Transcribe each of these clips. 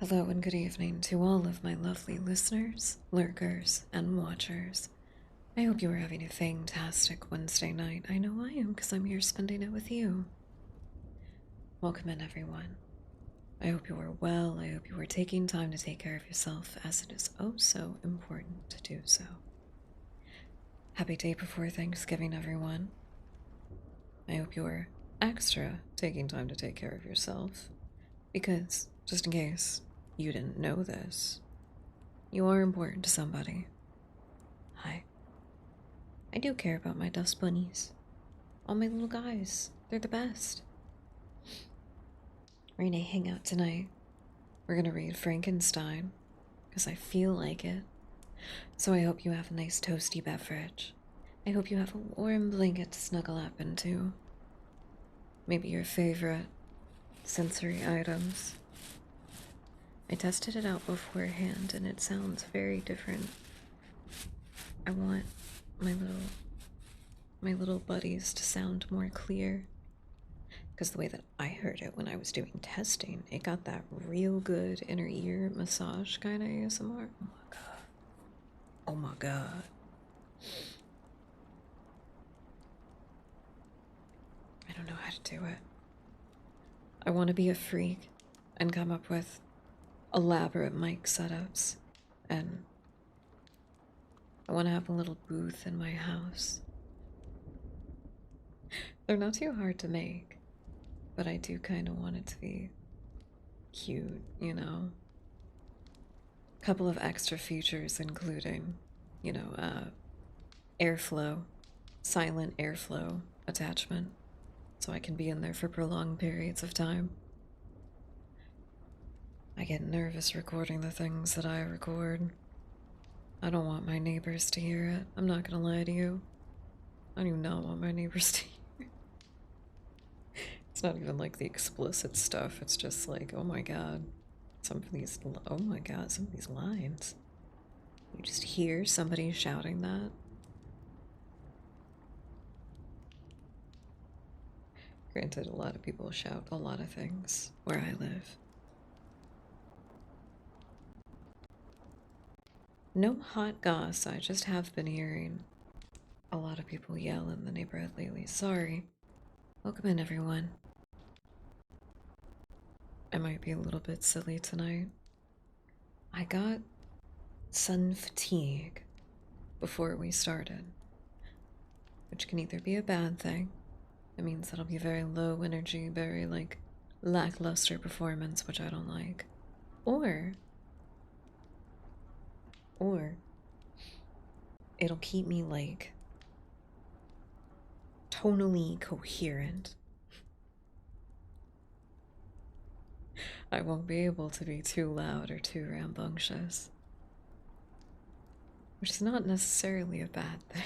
Hello and good evening to all of my lovely listeners, lurkers, and watchers. I hope you are having a fantastic Wednesday night. I know I am because I'm here spending it with you. Welcome in, everyone. I hope you are well. I hope you are taking time to take care of yourself, as it is oh so important to do so. Happy day before Thanksgiving, everyone. I hope you are extra taking time to take care of yourself, because, just in case you didn't know this, you are important to somebody. Hi. I do care about my dust bunnies. All my little guys. They're the best. We're gonna hang out tonight. We're gonna read Frankenstein, because I feel like it. So I hope you have a nice toasty beverage. I hope you have a warm blanket to snuggle up into. Maybe your favorite sensory items. I tested it out beforehand and it sounds very different. I want my little buddies to sound more clear, because the way that I heard it when I was doing testing, it got that real good inner ear massage kind of ASMR. Oh my god. Oh my god. I don't know how to do it. I want to be a freak and come up with elaborate mic setups, and I want to have a little booth in my house. They're not too hard to make, but I do kind of want it to be cute, you know? Couple of extra features, including, airflow, silent airflow attachment, so I can be in there for prolonged periods of time. I get nervous recording the things that I record. I don't want my neighbors to hear it. I'm not gonna lie to you. I do not want my neighbors to hear. It's not even like the explicit stuff. It's just like, oh my god, some of these lines. You just hear somebody shouting that. Granted, a lot of people shout a lot of things where I live. No hot goss, I just have been hearing a lot of people yell in the neighborhood lately. Sorry. Welcome in, everyone. I might be a little bit silly tonight. I got sun fatigue before we started, which can either be a bad thing. It means that I'll be very low energy, very, lackluster performance, which I don't like. Or it'll keep me, tonally coherent. I won't be able to be too loud or too rambunctious, which is not necessarily a bad thing.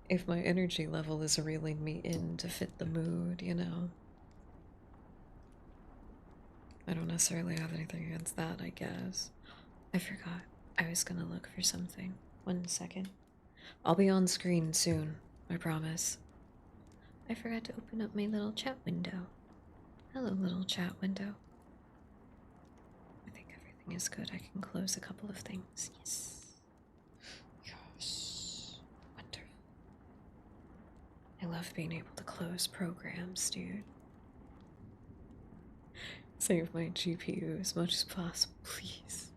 If my energy level is reeling me in to fit the mood, you know. I don't necessarily have anything against that, I guess. I forgot. I was gonna look for something. 1 second. I'll be on screen soon, I promise. I forgot to open up my little chat window. Hello, little chat window. I think everything is good. I can close a couple of things. Yes. Yes. Wonderful. I love being able to close programs, dude. Save my GPU as much as possible, please.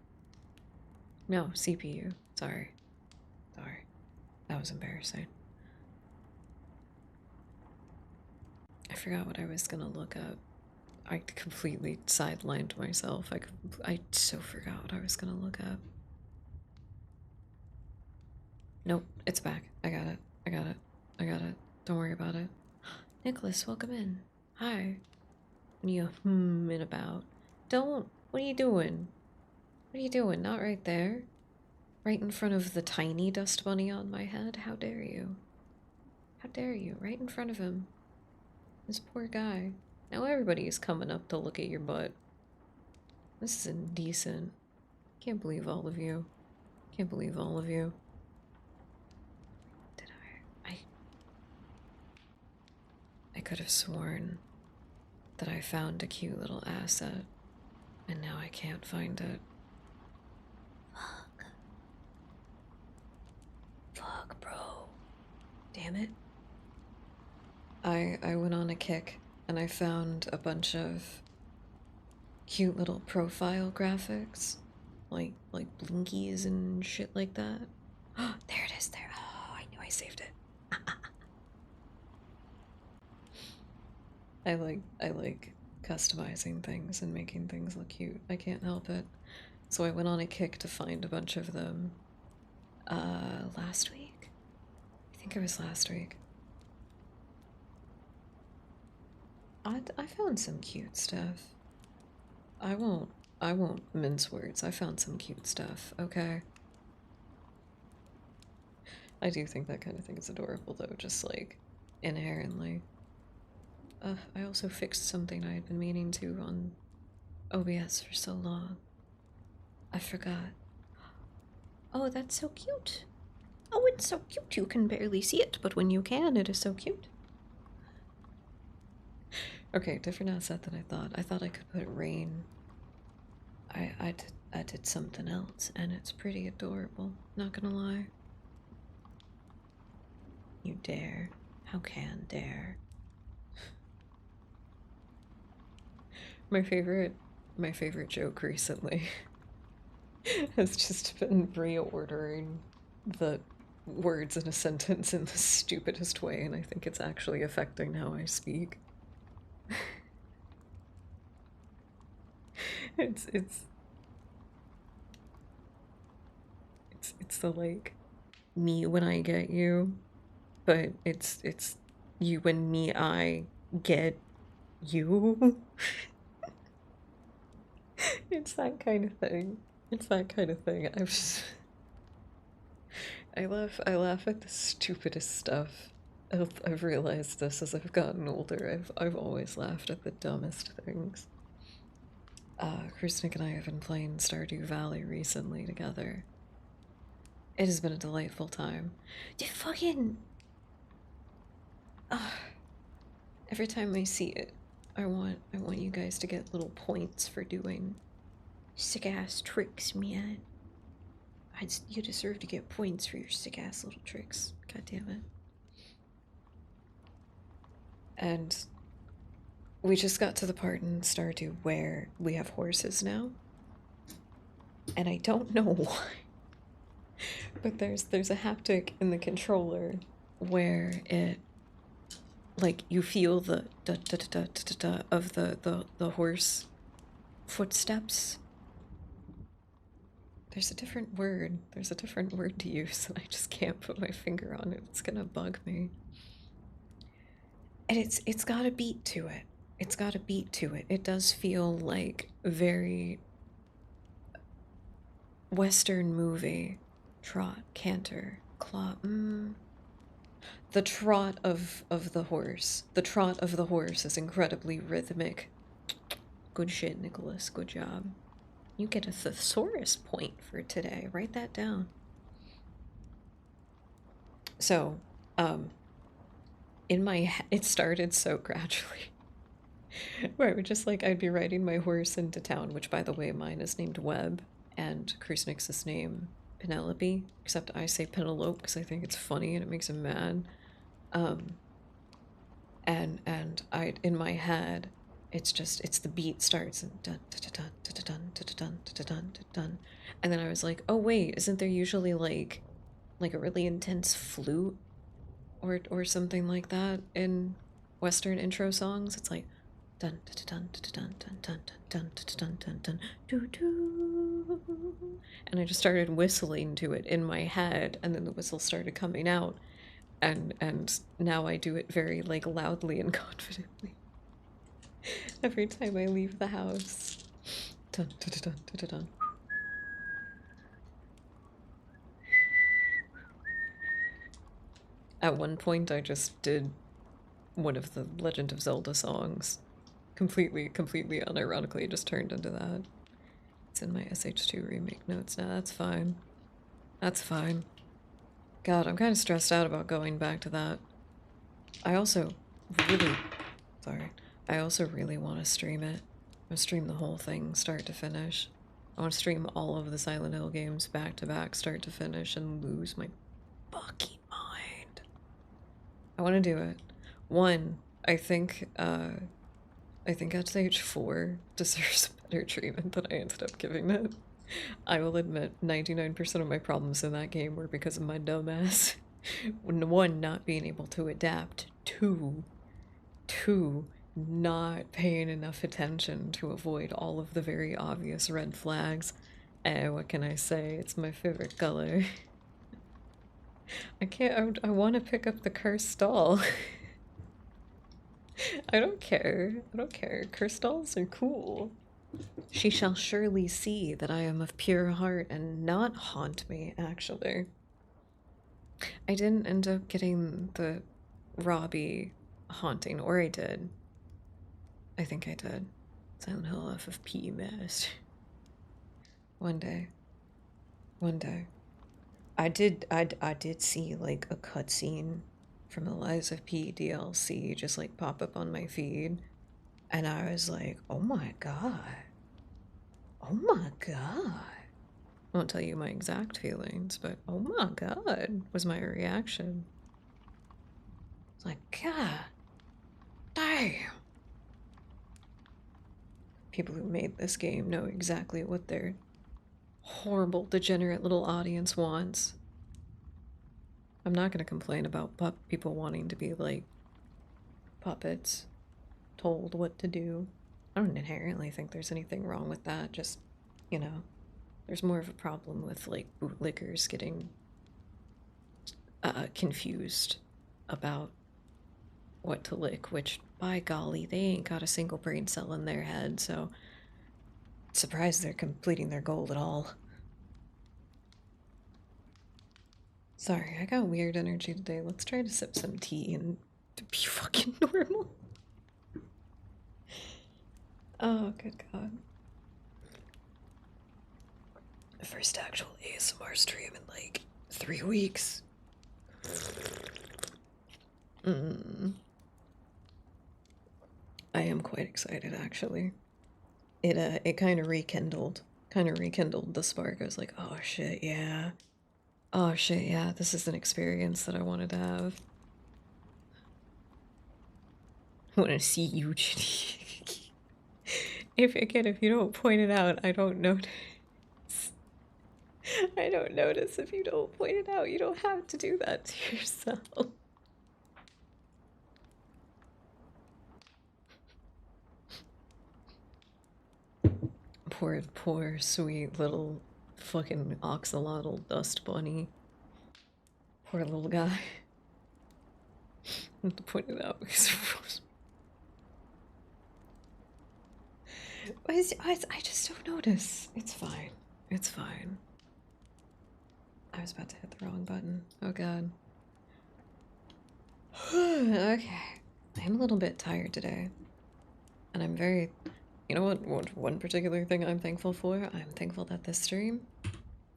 No, CPU. Sorry. Sorry. That was embarrassing. I forgot what I was gonna look up. I completely sidelined myself. I so forgot what I was gonna look up. Nope, it's back. I got it. I got it. I got it. Don't worry about it. Nicholas, welcome in. Hi. What are you in about? Don't. What are you doing? What are you doing? Not right there. Right in front of the tiny dust bunny on my head? How dare you? How dare you? Right in front of him. This poor guy. Now everybody's coming up to look at your butt. This is indecent. Can't believe all of you. Can't believe all of you. Did I could have sworn that I found a cute little asset And now I can't find it. Fuck. Fuck, bro. Damn it. I went on a kick and I found a bunch of cute little profile graphics. Like blinkies and shit like that. Oh, there it is there. Oh, I knew I saved it. I like customizing things and making things look cute. I can't help it. So I went on a kick to find a bunch of them last week. I think it was last week. I found some cute stuff. I won't mince words. I found some cute stuff, okay? I do think that kind of thing is adorable though, just like inherently. I also fixed something I had been meaning to on OBS for so long. I forgot. Oh, that's so cute. Oh, it's so cute. You can barely see it, but when you can, it is so cute. Okay, different asset than I thought. I thought I could put rain. I did something else, and it's pretty adorable. Not gonna lie. You dare? How can dare? My favorite joke recently has just been reordering the words in a sentence in the stupidest way, and I think it's actually affecting how I speak. It's the like me when I get you, but it's you when me I get you. It's that kind of thing. It's that kind of thing. I'm just I laugh at the stupidest stuff. I've realized this as I've gotten older. I've always laughed at the dumbest things. Krusnik and I have been playing Stardew Valley recently together. It has been a delightful time. Dude, fucking... every time I see it, I want you guys to get little points for doing sick-ass tricks, man. You deserve to get points for your sick-ass little tricks. God damn it. And we just got to the part in Stardew where we have horses now. And I don't know why. But there's a haptic in the controller where it, like, you feel the da da da da da da of the horse footsteps. There's a different word. There's a different word to use, and I just can't put my finger on it. It's gonna bug me. And it's got a beat to it. It's got a beat to it. It does feel like very Western movie. Trot, canter, clop. The trot of the horse. The trot of the horse is incredibly rhythmic. Good shit, Nicholas. Good job. You get a thesaurus point for today. Write that down. So, in my head, it started so gradually. Where I would just like, I'd be riding my horse into town, which by the way, mine is named Webb, and Krusnik's is named Penelope, except I say Penelope because I think it's funny and it makes him mad. And I, in my head, it's the beat starts and dun dun dun dun dun dun dun dun dun dun, and then I was like, oh wait, isn't there usually like a really intense flute or something like that in Western intro songs? It's like dun dun dun dun dun dun dun dun dun dun dun doo doo, and I just started whistling to it in my head, and then the whistle started coming out, and now I do it very like loudly and confidently every time I leave the house. Dun dun dun dun dun dun. At one point, I just did one of the Legend of Zelda songs. Completely unironically, just turned into that. It's in my SH2 remake notes now. That's fine. That's fine. God, I'm kind of stressed out about going back to that. I also really... Sorry. I also really want to stream it. I'm gonna stream the whole thing, start to finish. I want to stream all of the Silent Hill games back to back, start to finish, and lose my fucking mind. I want to do it. One, I think SH4 deserves better treatment than I ended up giving it. I will admit 99% of my problems in that game were because of my dumbass. One, not being able to adapt. Two, not paying enough attention to avoid all of the very obvious red flags. What can I say? It's my favorite color. I want to pick up the cursed doll. I don't care. Cursed dolls are cool. She shall surely see that I am of pure heart and not haunt me, actually. I didn't end up getting the Robbie haunting, or I did. I think I did. Silent Hill FFP mess. One day. I did see like a cutscene from Eliza P DLC just like pop up on my feed, and I was like, oh my god. Oh my god. I won't tell you my exact feelings, but oh my god was my reaction. It's like, god damn. People who made this game know exactly what their horrible, degenerate little audience wants. I'm not gonna complain about people wanting to be like puppets, told what to do. I don't inherently think there's anything wrong with that, just, you know, there's more of a problem with like bootlickers getting confused about what to lick, which, by golly, they ain't got a single brain cell in their head, so surprised they're completing their goal at all. Sorry, I got weird energy today. Let's try to sip some tea and be fucking normal. Oh, good god. First actual ASMR stream in like 3 weeks. I am quite excited, actually. It kind of rekindled the spark. I was like, oh shit, yeah. Oh shit, yeah, this is an experience that I wanted to have. I want to see you, Ginny. If you don't point it out, I don't notice. I don't notice if you don't point it out. You don't have to do that to yourself. Poor, sweet little fucking oxalotl dust bunny. Poor little guy. I have to point it out because I just don't notice. It's fine. It's fine. I was about to hit the wrong button. Oh god. Okay. I'm a little bit tired today. And I'm very... You know what? One particular thing I'm thankful for? I'm thankful that this stream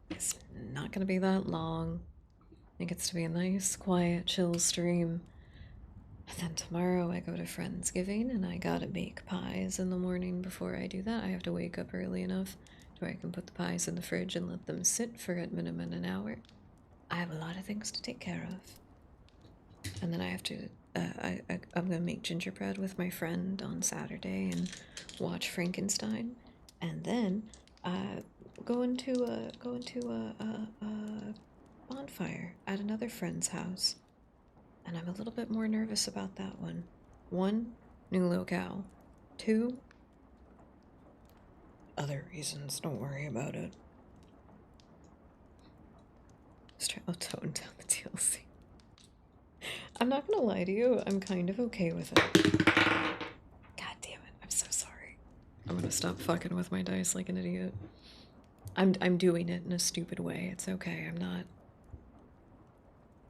is not going to be that long. It gets to be a nice, quiet, chill stream. And then tomorrow I go to Friendsgiving and I gotta bake pies in the morning. Before I do that, I have to wake up early enough to where I can put the pies in the fridge and let them sit for at minimum an hour. I have a lot of things to take care of. And then I have to, I'm gonna make gingerbread with my friend on Saturday and watch Frankenstein. And then, go into a bonfire at another friend's house. And I'm a little bit more nervous about that one. 1, new locale. 2, other reasons. Don't worry about it. I'll tone down the DLC. I'm not gonna lie to you, I'm kind of okay with it. God damn it, I'm so sorry. I'm gonna stop fucking with my dice like an idiot. I'm doing it in a stupid way. It's okay, I'm not...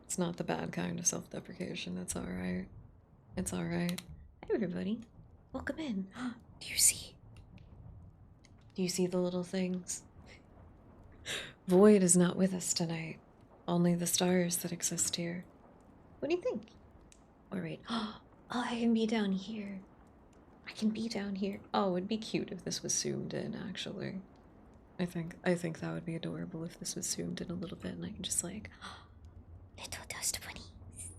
It's not the bad kind of self-deprecation. It's alright. It's alright. Hey everybody. Welcome in. Do you see? Do you see the little things? Void is not with us tonight. Only the stars that exist here. What do you think? Or wait. Oh, I can be down here. I can be down here. Oh, it'd be cute if this was zoomed in, actually. I think that would be adorable if this was zoomed in a little bit and I can just like little dust bunnies.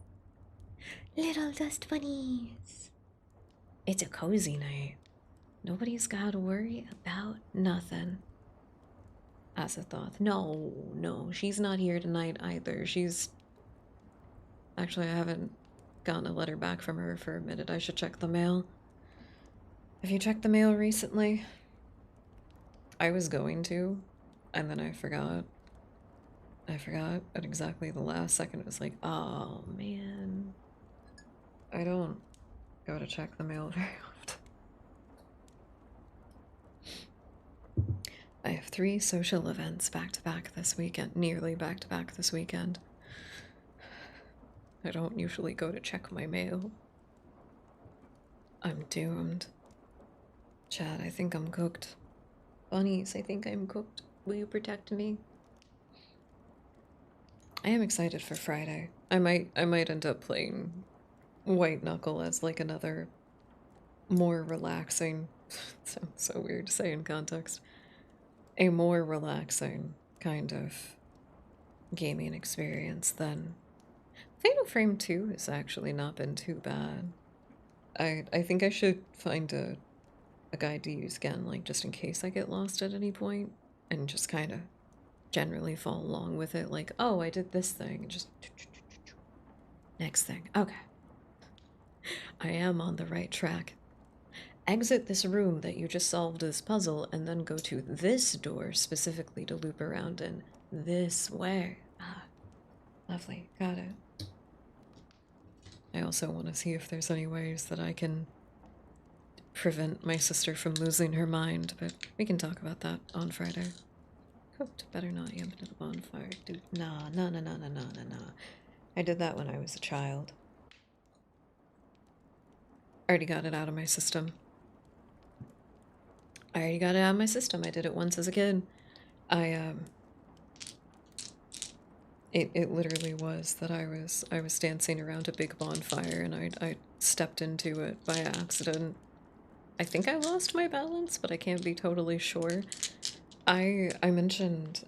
Little dust bunnies. It's a cozy night. Nobody's gotta worry about nothing. Azathoth. No, she's not here tonight either. She's... Actually, I haven't gotten a letter back from her for a minute. I should check the mail. Have you checked the mail recently? I was going to, and then I forgot. I forgot at exactly the last second. It was like, oh man. I don't go to check the mail very often. I have 3 social events back to back this weekend, nearly back to back this weekend. I don't usually go to check my mail. I'm doomed. Chad, I think I'm cooked. Bunnies, I think I'm cooked. Will you protect me? I am excited for Friday. I might end up playing White Knuckle as like another more relaxing sounds so weird to say in context. A more relaxing kind of gaming experience than Fatal Frame 2 has actually not been too bad. I think I should find a guide to use again, like just in case I get lost at any point, and just kind of generally follow along with it, like, oh, I did this thing, and just next thing. Okay. I am on the right track. Exit this room that you just solved this puzzle, and then go to this door specifically to loop around in this way. Ah, lovely. Got it. I also want to see if there's any ways that I can prevent my sister from losing her mind, but we can talk about that on Friday. Cooked. Better not jump into the bonfire. Dude, nah. I did that when I was a child. I already got it out of my system. I did it once as a kid. It literally was that I was dancing around a big bonfire and I stepped into it by accident. I think I lost my balance, but I can't be totally sure. I mentioned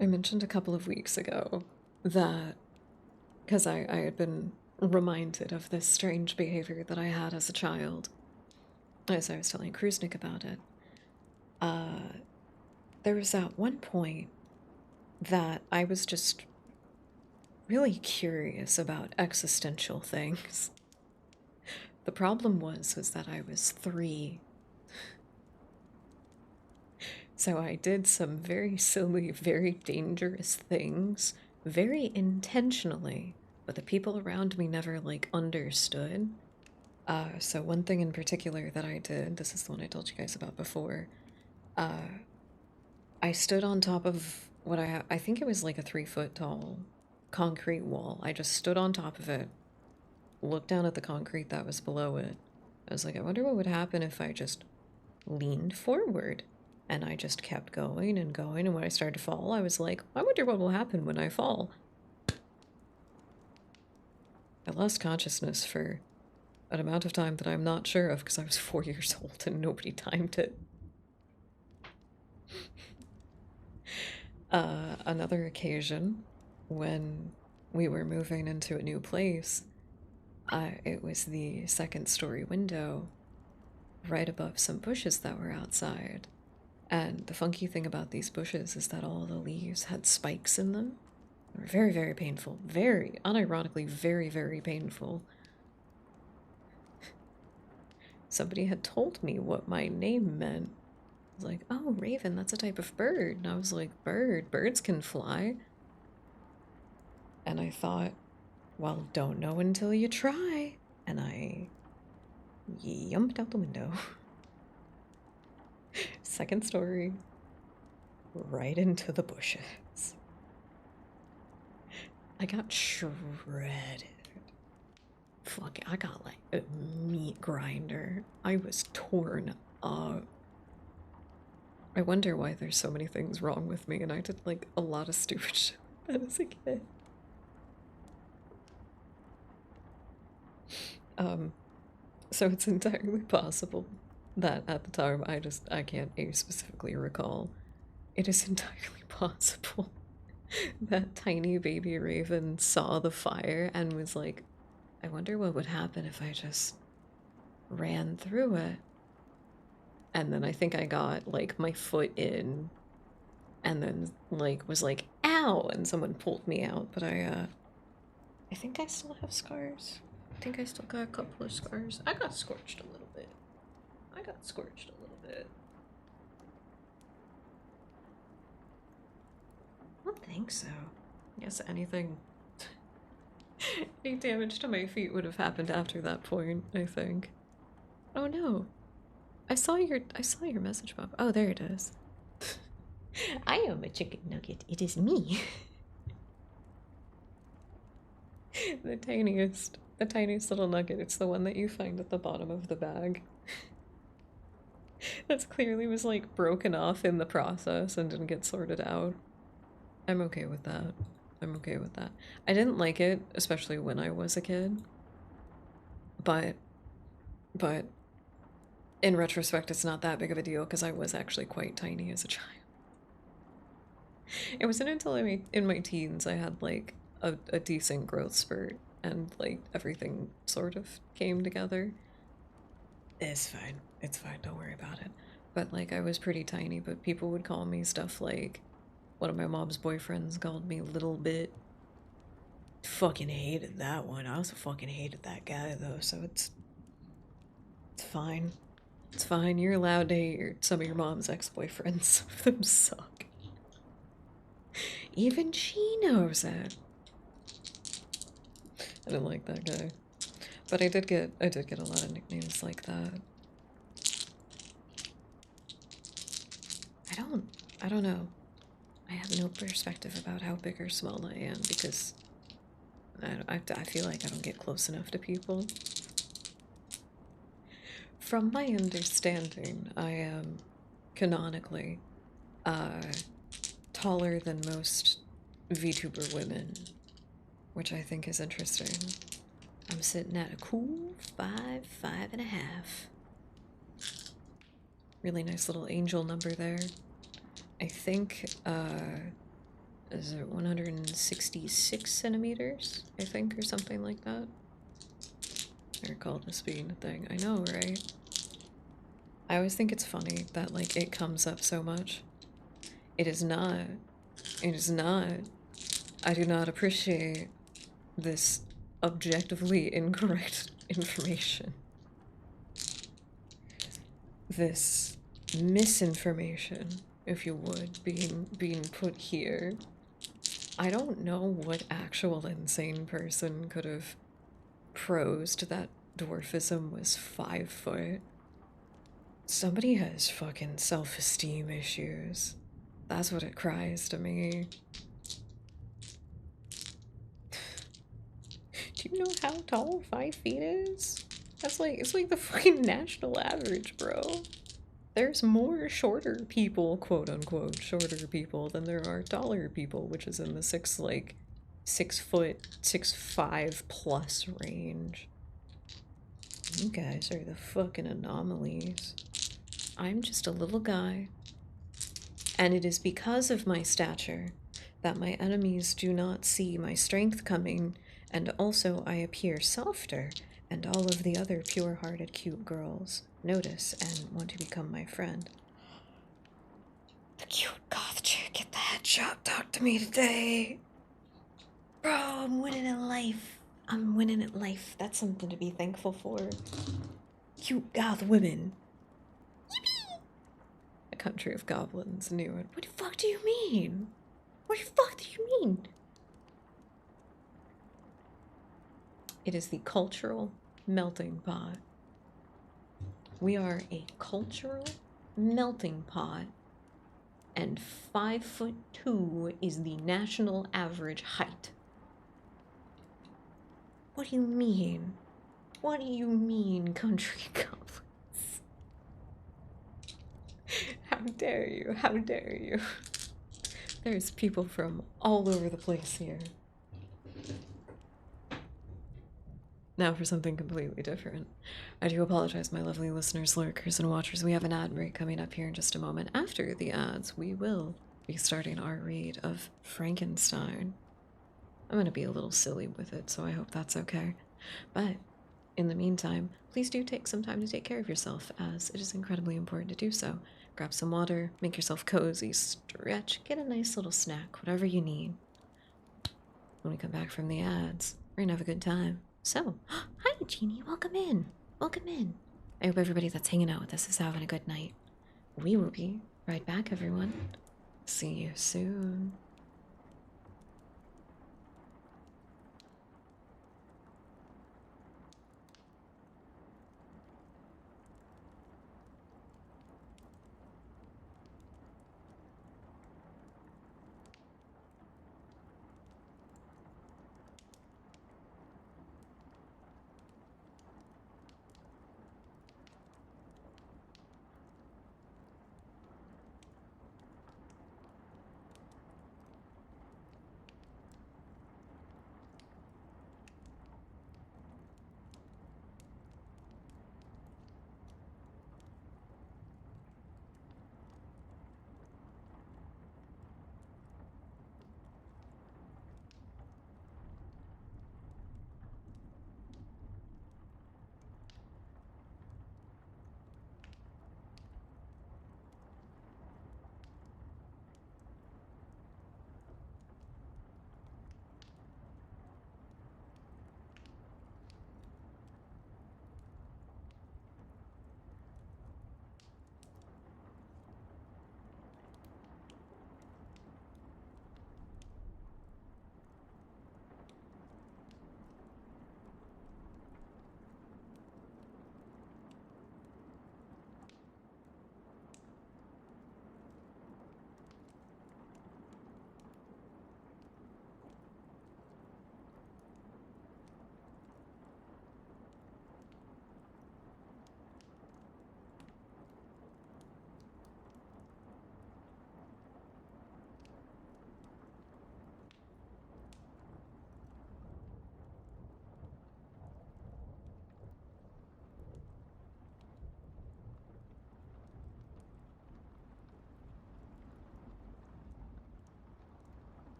I mentioned a couple of weeks ago that because I had been reminded of this strange behavior that I had as a child, as I was telling Kruznik about it. There was at one point that I was just really curious about existential things. The problem was that I was 3. So I did some very silly, very dangerous things, very intentionally, but the people around me never, like, understood. So one thing in particular that I did, this is the one I told you guys about before, I stood on top of what I think it was like a 3-foot tall concrete wall. I just stood on top of it, looked down at the concrete that was below it. I was like, I wonder what would happen if I just leaned forward. And I just kept going and going, and when I started to fall, I was like, I wonder what will happen when I fall. I lost consciousness for an amount of time that I'm not sure of because I was 4 years old and nobody timed it. Another occasion, when we were moving into a new place, it was the 2nd-story window right above some bushes that were outside. And the funky thing about these bushes is that all the leaves had spikes in them. They were very, very painful. Very, unironically, very, very painful. Somebody had told me what my name meant. I was like, oh, Raven, that's a type of bird. And I was like, birds can fly. And I thought, well, don't know until you try. And I jumped out the window. 2nd story, right into the bushes. I got shredded. Fuck, I got like a meat grinder. I was torn up. I wonder why there's so many things wrong with me, and I did like a lot of stupid shit as a kid. So it's entirely possible that at the time I can't specifically recall. It is entirely possible that tiny baby raven saw the fire and was like, I wonder what would happen if I just ran through it. And then I think I got like my foot in and then like was like, ow, and someone pulled me out. But I think I still have scars. I think I still got a couple of scars. I got scorched a little bit. I got scorched a little bit. I don't think so. Yes, anything. Any damage to my feet would have happened after that point, I think. Oh no. I saw your message, Bob. Oh, there it is. I am a chicken nugget. It is me. The tiniest little nugget. It's the one that you find at the bottom of the bag. That's clearly was like broken off in the process and didn't get sorted out. I'm okay with that. I'm okay with that. I didn't like it, especially when I was a kid. But in retrospect, it's not that big of a deal because I was actually quite tiny as a child. It wasn't until in my teens I had like a decent growth spurt and like everything sort of came together. It's fine. It's fine. Don't worry about it. But like I was pretty tiny, but people would call me stuff like one of my mom's boyfriends called me Little Bit. Fucking hated that one. I also fucking hated that guy though, so it's fine. It's fine. You're allowed to hate some of your mom's ex-boyfriends. Some of them suck. Even she knows it. I didn't like that guy. But I did get a lot of nicknames like that. I don't know. I have no perspective about how big or small I am because I feel like I don't get close enough to people. From my understanding, I am canonically taller than most VTuber women, which I think is interesting. I'm sitting at a cool 5'5.5". Really nice little angel number there. I think, is it 166 centimeters, I think, or something like that? I recall this being a thing. I know, right? I always think it's funny that, like, it comes up so much. It is not. It is not. I do not appreciate this objectively incorrect information. This misinformation, if you would, being put here. I don't know what actual insane person could have prosed that dwarfism was 5 foot. Somebody has fucking self-esteem issues. That's what it cries to me. Do you know how tall 5 feet is? That's like, it's like the fucking national average, bro. There's more shorter people, quote unquote, shorter people than there are taller people, which is in the 6 foot, 6'5" plus range. You guys are the fucking anomalies. I'm just a little guy. And it is because of my stature that my enemies do not see my strength coming, and also I appear softer, and all of the other pure-hearted cute girls notice and want to become my friend. The cute goth chick get the headshot talk to me today. Bro, I'm winning at life. I'm winning at life. That's something to be thankful for. Cute goth women. Yippee! A country of goblins knew it. What the fuck do you mean? What the fuck do you mean? It is the cultural melting pot. We are a cultural melting pot, and 5'2" is the national average height. What do you mean? What do you mean, country goblins? How dare you? How dare you? There's people from all over the place here. Now for something completely different. I do apologize, my lovely listeners, lurkers, and watchers. We have an ad break coming up here in just a moment. After the ads, we will be starting our read of Frankenstein. I'm going to be a little silly with it, so I hope that's okay. But in the meantime, please do take some time to take care of yourself, as it is incredibly important to do so. Grab some water, make yourself cozy, stretch, get a nice little snack, whatever you need. When we come back from the ads, we're going to have a good time. So, hi, Jeannie. Welcome in. Welcome in. I hope everybody that's hanging out with us is having a good night. We will be right back, everyone. See you soon.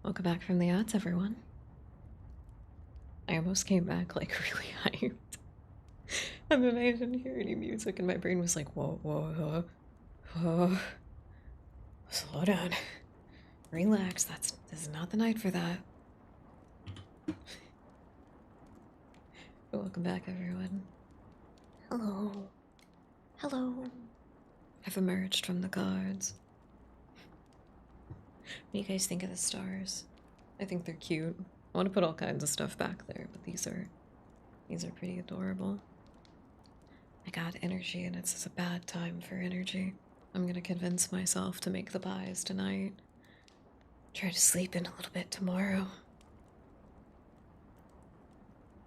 Welcome back from the ads, everyone. I almost came back like really hyped. And then I didn't hear any music and my brain was like, whoa, whoa, whoa. Slow down. Relax, this is not the night for that. Welcome back, everyone. Hello. Hello. I've emerged from the guards. What do you guys think of the stars? I think they're cute. I want to put all kinds of stuff back there, but these are pretty adorable. I got energy and it's a bad time for energy. I'm gonna convince myself to make the pies tonight. Try to sleep in a little bit tomorrow.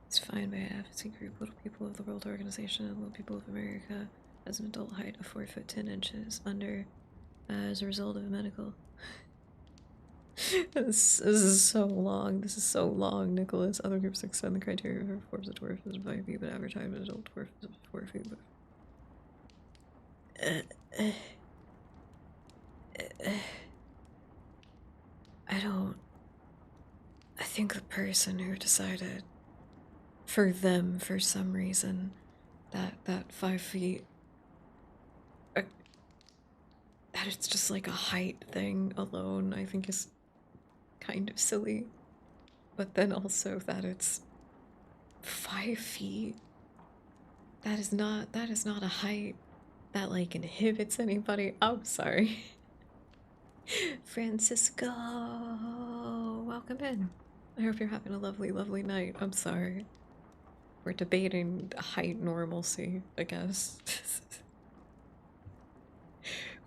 It's defined by an advocacy group, Little People of the World Organization, and Little People of America, as an adult height of 4 foot 10 inches under, as a result of a medical. This is so long. This is so long, Nicholas. Other groups extend the criteria for forms of dwarfism of 5 feet, but advertise an adult dwarfism of 4 feet. I don't. I think the person who decided for them, for some reason, that 5 feet, that it's just like a height thing alone, I think is kind of silly. But then also that it's 5 feet. That is not a height that like inhibits anybody. I'm sorry. Francisco, welcome in. I hope you're having a lovely, lovely night. I'm sorry. We're debating height normalcy, I guess.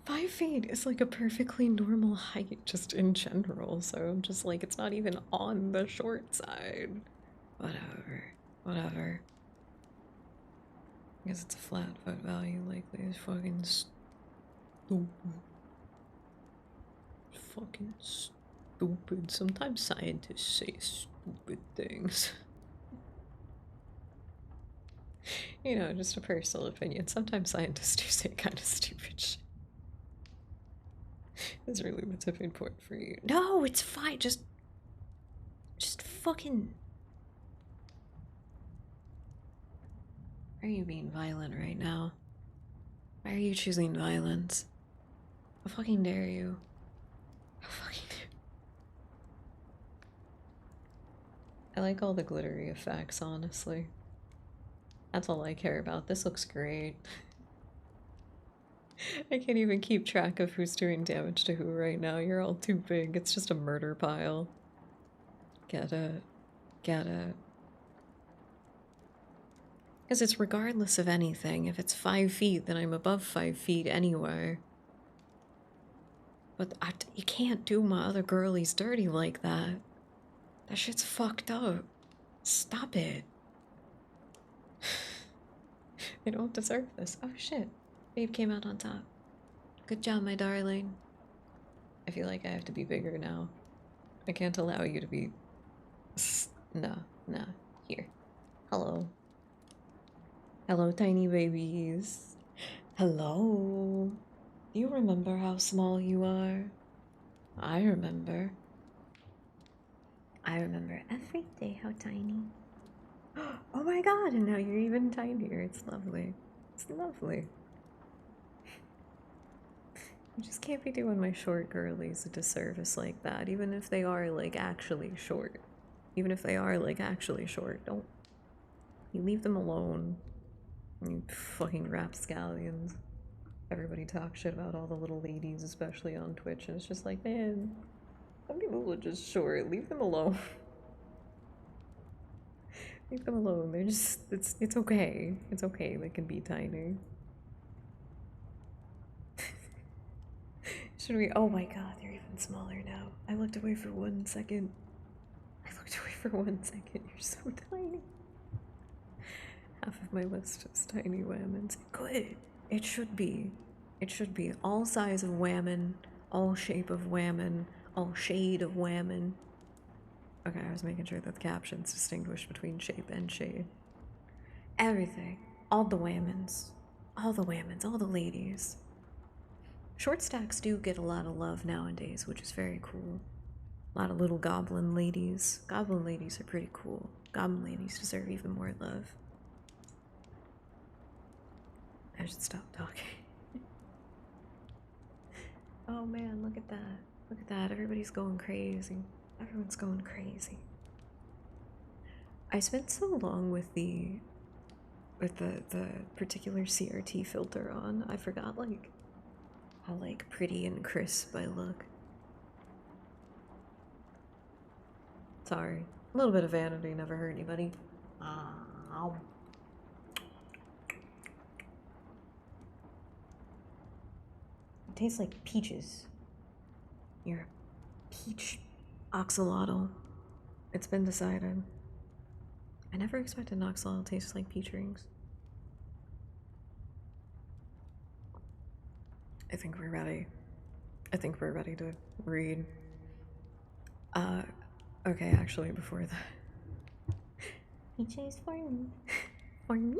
5 feet is like a perfectly normal height just in general, so I'm just like, it's not even on the short side. Whatever. Whatever. I guess it's a flat foot value, likely is fucking stupid. Fucking stupid. Sometimes scientists say stupid things. You know, just a personal opinion. Sometimes scientists do say kind of stupid shit. That's really the tipping point for you. No, it's fine. Just fucking. Why are you being violent right now? Why are you choosing violence? How fucking dare you? How fucking dare you? I like all the glittery effects, honestly. That's all I care about. This looks great. I can't even keep track of who's doing damage to who right now. You're all too big. It's just a murder pile. Get it. Get it. Because it's regardless of anything. If it's 5 feet, then I'm above 5 feet anyway. But you can't do my other girlies dirty like that. That shit's fucked up. Stop it. They don't deserve this. Oh shit. Babe came out on top. Good job, my darling. I feel like I have to be bigger now. I can't allow you to be... No, no. Here. Hello. Hello, tiny babies. Hello. Do you remember how small you are? I remember. I remember every day how tiny. Oh my god, and now you're even tinier. It's lovely. It's lovely. You just can't be doing my short girlies a disservice like that, even if they are, like, actually short. Even if they are, like, actually short. Don't... You leave them alone. You fucking rapscallions. Everybody talks shit about all the little ladies, especially on Twitch, and it's just like, man, some people are just short. Leave them alone. Leave them alone. They're just... It's okay. It's okay. They can be tiny. Should we? Oh my god, they're even smaller now. I looked away for 1 second. I looked away for 1 second. You're so tiny. Half of my list is tiny whammons. Good. It should be. It should be all size of whammon, all shape of whammon, all shade of whammon. Okay, I was making sure that the captions distinguish between shape and shade. Everything. All the whammons. All the whammons. All the ladies. Short stacks do get a lot of love nowadays, which is very cool. A lot of little goblin ladies. Goblin ladies are pretty cool. Goblin ladies deserve even more love. I should stop talking. Oh man, look at that. Look at that. Everybody's going crazy. Everyone's going crazy. I spent so long with the particular CRT filter on, I forgot like how like pretty and crisp I look. Sorry. A little bit of vanity never hurt anybody. Ow. It tastes like peaches. You're a peach axolotl. It's been decided. I never expected Noxol to taste like peach rings. I think we're ready. I think we're ready to read. Okay, actually, before that. Peaches for me. For me?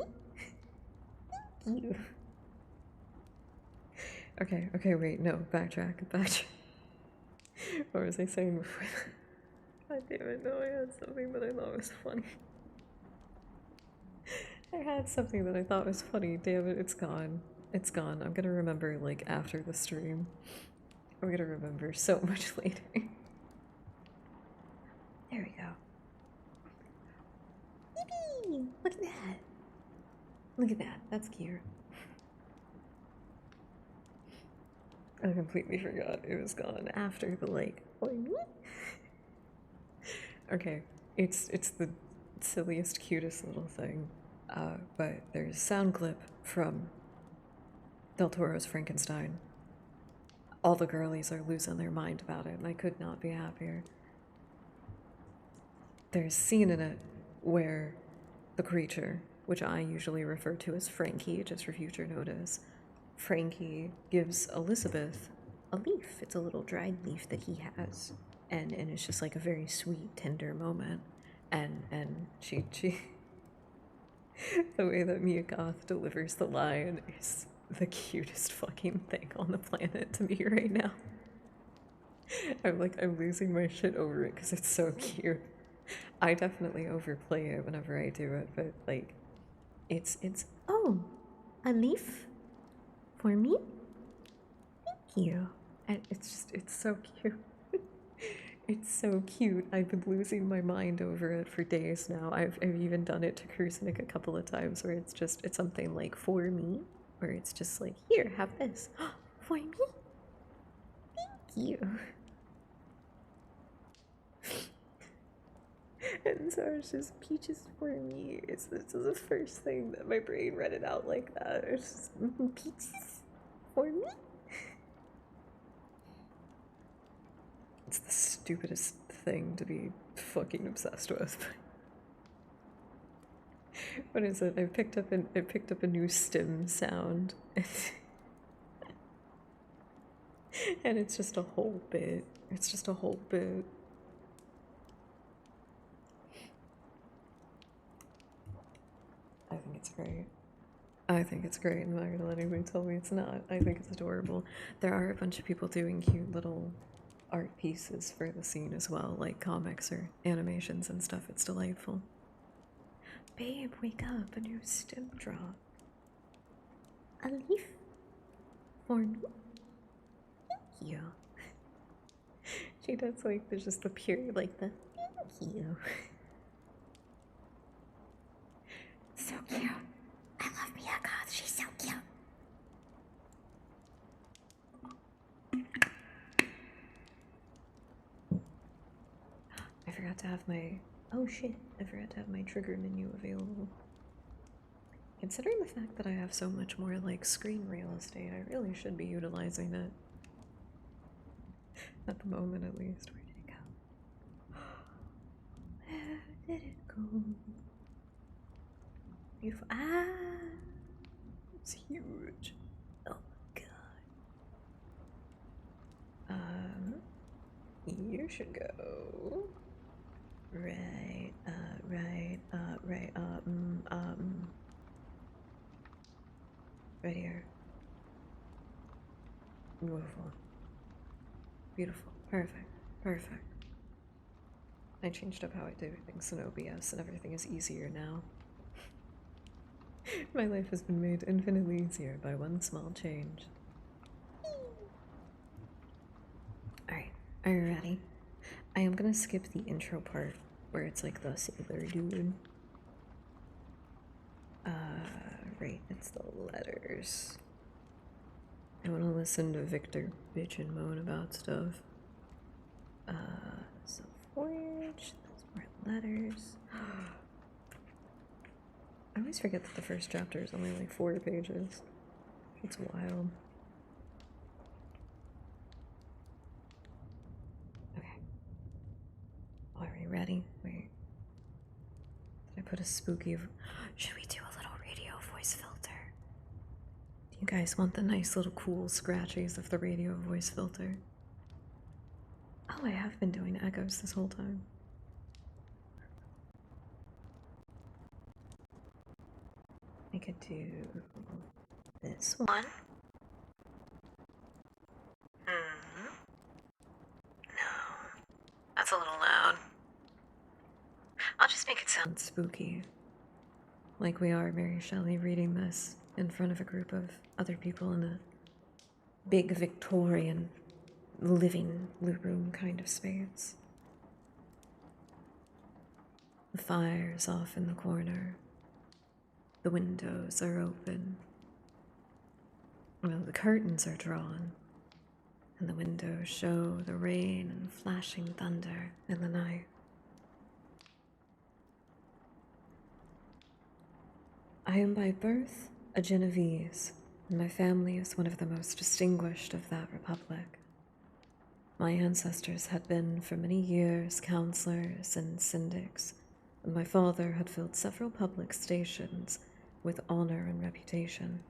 Thank you. Okay, wait, no, backtrack. What was I saying before that? God damn it, no, I had something that I thought was funny. I had something that I thought was funny, damn it, it's gone. It's gone. I'm gonna remember, like, after the stream. I'm gonna remember so much later. There we go. Yippee! Look at that! Look at that, that's cute. I completely forgot it was gone after the, like, okay, it's the silliest, cutest little thing. But there's a sound clip from Del Toro's Frankenstein. All the girlies are losing their mind about it, and I could not be happier. There's a scene in it where the creature, which I usually refer to as Frankie, just for future notice, Frankie gives Elizabeth a leaf. It's a little dried leaf that he has, and it's just like a very sweet, tender moment. And she the way that Mia Goth delivers the line is the cutest fucking thing on the planet to me right now. I'm losing my shit over it because it's so cute. I definitely overplay it whenever I do it, but like, it's oh, a leaf for me? Thank you. And it's so cute. It's so cute. I've been losing my mind over it for days now. I've even done it to Krusnik a couple of times where it's something like for me, where it's just like, here, have this. For me? Thank you. And so it's just peaches for me. This is the first thing that my brain read it out like that. It's just peaches for me. It's the stupidest thing to be fucking obsessed with. What is it? I picked up a new stim sound. And it's just a whole bit. It's just a whole bit. I think it's great. I think it's great. I'm not gonna let anybody tell me it's not. I think it's adorable. There are a bunch of people doing cute little art pieces for the scene as well, like comics or animations and stuff. It's delightful. Babe, wake up. A new stim drop. A leaf? For me? Thank you. She does like, there's just the pure, like the thank you. So cute. I love Mia Goth. She's so cute. I forgot to have my, oh shit, I forgot to have my trigger menu available. Considering the fact that I have so much more like screen real estate, I really should be utilizing it. At the moment, at least. Where did it go? Where did it go? Beautiful. Ah! It's huge. Oh my god. You should go. Right, right here. Beautiful. Beautiful. Perfect. Perfect. I changed up how I do things in OBS and everything is easier now. My life has been made infinitely easier by one small change. Alright, are you ready? I am gonna skip the intro part where it's like the sailor dude. Right, it's the letters. I wanna listen to Victor bitch and moan about stuff. So forge, those more letters. I always forget that the first chapter is only like 4 pages. It's wild. Okay. Are we ready? Wait. Did I put a spooky... Should we do a little radio voice filter? Do you guys want the nice little cool scratchies of the radio voice filter? Oh, I have been doing echoes this whole time. I could do this one. No, that's a little loud. I'll just make it sound spooky. Like we are Mary Shelley reading this in front of a group of other people in a big Victorian living room kind of space. The fire's off in the corner. The windows are open. Well, the curtains are drawn, and the windows show the rain and flashing thunder in the night. I am by birth a Genovese, and my family is one of the most distinguished of that republic. My ancestors had been for many years counselors and syndics, and my father had filled several public stations with honor and reputation.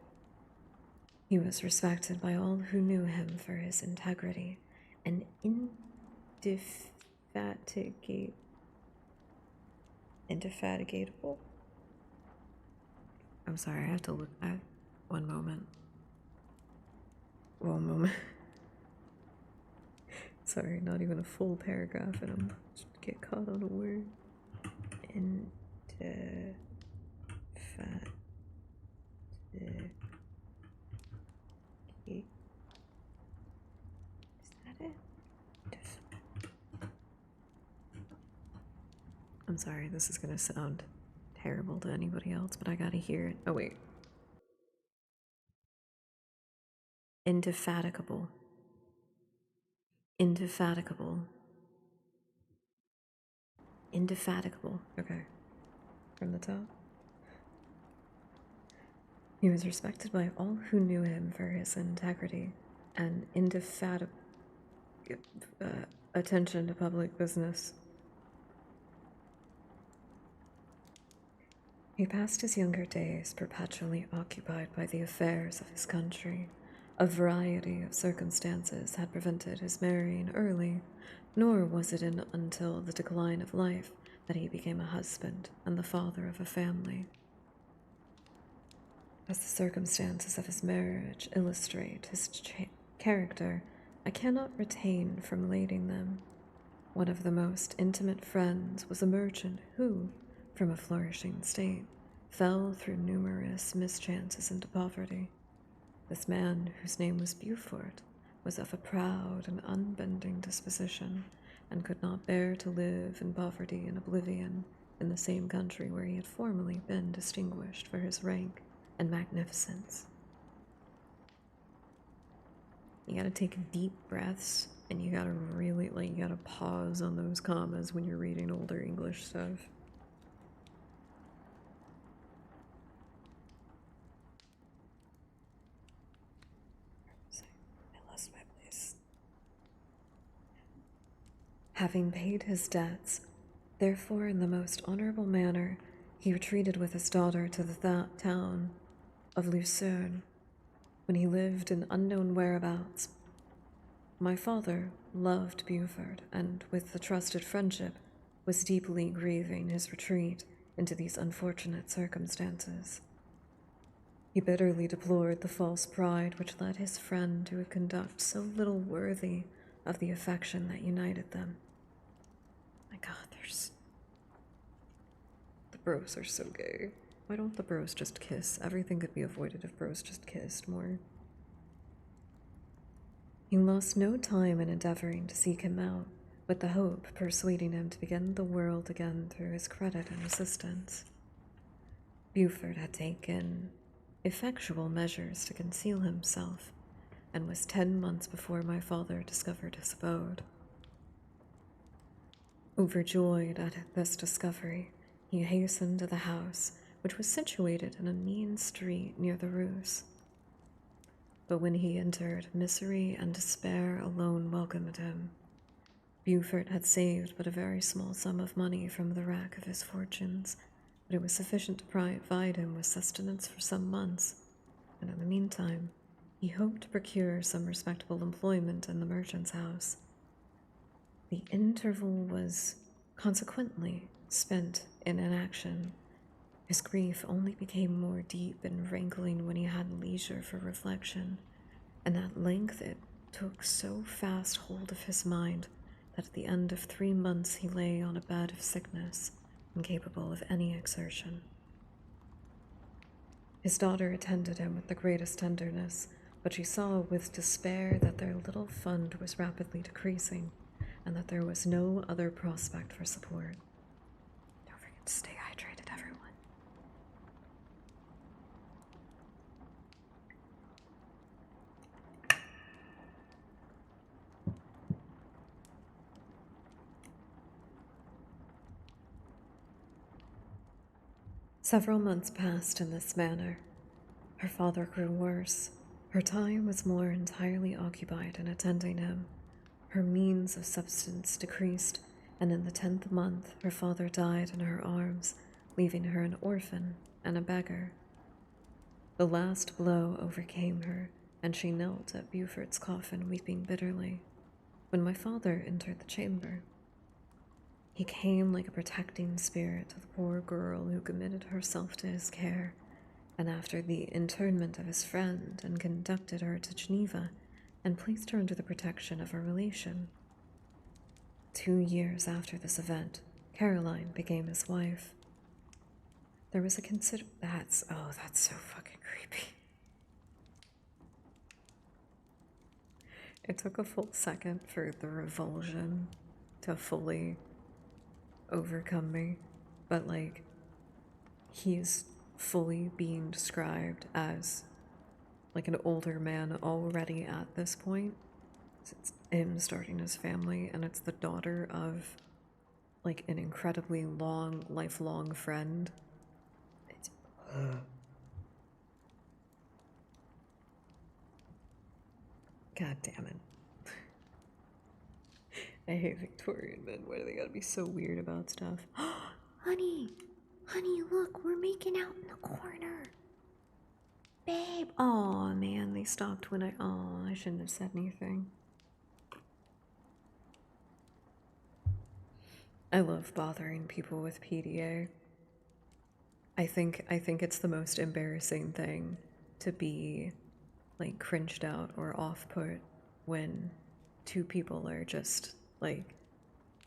He was respected by all who knew him for his integrity and indefatigable. I'm sorry, I have to look at one moment. One moment. Sorry, not even a full paragraph and I'm just get caught on a word. Indefatigable. Is that it? I'm sorry, this is gonna sound terrible to anybody else, but I gotta hear it. Oh, wait. Indefatigable. Indefatigable. Indefatigable. Okay. From the top. He was respected by all who knew him for his integrity and indefatigable attention to public business. He passed his younger days perpetually occupied by the affairs of his country. A variety of circumstances had prevented his marrying early, nor was it until the decline of life that he became a husband and the father of a family. As the circumstances of his marriage illustrate his character, I cannot refrain from relating them. One of the most intimate friends was a merchant who, from a flourishing state, fell through numerous mischances into poverty. This man, whose name was Beaufort, was of a proud and unbending disposition, and could not bear to live in poverty and oblivion in the same country where he had formerly been distinguished for his rank and magnificence. You gotta take deep breaths, and you gotta really, you gotta pause on those commas when you're reading older English stuff. I lost my place. Having paid his debts, therefore, in the most honorable manner, he retreated with his daughter to the town of Lucerne, when he lived in unknown whereabouts. My father loved Beaufort, and with the trusted friendship, was deeply grieving his retreat into these unfortunate circumstances. He bitterly deplored the false pride which led his friend to a conduct so little worthy of the affection that united them. My God, the bros are so gay. Why don't the bros just kiss? Everything could be avoided if bros just kissed more. He lost no time in endeavoring to seek him out, with the hope persuading him to begin the world again through his credit and assistance. Beaufort had taken effectual measures to conceal himself, and was 10 months before my father discovered his abode. Overjoyed at this discovery, he hastened to the house, which was situated in a mean street near the Rus. But when he entered, misery and despair alone welcomed him. Beaufort had saved but a very small sum of money from the wreck of his fortunes, but it was sufficient to provide him with sustenance for some months, and in the meantime, he hoped to procure some respectable employment in the merchant's house. The interval was consequently spent in inaction. His grief only became more deep and rankling when he had leisure for reflection, and at length it took so fast hold of his mind that at the end of 3 months he lay on a bed of sickness, incapable of any exertion. His daughter attended him with the greatest tenderness, but she saw with despair that their little fund was rapidly decreasing, and that there was no other prospect for support. Don't forget to stay hydrated, everyone. Several months passed in this manner. Her father grew worse. Her time was more entirely occupied in attending him. Her means of subsistence decreased, and in the 10th month her father died in her arms, leaving her an orphan and a beggar. The last blow overcame her, and she knelt at Buford's coffin weeping bitterly, when my father entered the chamber. He came like a protecting spirit to the poor girl who committed herself to his care, and after the internment of his friend, and conducted her to Geneva, and placed her under the protection of a relation. 2 years after this event, Caroline became his wife. There was a that's so fucking creepy. It took a full second for the revulsion to fully overcome me, but like, he's fully being described as like an older man already at this point. It's him starting his family, and it's the daughter of like an incredibly lifelong friend. It's God damn it. I hate Victorian men. Why do they gotta be so weird about stuff? Honey, look, we're making out in the corner. Babe. Oh man, they stopped when I shouldn't have said anything. I love bothering people with PDA. I think it's the most embarrassing thing to be like cringed out or off put when two people are just like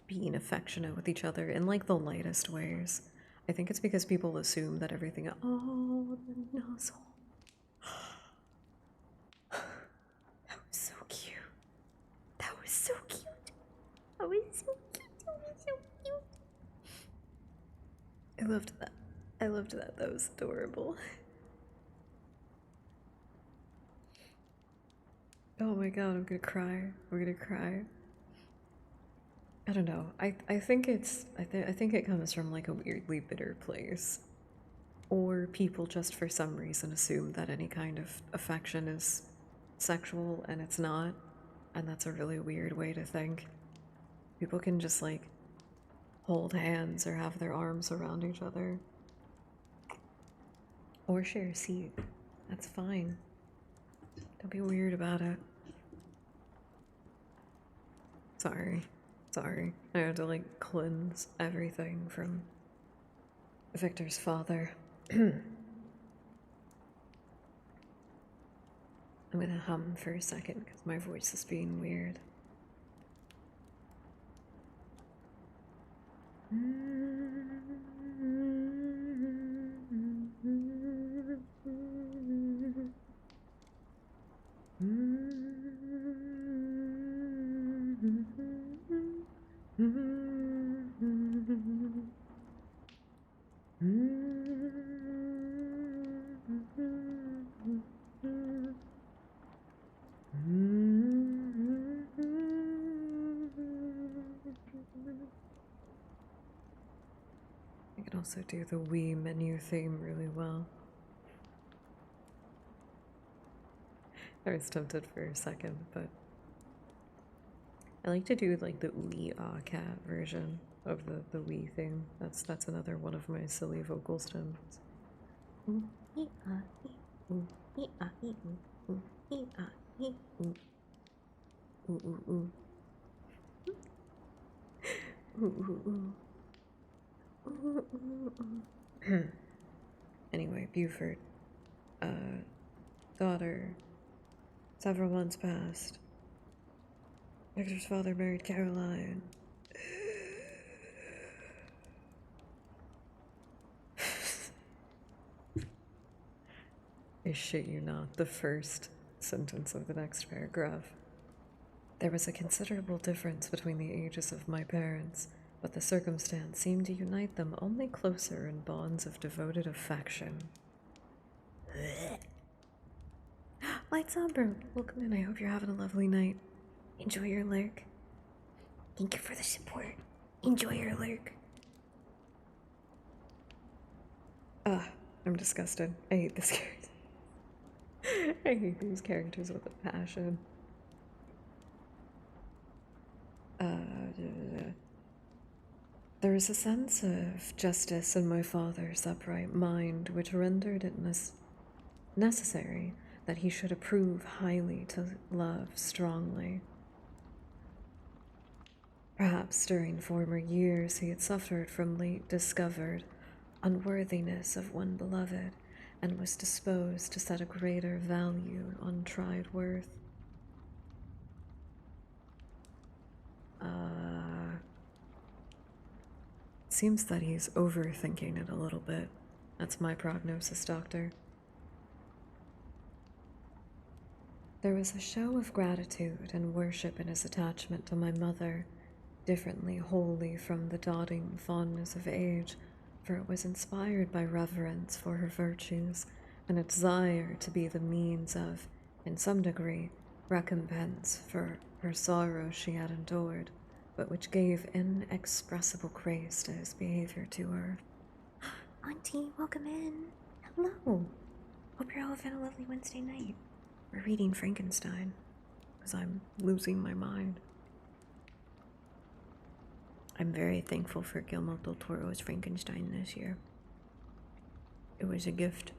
being affectionate with each other in like the lightest ways. I think it's because people assume that everything, the nozzle. That was so cute. That was so cute. That was so cute. That was so cute. I loved that. That was adorable. Oh my god, I'm gonna cry. I don't know. I think I think it comes from like a weirdly bitter place. Or people just for some reason assume that any kind of affection is sexual and it's not. And that's a really weird way to think. People can just like hold hands or have their arms around each other. Or share a seat. That's fine. Don't be weird about it. Sorry. I had to like cleanse everything from Victor's father. I'm gonna hum for a second because my voice is being weird. I can also do the Wii menu theme really well. I was tempted for a second, but I like to do like the ooey ah cat version of the wee thing. That's another one of my silly vocal stems. Ooh ee ah ee ooh ee ah ee ooh ee ah ee ooh ooh ooh ooh ooh ooh ooh ooh ooh. Anyway, Buford, daughter. Several months passed. Victor's father married Caroline. I shit you not, the first sentence of the next paragraph. There was a considerable difference between the ages of my parents, but the circumstance seemed to unite them only closer in bonds of devoted affection. Light Somber, welcome in. I hope you're having a lovely night. Enjoy your lurk. Thank you for the support. Enjoy your lurk. I'm disgusted. I hate this character. I hate these characters with a passion. There was a sense of justice in my father's upright mind which rendered it necessary that he should approve highly to love strongly. Perhaps during former years he had suffered from late discovered unworthiness of one beloved, and was disposed to set a greater value on tried worth. Seems that he's overthinking it a little bit. That's my prognosis, Doctor. There was a show of gratitude and worship in his attachment to my mother, differently wholly from the dawning fondness of age, for it was inspired by reverence for her virtues and a desire to be the means of, in some degree, recompense for her sorrow she had endured, but which gave inexpressible grace to his behavior to her. Auntie, welcome in. Hello. Hope you're all having a lovely Wednesday night. We're reading Frankenstein, because I'm losing my mind. I'm very thankful for Guillermo del Toro's Frankenstein this year. It was a gift,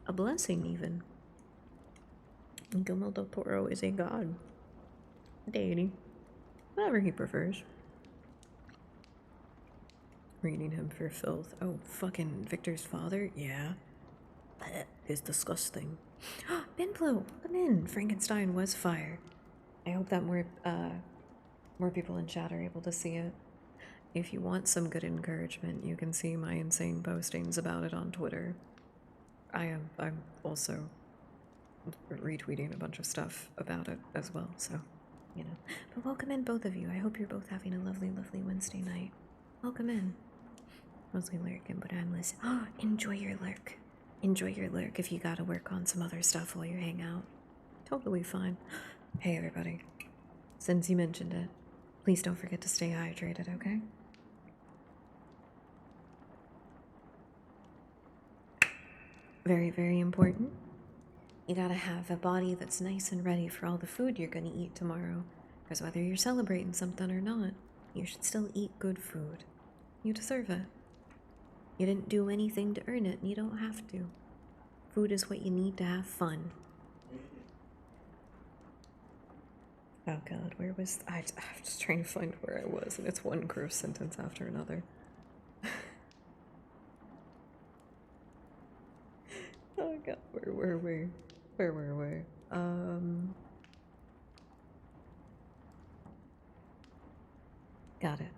a blessing even. And Guillermo del Toro is a god, a deity, whatever he prefers. Reading him for filth. Oh, fucking Victor's father? Yeah. That is disgusting. Binblo, come in. Frankenstein was fire. I hope that more people in chat are able to see it. If you want some good encouragement, you can see my insane postings about it on Twitter. I'm also retweeting a bunch of stuff about it as well, so, you know. But welcome in, both of you. I hope you're both having a lovely, lovely Wednesday night. Welcome in. Mostly lurking, but I'm listening. Oh, enjoy your lurk. Enjoy your lurk if you gotta work on some other stuff while you hang out. Totally fine. Hey, everybody. Since you mentioned it, please don't forget to stay hydrated, okay? Very, very important. You gotta have a body that's nice and ready for all the food you're gonna eat tomorrow. Because whether you're celebrating something or not, you should still eat good food. You deserve it. You didn't do anything to earn it, and you don't have to. Food is what you need to have fun. Oh god, where was... I'm just trying to find where I was, and it's one gross sentence after another. Oh god, where were we? Where were we? Got it.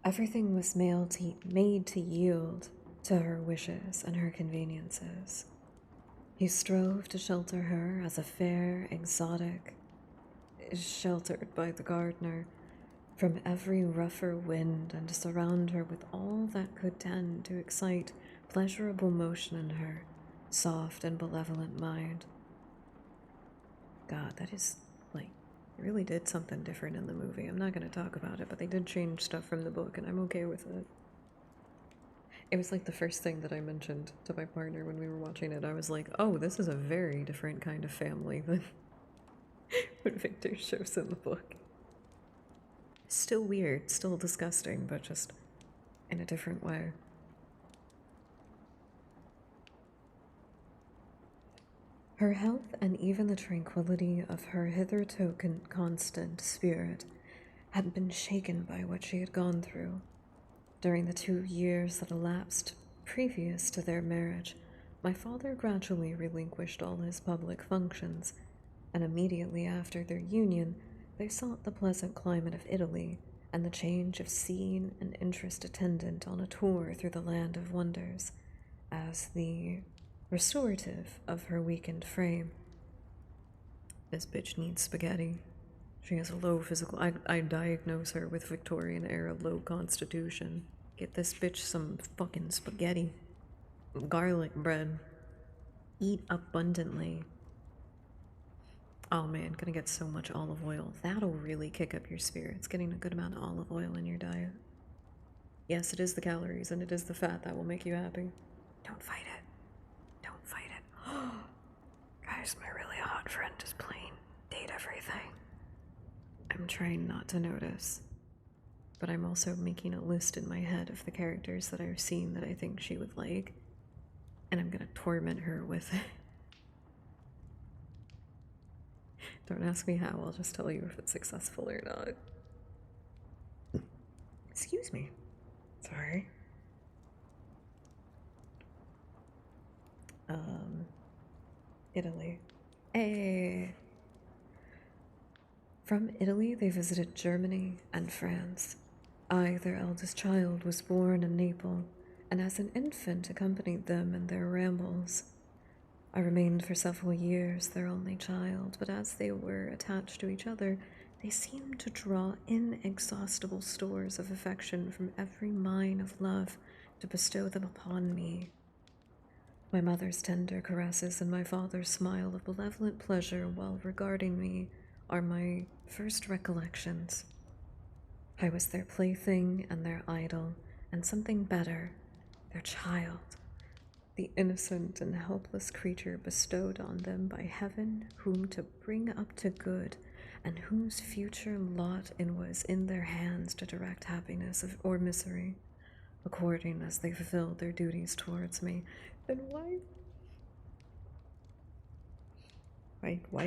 Everything was made to yield to her wishes and her conveniences. He strove to shelter her as a fair exotic is sheltered by the gardener from every rougher wind, and to surround her with all that could tend to excite pleasurable motion in her soft and benevolent mind. God, that is, like, they really did something different in the movie. I'm not going to talk about it, but they did change stuff from the book, and I'm okay with it. It was like the first thing that I mentioned to my partner when we were watching it. I was like, oh, this is a very different kind of family than what Victor shows in the book. Still weird, still disgusting, but just in a different way. Her health and even the tranquility of her hitherto constant spirit had been shaken by what she had gone through. During the 2 years that elapsed previous to their marriage, my father gradually relinquished all his public functions, and immediately after their union, they sought the pleasant climate of Italy and the change of scene and interest attendant on a tour through the land of wonders as the restorative of her weakened frame. This bitch needs spaghetti. She has a low physical. I diagnose her with Victorian era low constitution. Get this bitch some fucking spaghetti. Garlic bread. Eat abundantly. Oh man, gonna get so much olive oil. That'll really kick up your spirits, getting a good amount of olive oil in your diet. Yes, it is the calories and it is the fat that will make you happy. Don't fight it. Don't fight it. Guys, my really hot friend is playing Date Everything. I'm trying not to notice, but I'm also making a list in my head of the characters that I've seen that I think she would like, and I'm gonna torment her with it. Don't ask me how, I'll just tell you if it's successful or not. Excuse me. Sorry. Italy. Hey. From Italy, they visited Germany and France. I, their eldest child, was born in Naples, and as an infant accompanied them in their rambles. I remained for several years their only child, but as they were attached to each other, they seemed to draw inexhaustible stores of affection from every mine of love to bestow them upon me. My mother's tender caresses and my father's smile of benevolent pleasure while regarding me are my first recollections. I was their plaything and their idol, and something better, their child, the innocent and helpless creature bestowed on them by heaven, whom to bring up to good, and whose future lot it was in their hands to direct happiness or misery, according as they fulfilled their duties towards me. Then why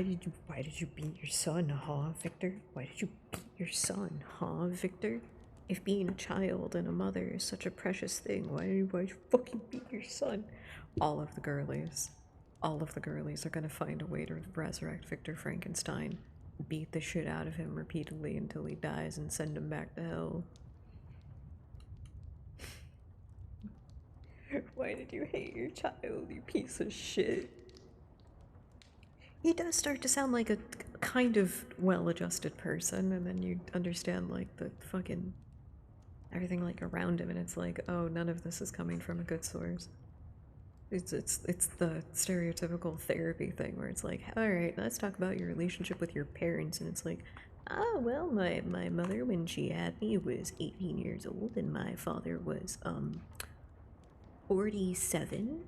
did you beat your son, huh, Victor? Why did you beat your son, huh, Victor? If being a child and a mother is such a precious thing, why did you fucking beat your son? All of the girlies are gonna find a way to resurrect Victor Frankenstein, beat the shit out of him repeatedly until he dies, and send him back to hell. Why did you hate your child, you piece of shit? He does start to sound like a kind of well-adjusted person, and then you understand, like, the fucking everything, like, around him, and it's like, oh, none of this is coming from a good source. It's the stereotypical therapy thing where it's like, all right, let's talk about your relationship with your parents, and it's like, oh, well, my mother, when she had me, was 18 years old, and my father was 47,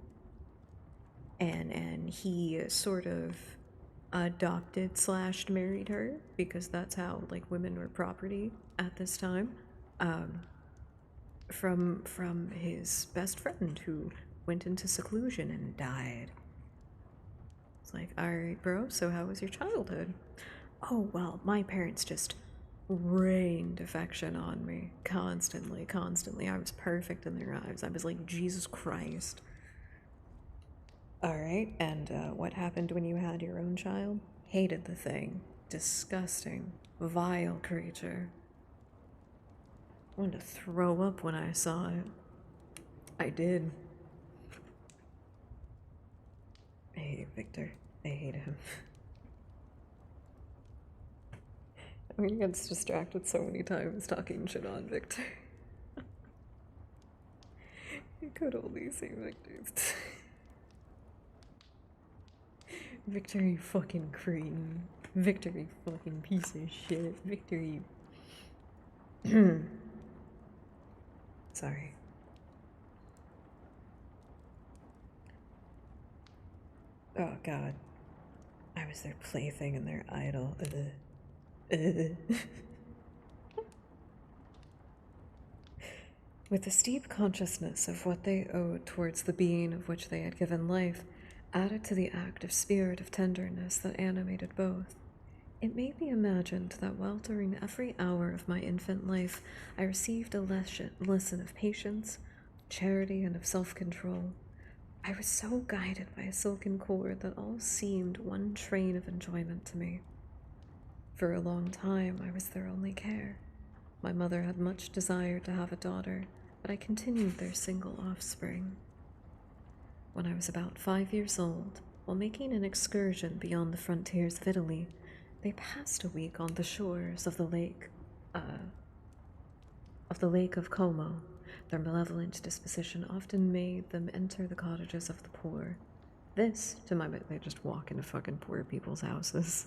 and he sort of adopted / married her because that's how, like, women were property at this time, from his best friend who went into seclusion and died. It's like, all right, bro, so how was your childhood? Oh, well, my parents just rained affection on me constantly. I was perfect in their eyes. I was like Jesus Christ. All right, and what happened when you had your own child? Hated the thing. Disgusting. Vile creature. I wanted to throw up when I saw it. I did. I hate Victor. I hate him. I mean, he gets distracted so many times talking shit on Victor. You could only see Victor. Victor, you fucking cretin. Victor, you fucking piece of shit. Victor, you... Sorry. Oh, God. I was their plaything and their idol. Ugh. With the steep consciousness of what they owed towards the being of which they had given life, added to the active spirit of tenderness that animated both, it may be imagined that while during every hour of my infant life I received a lesson of patience, charity, and of self-control, I was so guided by a silken cord that all seemed one train of enjoyment to me. For a long time I was their only care. My mother had much desired to have a daughter, but I continued their single offspring. When I was about 5 years old, while making an excursion beyond the frontiers of Italy, they passed a week on the shores of the lake of Como. Their malevolent disposition often made them enter the cottages of the poor. This, to my mind, they just walk into fucking poor people's houses.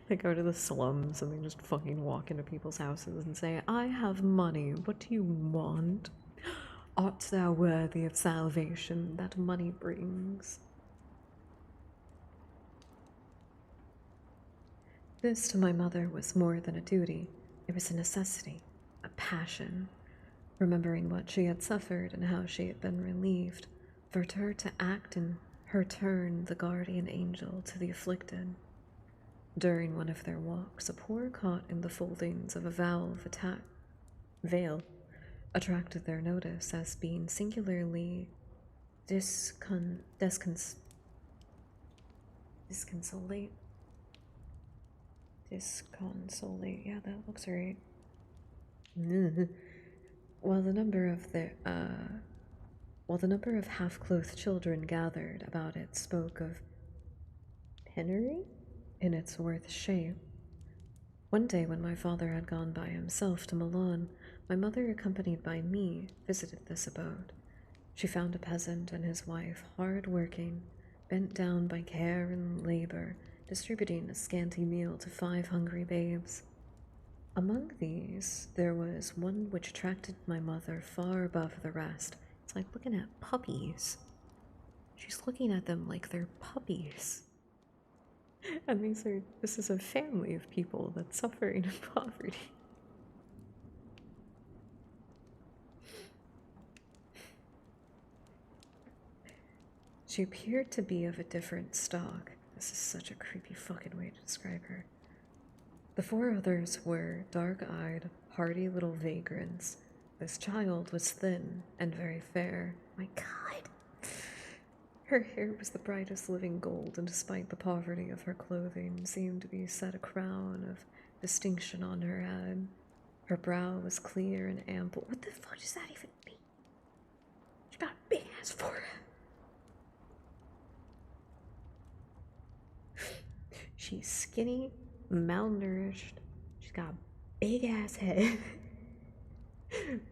They go to the slums and they just fucking walk into people's houses and say, I have money, what do you want? Art thou worthy of salvation that money brings? This to my mother was more than a duty, it was a necessity, a passion. Remembering what she had suffered and how she had been relieved, for her to act in her turn the guardian angel to the afflicted. During one of their walks, a poor caught in the foldings of a veil attracted their notice as being singularly disconsolate. Disconsolate, yeah, that looks right. While the number of half-clothed children gathered about it spoke of penury in its worst shape. One day when my father had gone by himself to Milan, my mother, accompanied by me, visited this abode. She found a peasant and his wife hard working, bent down by care and labor, distributing a scanty meal to 5 hungry babes. Among these, there was one which attracted my mother far above the rest. It's like looking at puppies. She's looking at them like they're puppies. And this is a family of people that's suffering in poverty. She appeared to be of a different stock. This is such a creepy fucking way to describe her. The 4 others were dark-eyed, hardy little vagrants. This child was thin and very fair. My God! Her hair was the brightest living gold, and despite the poverty of her clothing, seemed to be set a crown of distinction on her head. Her brow was clear and ample. What the fuck does that even mean? She's got a big ass forehead. She's skinny, malnourished. She's got a big ass head.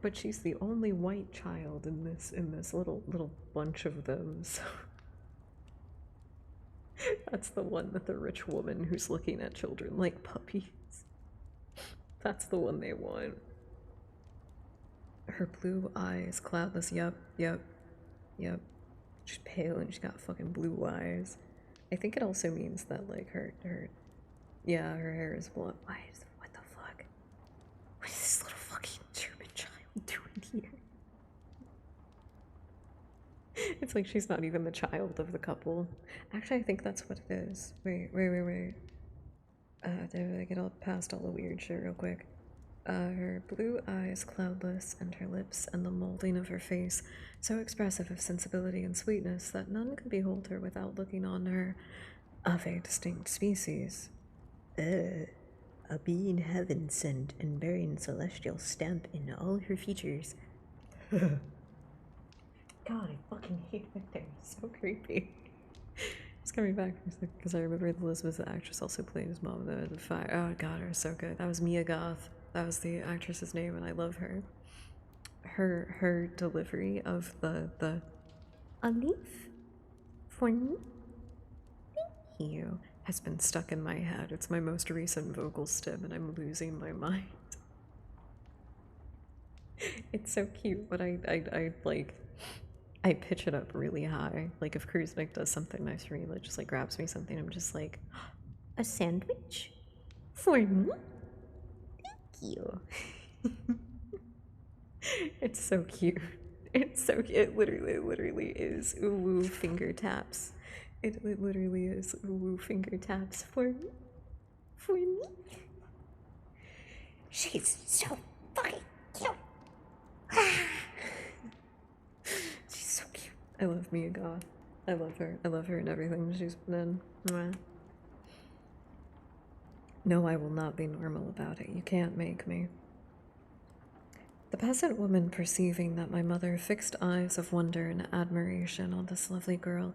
But she's the only white child in this little bunch of them. So that's the one that the rich woman who's looking at children like puppies. That's the one they want. Her blue eyes, cloudless. Yep. She's pale and she's got fucking blue eyes. I think it also means that like her hair is blonde. What the fuck? What is this little fucking German child doing here? It's like she's not even the child of the couple. Actually, I think that's what it is. Wait. Did I get all past all the weird shit real quick? Her blue eyes, cloudless, and her lips and the molding of her face so expressive of sensibility and sweetness that none could behold her without looking on her of a distinct species. A being heaven sent and bearing celestial stamp in all her features. God, I fucking hate that thing. It's so creepy. It's coming back because I remember Elizabeth, the actress, also played his mom. The fire. Oh god, her was so good. That was Mia Goth. That was the actress's name, and I love her. Her delivery of the a leaf for me. Thank you has been stuck in my head. It's my most recent vocal stim, and I'm losing my mind. It's so cute, but I like. I pitch it up really high. Like if Kruznik does something nice for me, like just like grabs me something, I'm just like, a sandwich for me? Thank you. It's so cute. It's so cute. It literally is ooh finger taps. It literally is ooh finger taps for me. For me. She's so fucking cute. She's so cute. I love Mia Goth. I love her. I love her and everything she's been in. Mwah. No, I will not be normal about it. You can't make me. The peasant woman, perceiving that my mother fixed eyes of wonder and admiration on this lovely girl,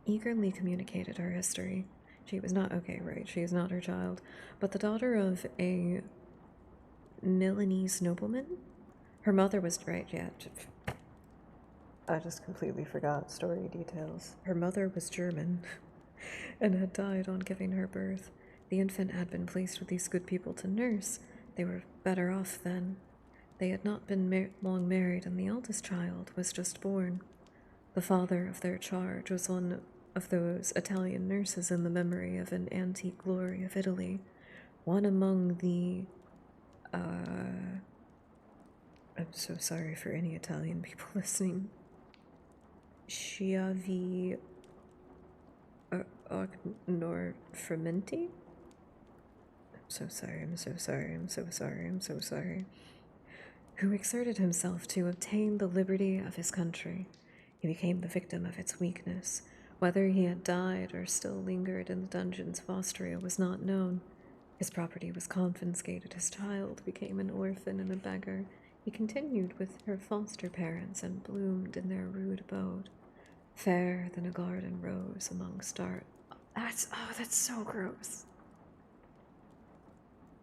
eagerly communicated her history. She was not okay, right? She is not her child, but the daughter of a Milanese nobleman. Her mother was right, yeah. I just completely forgot story details. Her mother was German and had died on giving her birth. The infant had been placed with these good people to nurse. They were better off then. They had not been long married, and the eldest child was just born. The father of their charge was one of those Italian nurses in the memory of an antique glory of Italy, one among the I'm so sorry for any Italian people listening. Schiavi Fermenti? I'm so sorry, I'm so sorry, I'm so sorry, I'm so sorry. Who exerted himself to obtain the liberty of his country. He became the victim of its weakness. Whether he had died or still lingered in the dungeons of Austria was not known. His property was confiscated. His child became an orphan and a beggar. He continued with her foster parents and bloomed in their rude abode, fair than a garden rose among stars. That's so gross.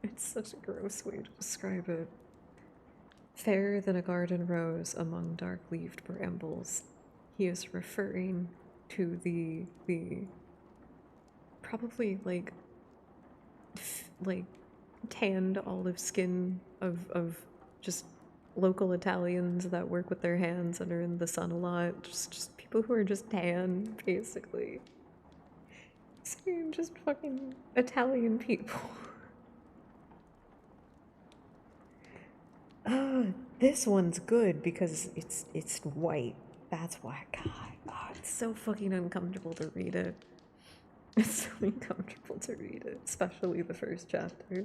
It's such a gross way to describe it. Fairer than a garden rose among dark-leaved brambles. He is referring to the probably like tanned olive skin of just local Italians that work with their hands and are in the sun a lot. Just people who are just tan, basically. Same, just fucking Italian people. This one's good because it's white. That's why. God, oh, it's so fucking uncomfortable to read it. It's so uncomfortable to read it, especially the first chapter.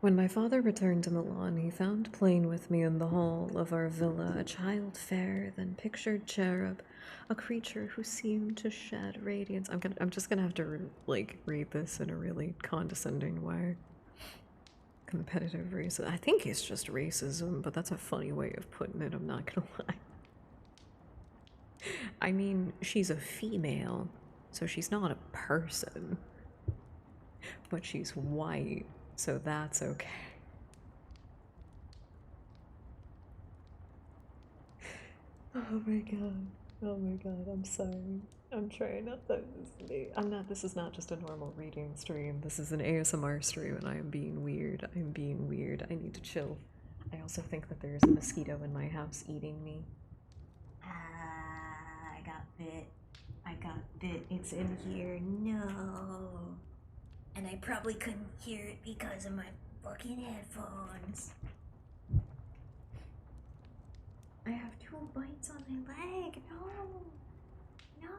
When my father returned to Milan, he found playing with me in the hall of our villa a child fairer than pictured cherub, a creature who seemed to shed radiance. I'm just gonna have to read this in a really condescending way. Competitive racism. I think it's just racism, but that's a funny way of putting it, I'm not gonna lie. I mean, she's a female, so she's not a person. But she's white, so that's okay. Oh my god. Oh my god, I'm sorry. I'm trying not to this is not just a normal reading stream. This is an ASMR stream and I am being weird. I'm being weird. I need to chill. I also think that there's a mosquito in my house eating me. I got bit. I got bit. It's in here. No. And I probably couldn't hear it because of my fucking headphones. I have 2 bites on my leg. No. No.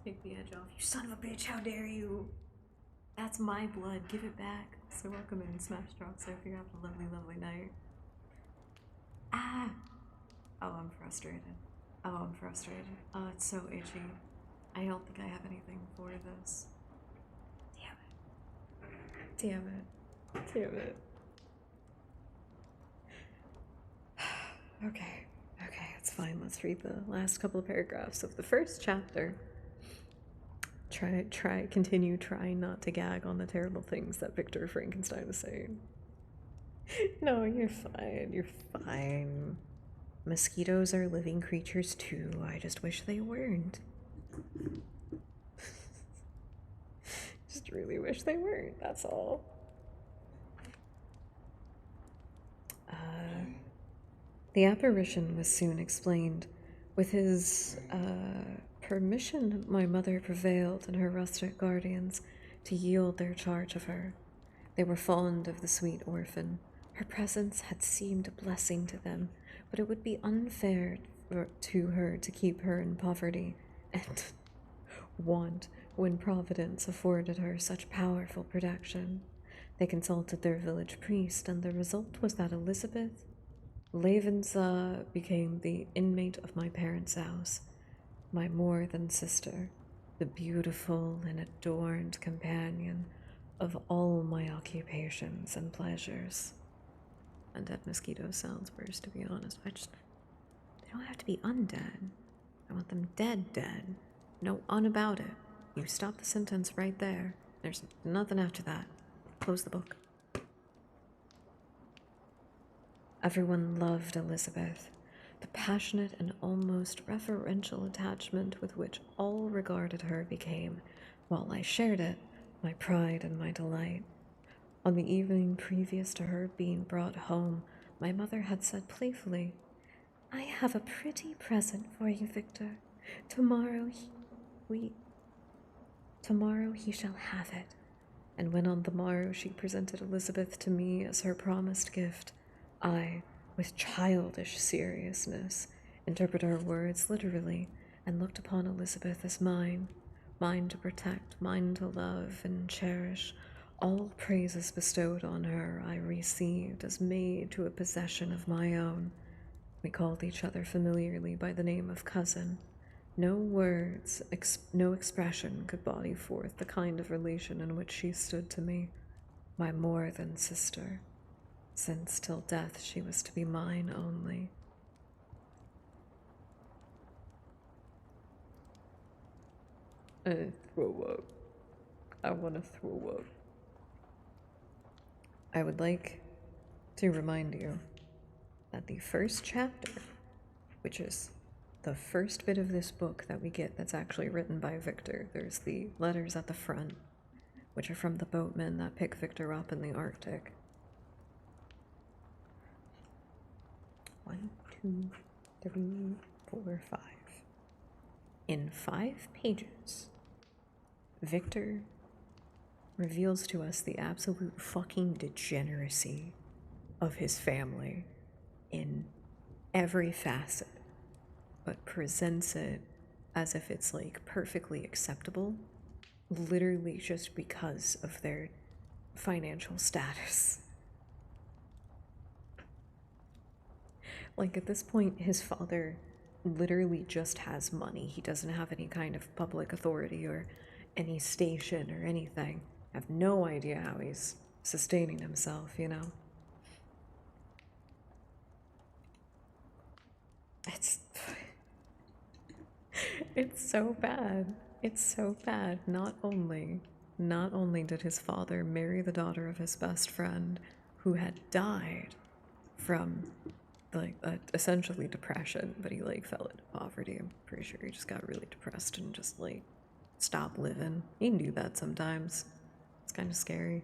Take the edge off. You son of a bitch, how dare you? That's my blood. Give it back. So welcome in Smash Drop. So if you have a lovely, lovely night. Ah! Oh, I'm frustrated. Oh, I'm frustrated. Oh, it's so itchy. I don't think I have anything for this. Damn it. Damn it. Damn it. Okay. Okay, it's fine. Let's read the last couple of paragraphs of the first chapter. Continue trying not to gag on the terrible things that Victor Frankenstein is saying. No, you're fine. You're fine. Mosquitoes are living creatures too. I just wish they weren't. Just really wish they weren't, that's all. The apparition was soon explained. With his permission, my mother prevailed and her rustic guardians to yield their charge of her. They were fond of the sweet orphan. Her presence had seemed a blessing to them, but it would be unfair to her to keep her in poverty and want when Providence afforded her such powerful protection. They consulted their village priest, and the result was that Elizabeth Lavenza became the inmate of my parents' house, my more than sister, the beautiful and adorned companion of all my occupations and pleasures. Undead mosquito sounds worse, to be honest. They don't have to be undead. I want them dead. No on about it. You stop the sentence right there. There's nothing after that. Close the book. Everyone loved Elizabeth. The passionate and almost reverential attachment with which all regarded her became, while I shared it, my pride and my delight. On the evening previous to her being brought home, my mother had said playfully, "I have a pretty present for you, Victor. Tomorrow he shall have it." And when on the morrow she presented Elizabeth to me as her promised gift, I, with childish seriousness, interpreted her words literally and looked upon Elizabeth as mine to protect, mine to love and cherish. All praises bestowed on her I received as made to a possession of my own. We called each other familiarly by the name of cousin. No words, no expression could body forth the kind of relation in which she stood to me, my more than sister, since till death she was to be mine only. I throw up. I want to throw up. I would like to remind you that the first chapter, which is the first bit of this book that we get that's actually written by Victor, there's the letters at the front, which are from the boatmen that pick Victor up in the Arctic. 1, 2, 3, 4, 5. In 5 pages, Victor reveals to us the absolute fucking degeneracy of his family in every facet, but presents it as if it's like perfectly acceptable, literally just because of their financial status. Like, at this point, his father literally just has money. He doesn't have any kind of public authority or any station or anything. I have no idea how he's sustaining himself, you know? It's so bad. It's so bad. Not only did his father marry the daughter of his best friend, who had died from like essentially depression, but he like fell into poverty. I'm pretty sure he just got really depressed and just like stopped living. He can do that sometimes. It's kind of scary.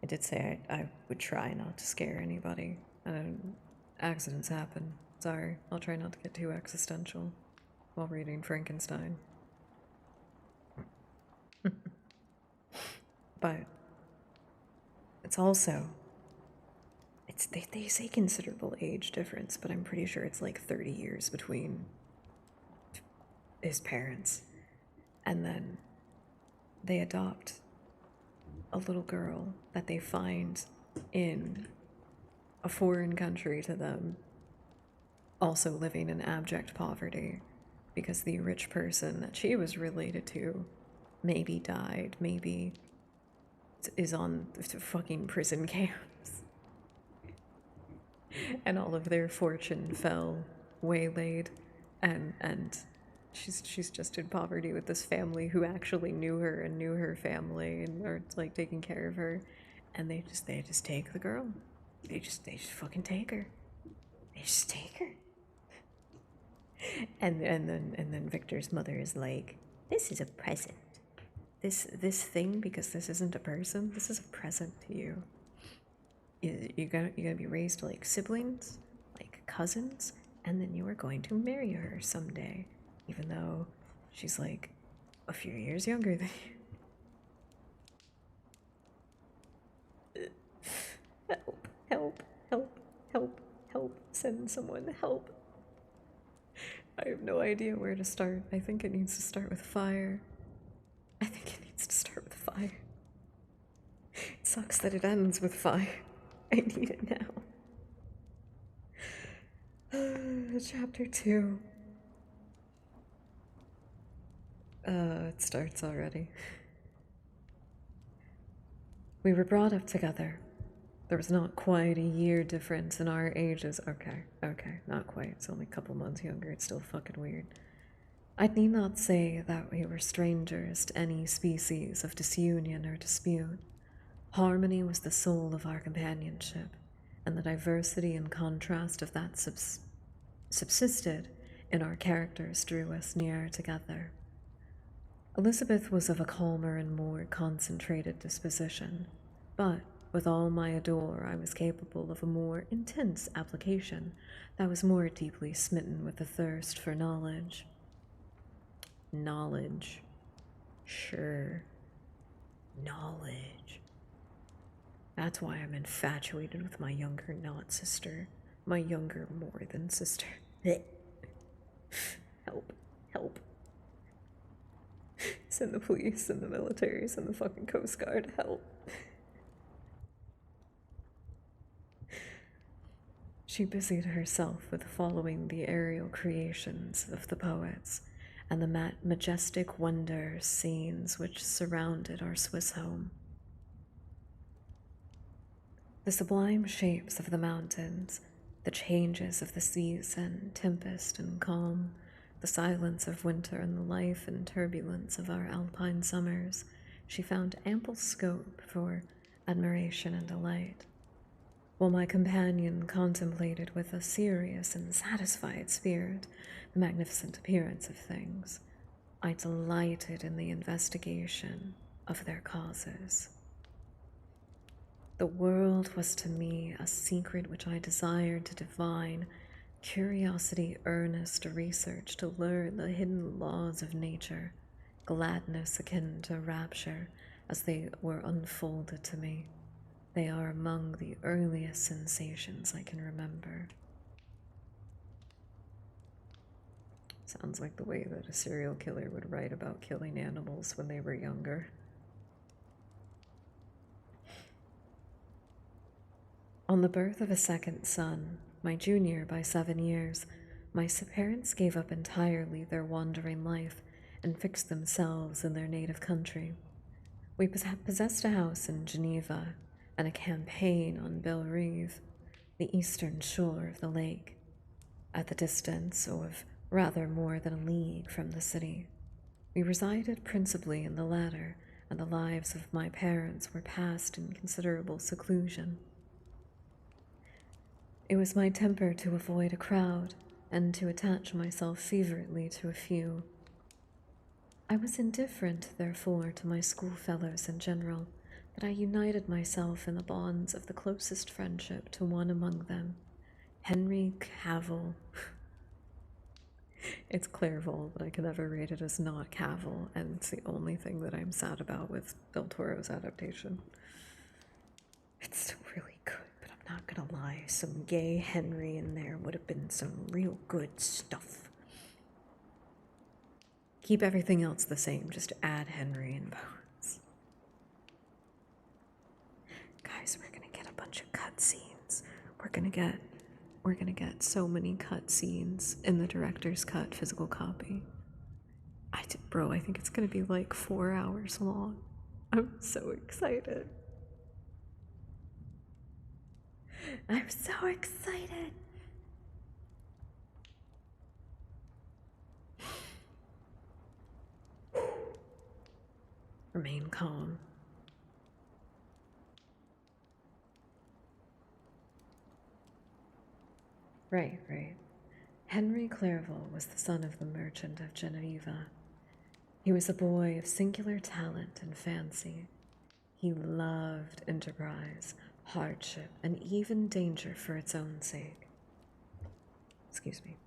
I did say I would try not to scare anybody. Accidents happen. Sorry, I'll try not to get too existential while reading Frankenstein. But it's also, they say considerable age difference, but I'm pretty sure it's like 30 years between his parents. And then they adopt a little girl that they find in a foreign country to them, also living in abject poverty, because the rich person that she was related to maybe died, maybe is on fucking prison camps, and all of their fortune fell waylaid, and she's just in poverty with this family who actually knew her and knew her family and are like taking care of her, and they just take the girl. They just fucking take her. They just take her. And then Victor's mother is like, "This is a present. This thing, because this isn't a person, this is a present to you." you're gonna be raised like siblings, like cousins, and then you are going to marry her someday, even though she's like a few years younger than you. Help, help, help, help, help, send someone help. I have no idea where to start. I think it needs to start with fire. I think it needs to start with fire. It sucks that it ends with fire. I need it now. Chapter 2. It starts already. We were brought up together. There was not quite a year difference in our ages. Okay, not quite. It's only a couple months younger. It's still fucking weird. I need not say that we were strangers to any species of disunion or dispute. Harmony was the soul of our companionship, and the diversity and contrast of that subsisted in our characters drew us nearer together. Elizabeth was of a calmer and more concentrated disposition, but with all my ardor, I was capable of a more intense application that was more deeply smitten with the thirst for knowledge. Knowledge. Sure. Knowledge. That's why I'm infatuated with my younger not sister. My younger more than sister. Help. Help. Send the police and the military, send the fucking Coast Guard. Help. She busied herself with following the aerial creations of the poets and the majestic wonder scenes which surrounded our Swiss home. The sublime shapes of the mountains, the changes of the season, tempest and calm, the silence of winter and the life and turbulence of our alpine summers, she found ample scope for admiration and delight. While my companion contemplated with a serious and satisfied spirit the magnificent appearance of things, I delighted in the investigation of their causes. The world was to me a secret which I desired to divine, curiosity earnest research to learn the hidden laws of nature, gladness akin to rapture as they were unfolded to me. They are among the earliest sensations I can remember. Sounds like the way that a serial killer would write about killing animals when they were younger. On the birth of a second son, my junior by 7 years, my parents gave up entirely their wandering life and fixed themselves in their native country. We possessed a house in Geneva and a campaign on Belle-Rive, the eastern shore of the lake, at the distance of rather more than a league from the city. We resided principally in the latter, and the lives of my parents were passed in considerable seclusion. It was my temper to avoid a crowd and to attach myself fervently to a few. I was indifferent, therefore, to my schoolfellows in general, but I united myself in the bonds of the closest friendship to one among them, Henry Cavill. It's Clairville, but I can never rate it as not Cavill, and it's the only thing that I'm sad about with Del Toro's adaptation. It's still really good, but I'm not gonna lie, some gay Henry in there would have been some real good stuff. Keep everything else the same, just add Henry and Bones. Guys, we're gonna get a bunch of cutscenes. We're gonna get so many cutscenes in the director's cut physical copy. I think it's gonna be like 4 hours long. I'm so excited. I'm so excited. Remain calm. Right. Henry Clairville was the son of the merchant of Geneva. He was a boy of singular talent and fancy. He loved enterprise, hardship, and even danger for its own sake. Excuse me.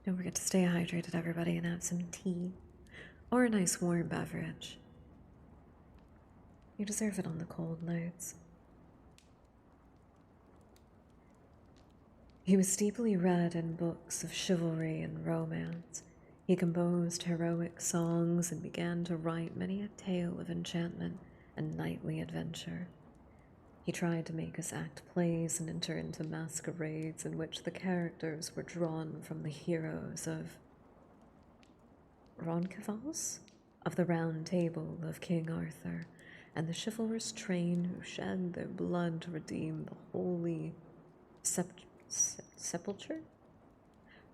Don't forget to stay hydrated, everybody, and have some tea or a nice warm beverage. You deserve it on the cold nights. He was deeply read in books of chivalry and romance. He composed heroic songs and began to write many a tale of enchantment and knightly adventure. He tried to make us act plays and enter into masquerades in which the characters were drawn from the heroes of Roncesvalles, of the Round Table of King Arthur, and the chivalrous train who shed their blood to redeem the holy sepulchre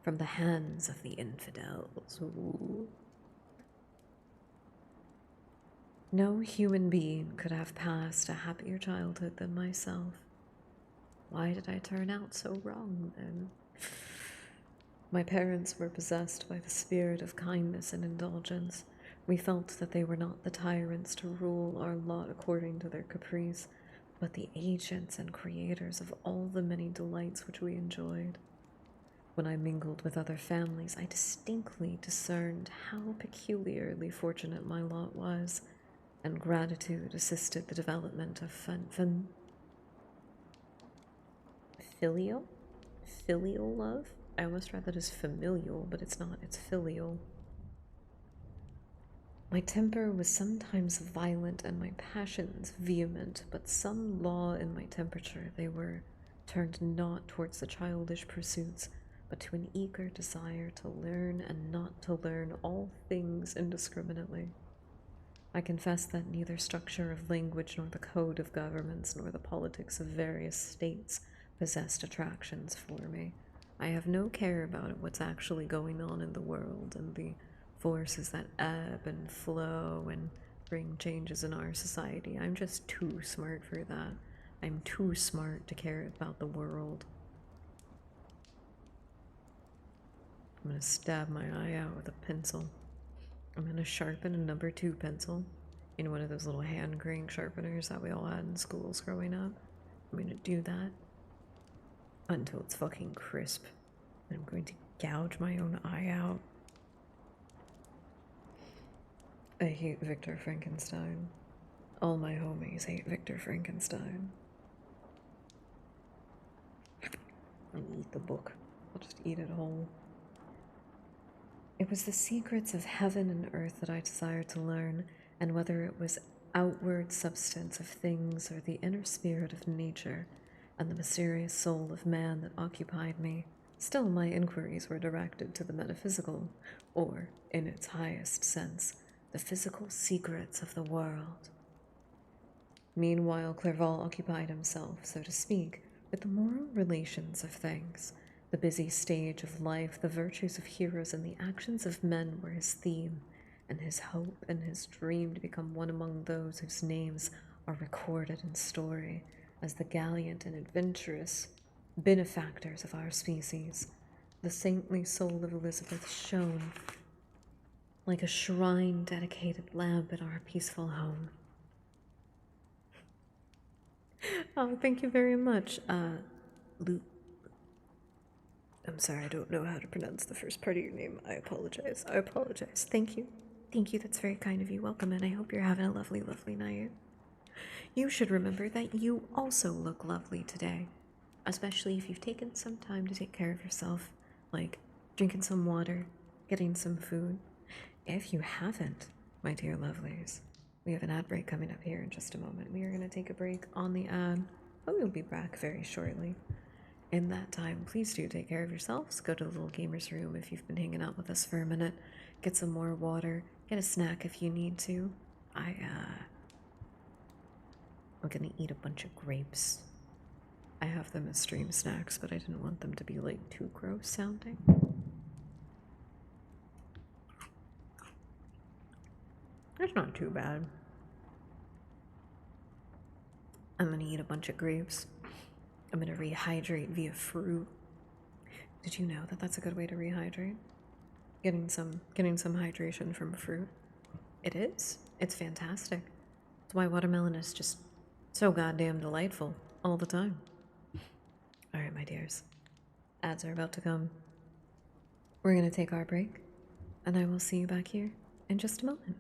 from the hands of the infidels. Ooh. No human being could have passed a happier childhood than myself. Why did I turn out so wrong then? My parents were possessed by the spirit of kindness and indulgence. We felt that they were not the tyrants to rule our lot according to their caprice, but the agents and creators of all the many delights which we enjoyed. When I mingled with other families, I distinctly discerned how peculiarly fortunate my lot was, and gratitude assisted the development of filial love. I almost read that as familial, but it's not, it's filial. My temper was sometimes violent and my passions vehement, but some law in my temperature they were turned not towards the childish pursuits, but to an eager desire to learn and not to learn all things indiscriminately. I confess that neither structure of language nor the code of governments nor the politics of various states possessed attractions for me. I have no care about what's actually going on in the world and the forces that ebb and flow and bring changes in our society. I'm just too smart for that. I'm too smart to care about the world. I'm gonna stab my eye out with a pencil. I'm gonna sharpen a number 2 pencil in one of those little hand crank sharpeners that we all had in schools growing up. I'm gonna do that until it's fucking crisp. And I'm going to gouge my own eye out. I hate Victor Frankenstein. All my homies hate Victor Frankenstein. I'll eat the book. I'll just eat it whole. It was the secrets of heaven and earth that I desired to learn, and whether it was outward substance of things or the inner spirit of nature and the mysterious soul of man that occupied me, still my inquiries were directed to the metaphysical, or, in its highest sense, the physical secrets of the world. Meanwhile, Clerval occupied himself, so to speak, with the moral relations of things. The busy stage of life, the virtues of heroes, and the actions of men were his theme, and his hope and his dream to become one among those whose names are recorded in story as the gallant and adventurous benefactors of our species. The saintly soul of Elizabeth shone like a shrine-dedicated lamp in our peaceful home. Oh, thank you very much, Luke. I'm sorry, I don't know how to pronounce the first part of your name. I apologize. I apologize. Thank you. Thank you, that's very kind of you. Welcome, and I hope you're having a lovely, lovely night. You should remember that you also look lovely today, especially if you've taken some time to take care of yourself, like drinking some water, getting some food. If you haven't, my dear lovelies, we have an ad break coming up here in just a moment. We are going to take a break on the ad, but we'll be back very shortly. In that time, please do take care of yourselves. Go to the little gamer's room if you've been hanging out with us for a minute. Get some more water. Get a snack if you need to. I'm gonna eat a bunch of grapes. I have them as stream snacks, but I didn't want them to be like too gross sounding. It's not too bad. I'm gonna eat a bunch of grapes. I'm gonna rehydrate via fruit. Did you know that that's a good way to rehydrate? Getting some hydration from fruit. It is. It's fantastic. That's why watermelon is just so goddamn delightful all the time. All right, my dears. Ads are about to come. We're gonna take our break, and I will see you back here in just a moment.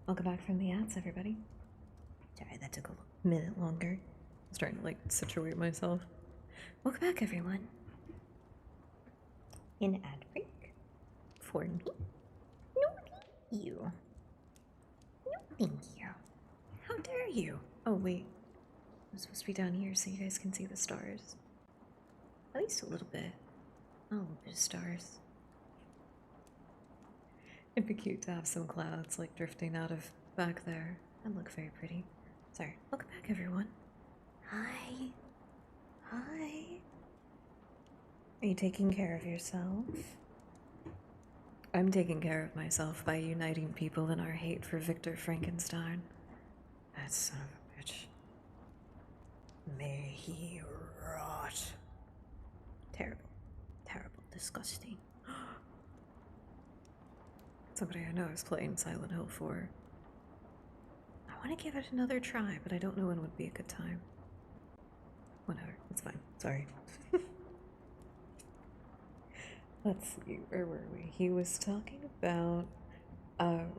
Welcome back from the ads, everybody. Sorry, that took a minute longer. I was trying to, like, situate myself. Welcome back, everyone. An ad break for me? No, thank you. No, thank you. How dare you? Oh, wait. I'm supposed to be down here so you guys can see the stars. At least a little bit. A little bit of stars. It'd be cute to have some clouds, like, drifting out of back there. That'd look very pretty. Sorry. Welcome back, everyone. Hi. Hi. Are you taking care of yourself? I'm taking care of myself by uniting people in our hate for Victor Frankenstein. That son of a bitch. May he rot. Terrible. Terrible. Disgusting. Somebody I know is playing Silent Hill 4. I want to give it another try, but I don't know when would be a good time. Whatever. It's fine. Sorry. Let's see. Where were we? He was talking about...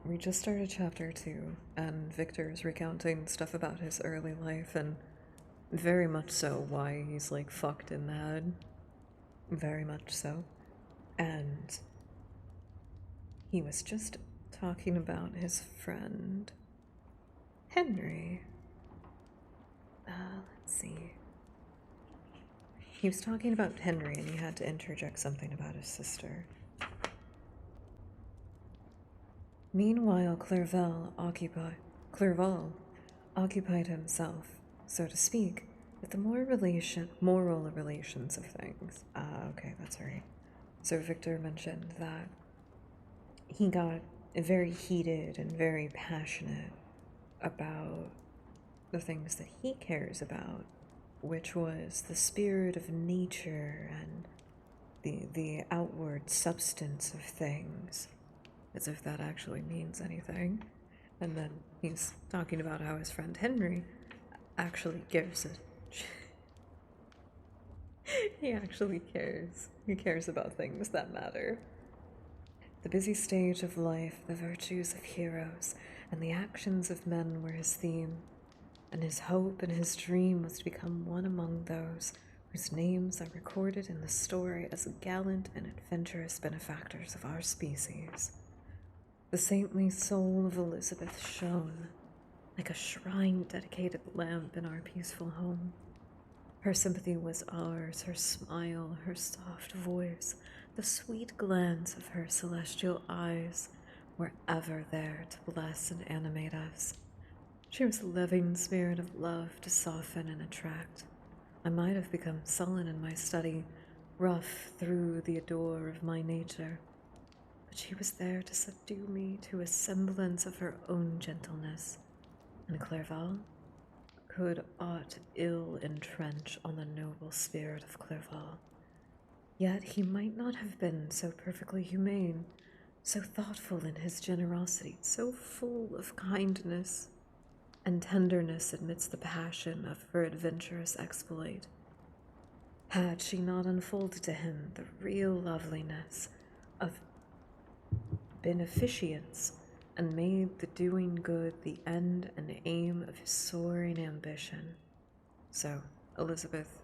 we just started chapter 2, and Victor's recounting stuff about his early life, and very much so why he's, like, fucked in the head. Very much so. And he was just talking about his friend Henry. Let's see. He was talking about Henry and he had to interject something about his sister. Meanwhile, Clerval occupied himself, so to speak, with the moral relations of things. Okay, that's right. So Victor mentioned that he got very heated and very passionate about the things that he cares about, which was the spirit of nature and the outward substance of things, as if that actually means anything. And then he's talking about how his friend Henry actually gives it. He actually cares. He cares about things that matter. The busy stage of life, the virtues of heroes, and the actions of men were his theme, and his hope and his dream was to become one among those whose names are recorded in the story as gallant and adventurous benefactors of our species. The saintly soul of Elizabeth shone like a shrine-dedicated lamp in our peaceful home. Her sympathy was ours, her smile, her soft voice, the sweet glance of her celestial eyes were ever there to bless and animate us. She was a living spirit of love to soften and attract. I might have become sullen in my study, rough through the ardor of my nature, but she was there to subdue me to a semblance of her own gentleness, and Clerval could aught ill entrench on the noble spirit of Clerval. Yet he might not have been so perfectly humane, so thoughtful in his generosity, so full of kindness and tenderness amidst the passion of her adventurous exploit, had she not unfolded to him the real loveliness of beneficence and made the doing good the end and aim of his soaring ambition. So, Elizabeth,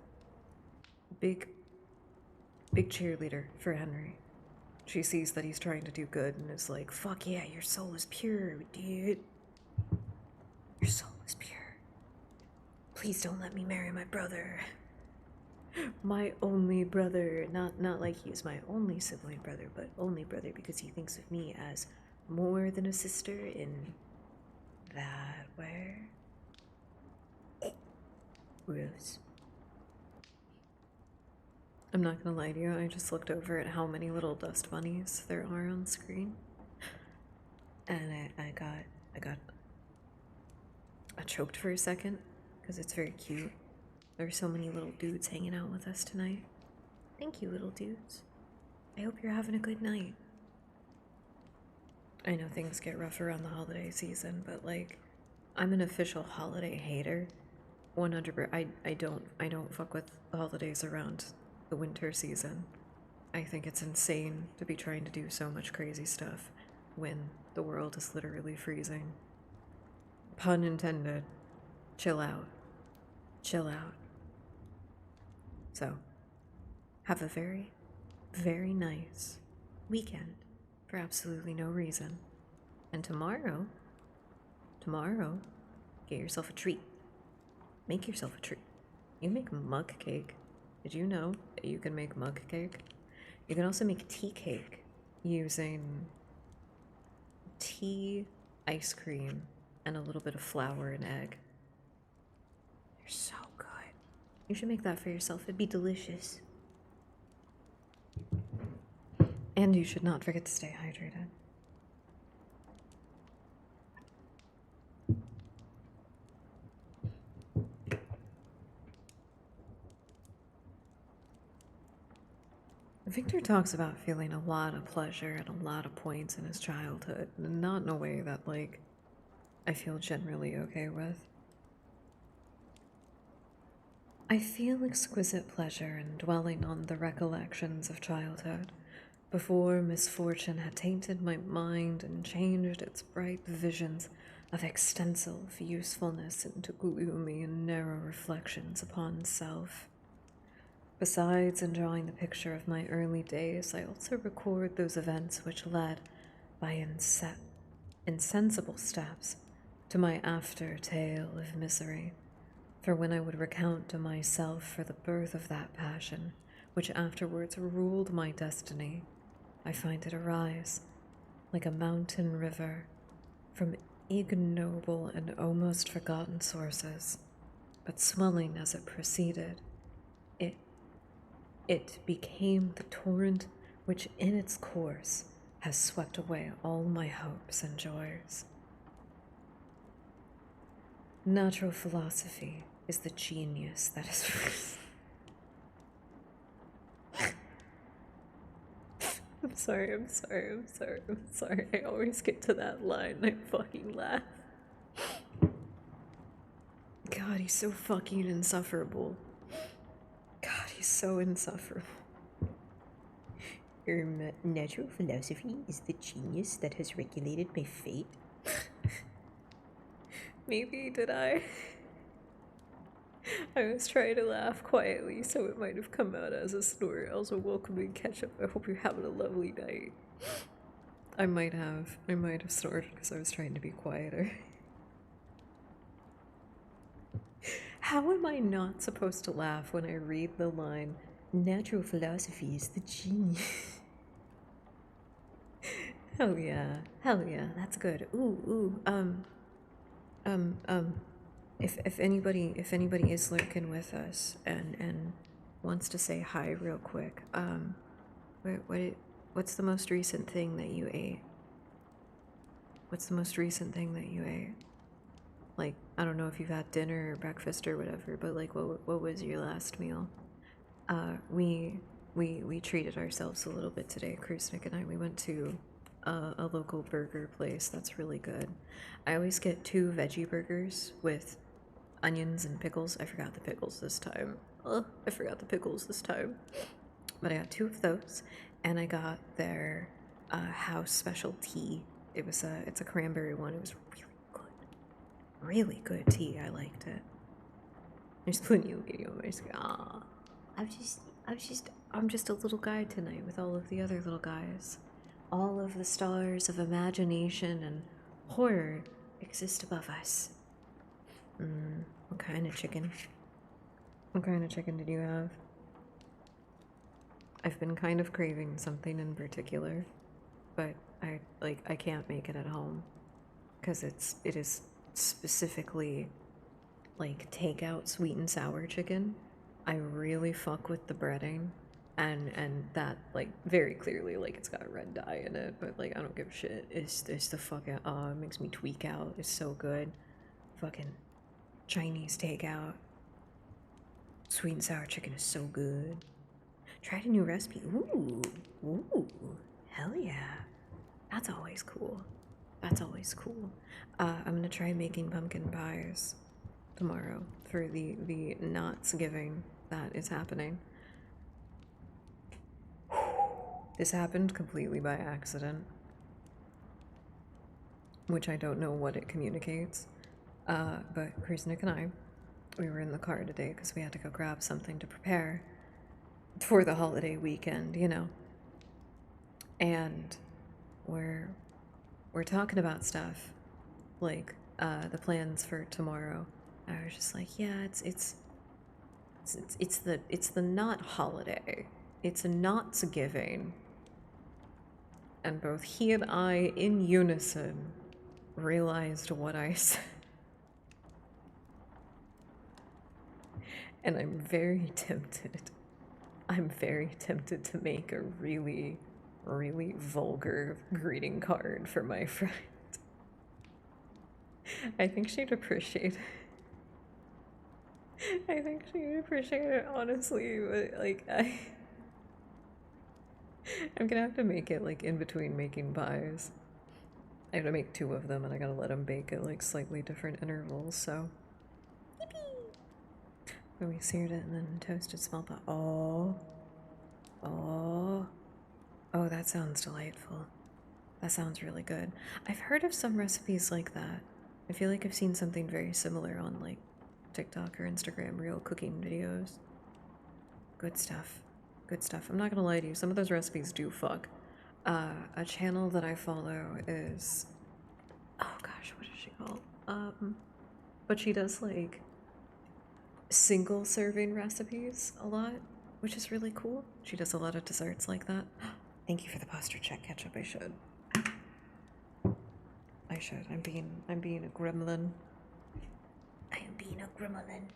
big cheerleader for Henry. She sees that he's trying to do good and is like, fuck yeah, your soul is pure, dude. Your soul is pure. Please don't let me marry my brother. My only brother. Not like he's my only sibling brother, but only brother because he thinks of me as more than a sister in that way. Gross. I'm not gonna lie to you, I just looked over at how many little dust bunnies there are on screen. And I choked for a second because it's very cute. There are so many little dudes hanging out with us tonight. Thank you, little dudes. I hope you're having a good night. I know things get rough around the holiday season, but like, I'm an official holiday hater. 100%. I don't fuck with the holidays around the winter season. I think it's insane to be trying to do so much crazy stuff when the world is literally freezing. Pun intended. Chill out. Chill out. So, have a very, very nice weekend for absolutely no reason. And tomorrow, get yourself a treat. Make yourself a treat. You can make mug cake. Did you know that you can make mug cake? You can also make tea cake using tea, ice cream, and a little bit of flour and egg. They're so good. You should make that for yourself. It'd be delicious. And you should not forget to stay hydrated. Victor talks about feeling a lot of pleasure at a lot of points in his childhood, not in a way that, like, I feel generally okay with. I feel exquisite pleasure in dwelling on the recollections of childhood, before misfortune had tainted my mind and changed its bright visions of extensive usefulness into gloomy and narrow reflections upon self. Besides enjoying the picture of my early days, I also record those events which led, by insensible steps, to my after tale of misery. For when I would recount to myself for the birth of that passion, which afterwards ruled my destiny, I find it arise, like a mountain river, from ignoble and almost forgotten sources, but swelling as it proceeded, it became the torrent which in its course has swept away all my hopes and joys. Natural philosophy is the genius that is... I'm sorry. I always get to that line and I fucking laugh. God, he's so fucking insufferable. God, he's so insufferable. Natural philosophy is the genius that has regulated my fate. Maybe did I? I was trying to laugh quietly, so it might have come out as a snort. Also, welcome to Ketchup. I hope you're having a lovely night. I might have snorted because I was trying to be quieter. How am I not supposed to laugh when I read the line, natural philosophy is the genius? Hell yeah, that's good. If anybody is lurking with us and wants to say hi real quick, what's the most recent thing that you ate? Like, I don't know if you've had dinner or breakfast or whatever, but like, what was your last meal? We treated ourselves a little bit today, Krusnik and I. We went to a local burger place that's really good. I always get 2 veggie burgers with onions and pickles. I forgot the pickles this time. But I got 2 of those, and I got their house special tea. It's a cranberry one. It was really good tea. I liked it. There's plenty of video on my screen. I'm just a little guy tonight with all of the other little guys. All of the stars of imagination and horror exist above us. What kind of chicken? What kind of chicken did you have? I've been kind of craving something in particular, but I can't make it at home because it is specifically like takeout sweet and sour chicken. I really fuck with the breading, and that, like, very clearly, like, it's got red dye in it, but like I don't give a shit. It's the fucking it makes me tweak out. It's so good. Fucking Chinese takeout sweet and sour chicken is so good. Tried a new recipe. Ooh, hell yeah. That's always cool. I'm gonna try making pumpkin pies tomorrow for the Knotsgiving that is happening. This happened completely by accident, which I don't know what it communicates, But Chris, Nick, and I, we were in the car today because we had to go grab something to prepare for the holiday weekend, you know. And we're talking about stuff like the plans for tomorrow. I was just like, yeah, it's the not holiday. It's a not giving. And both he and I, in unison, realized what I said. And I'm very tempted. I'm very tempted to make a really, really vulgar greeting card for my friend. I think she'd appreciate it. I think she'd appreciate it, honestly, but like, I'm gonna have to make it like in between making pies. I have to make 2 of them and I gotta let them bake at like slightly different intervals, so. Yippee! Where we seared it and then toasted small pot. Oh. Oh. Oh, that sounds delightful. That sounds really good. I've heard of some recipes like that. I feel like I've seen something very similar on like TikTok or Instagram, real cooking videos. Good stuff. Good stuff. I'm not gonna lie to you, some of those recipes do fuck. A channel that I follow is, oh gosh, what is she called? But she does like single serving recipes a lot, which is really cool. She does a lot of desserts like that. Thank you for the posture check, ketchup. I should. I'm being a gremlin. I am being a gremlin.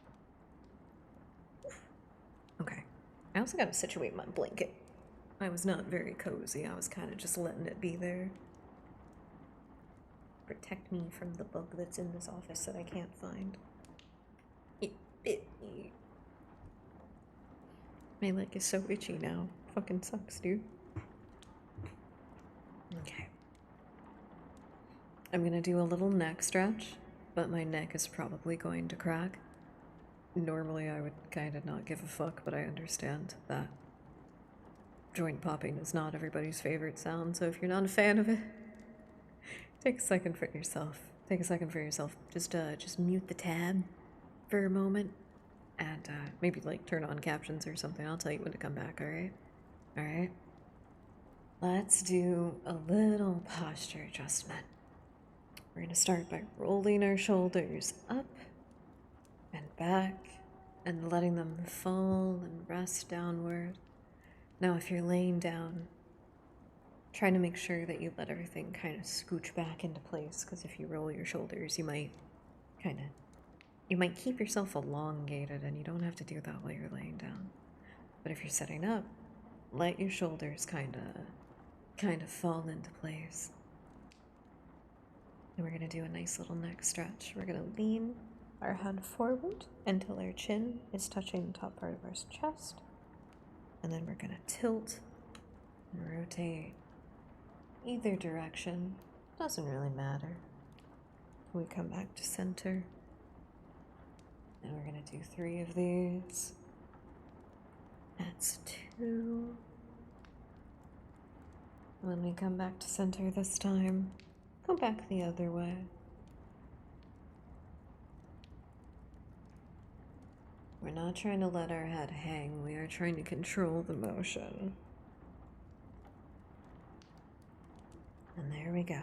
Okay. I also gotta situate my blanket. I was not very cozy. I was kind of just letting it be there. Protect me from the bug that's in this office that I can't find. It bit me. My leg is so itchy now. Fucking sucks, dude. Okay. I'm gonna do a little neck stretch, but my neck is probably going to crack. Normally I would kind of not give a fuck, but I understand that joint popping is not everybody's favorite sound, so if you're not a fan of it, take a second for yourself. Take a second for yourself. Just mute the tab for a moment, and maybe like turn on captions or something. I'll tell you when to come back, alright? Alright? Let's do a little posture adjustment. We're gonna start by rolling our shoulders up and back and letting them fall and rest downward. Now, if you're laying down, trying to make sure that you let everything kind of scooch back into place, because if you roll your shoulders, you might keep yourself elongated, and you don't have to do that while you're laying down. But if you're sitting up, let your shoulders kind of fall into place. And we're gonna do a nice little neck stretch. We're gonna lean our head forward until our chin is touching the top part of our chest. And then we're gonna tilt and rotate either direction. Doesn't really matter. We come back to center. And we're gonna do 3 of these. That's 2. When we come back to center this time, go back the other way. We're not trying to let our head hang, we are trying to control the motion. And there we go.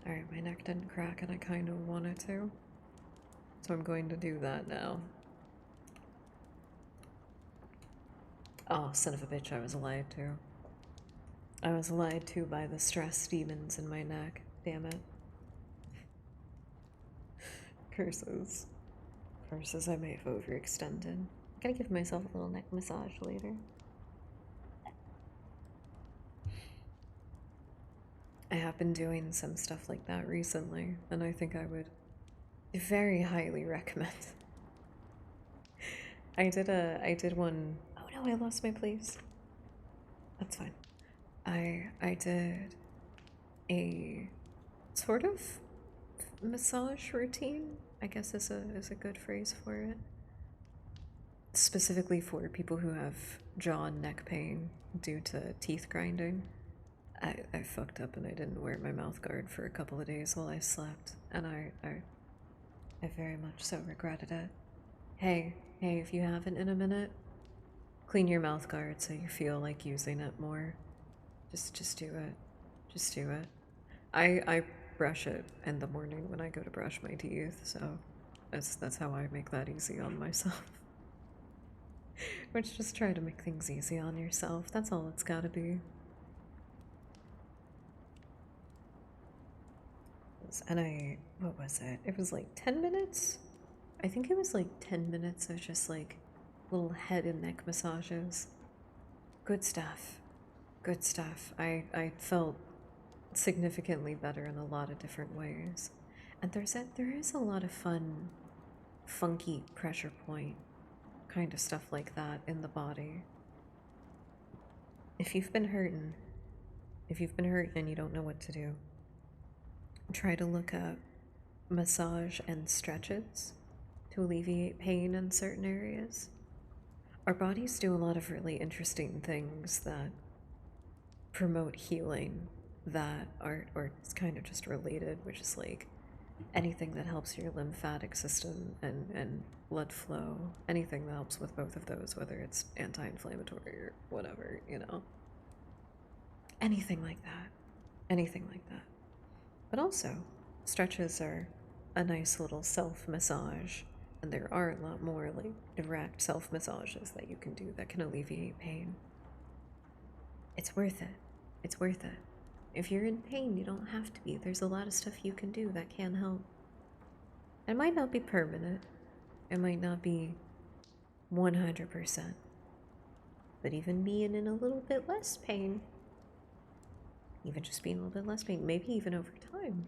Alright, my neck didn't crack and I kind of wanted to. So I'm going to do that now. Oh, son of a bitch, I was lied to. I was lied to by the stress demons in my neck. Damn it. Curses. Curses, I may have overextended. I'm gonna give myself a little neck massage later. I have been doing some stuff like that recently, and I think I would very highly recommend. I did one. Oh no, I lost my place. That's fine. I did a sort of massage routine, I guess is a good phrase for it. Specifically for people who have jaw and neck pain due to teeth grinding. I fucked up and I didn't wear my mouth guard for a couple of days while I slept, and I very much so regretted it. Hey, if you haven't in a minute, clean your mouth guard so you feel like using it more. Just do it. Just do it. I brush it in the morning when I go to brush my teeth, so that's how I make that easy on myself. Which just try to make things easy on yourself. That's all it's gotta be. And what was it? It was like 10 minutes? I think it was like 10 minutes of just like little head and neck massages. Good stuff. Good stuff. I felt significantly better in a lot of different ways. And there is a lot of fun, funky pressure point kind of stuff like that in the body. If you've been hurting, and you don't know what to do, try to look up massage and stretches to alleviate pain in certain areas. Our bodies do a lot of really interesting things that promote healing that are, or it's kind of just related, which is like anything that helps your lymphatic system and blood flow, anything that helps with both of those, whether it's anti-inflammatory or whatever, you know. Anything like that. Anything like that. But also, stretches are a nice little self-massage, and there are a lot more like direct self-massages that you can do that can alleviate pain. It's worth it. It's worth it. If you're in pain, you don't have to be. There's a lot of stuff you can do that can help. It might not be permanent. It might not be 100%. But even being in a little bit less pain, even just being a little bit less pain, maybe even over time.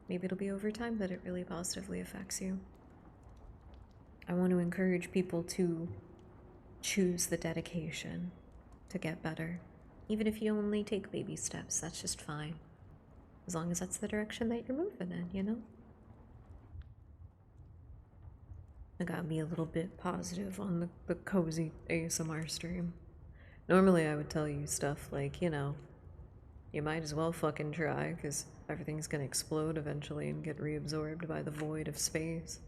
Maybe it'll be over time that it really positively affects you. I want to encourage people to choose the dedication to get better. Even if you only take baby steps, that's just fine. As long as that's the direction that you're moving in, you know? It got me a little bit positive on the cozy ASMR stream. Normally I would tell you stuff like, you know, you might as well fucking try, because everything's gonna explode eventually and get reabsorbed by the void of space.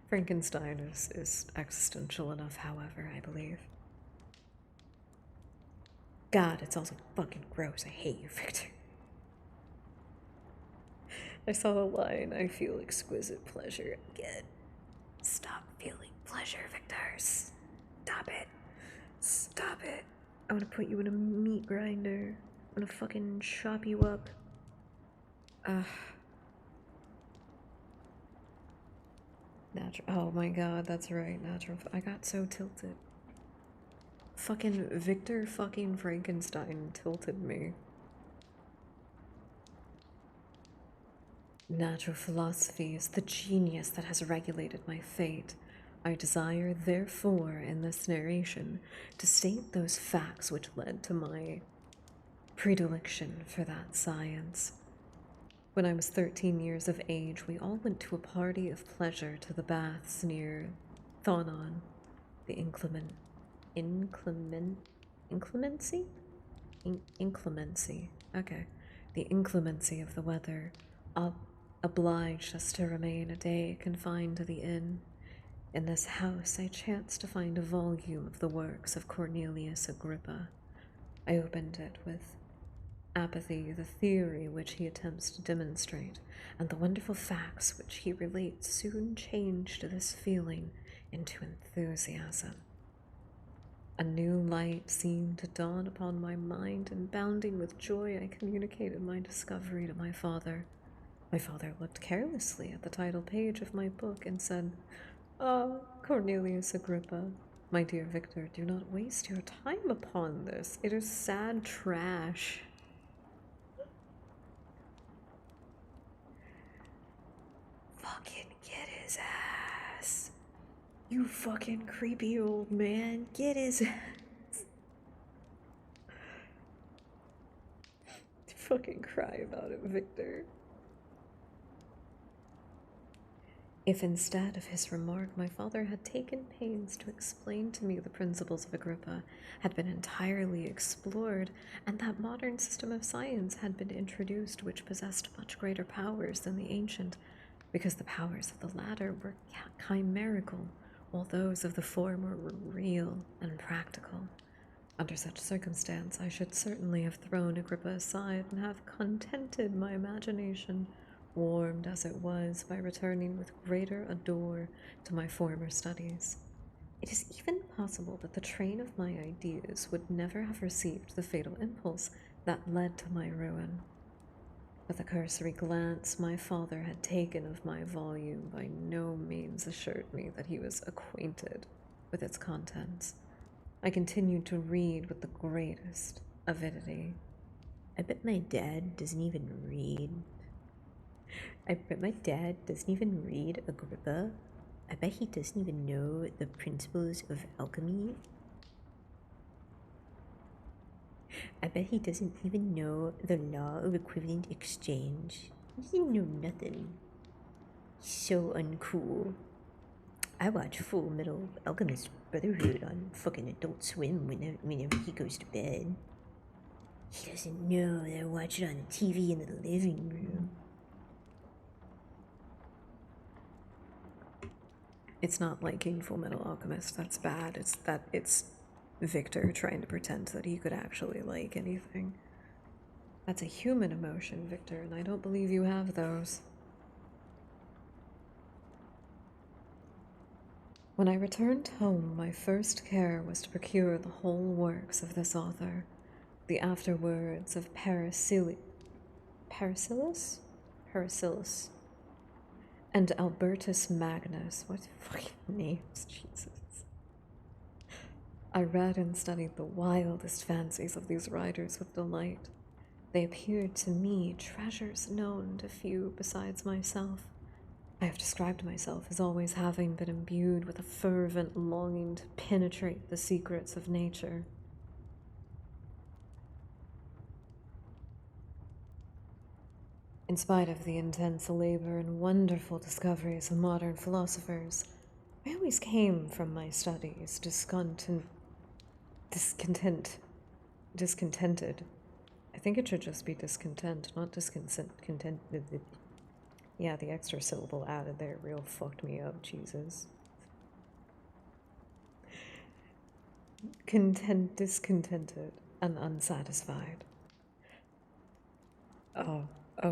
Frankenstein is existential enough, however, I believe. God, it's also fucking gross. I hate you, Victor. I saw the line, I feel exquisite pleasure again. Stop feeling pleasure, Victor. Stop it. Stop it. I want to put you in a meat grinder. I'm gonna fucking chop you up. Natural. Oh my god, that's right. Natural. I got so tilted. Fucking Victor fucking Frankenstein tilted me. Natural philosophy is the genius that has regulated my fate. I desire, therefore, in this narration, to state those facts which led to my predilection for that science. When I was 13 years of age, we all went to a party of pleasure to the baths near Thonon, the inclemency? Okay. The inclemency of the weather obliged us to remain a day confined to the inn. In this house, I chanced to find a volume of the works of Cornelius Agrippa. I opened it with apathy, the theory which he attempts to demonstrate, and the wonderful facts which he relates soon changed this feeling into enthusiasm. A new light seemed to dawn upon my mind, and bounding with joy, I communicated my discovery to my father. My father looked carelessly at the title page of my book and said, "Ah, Cornelius Agrippa, my dear Victor, do not waste your time upon this. It is sad trash." Fucking get his ass. You fucking creepy old man. Get his ass. Fucking cry about it, Victor. If instead of his remark my father had taken pains to explain to me the principles of Agrippa had been entirely explored, and that modern system of science had been introduced which possessed much greater powers than the ancient, because the powers of the latter were chimerical, while those of the former were real and practical. Under such circumstance, I should certainly have thrown Agrippa aside and have contented my imagination, warmed as it was by returning with greater ardor to my former studies. It is even possible that the train of my ideas would never have received the fatal impulse that led to my ruin. But the cursory glance my father had taken of my volume by no means assured me that he was acquainted with its contents. I continued to read with the greatest avidity. I bet my dad doesn't even read. Agrippa. I bet he doesn't even know the principles of alchemy. I bet he doesn't even know the law of equivalent exchange. He doesn't know nothing. He's so uncool. I watch Full Metal Alchemist Brotherhood on fucking Adult Swim whenever he goes to bed. He doesn't know that I watch it on the TV in the living room. It's not liking Full Metal Alchemist, that's bad. It's Victor trying to pretend that he could actually like anything. That's a human emotion, Victor, and I don't believe you have those. When I returned home, my first care was to procure the whole works of this author, the afterwords of Paracelsus, and Albertus Magnus. What fucking names, Jesus. I read and studied the wildest fancies of these writers with delight. They appeared to me treasures known to few besides myself. I have described myself as always having been imbued with a fervent longing to penetrate the secrets of nature. In spite of the intense labor and wonderful discoveries of modern philosophers, I always came from my studies discontented. I think it should just be discontent, not content. Yeah, the extra syllable added there real fucked me up, Jesus. Discontented, and unsatisfied. Oh,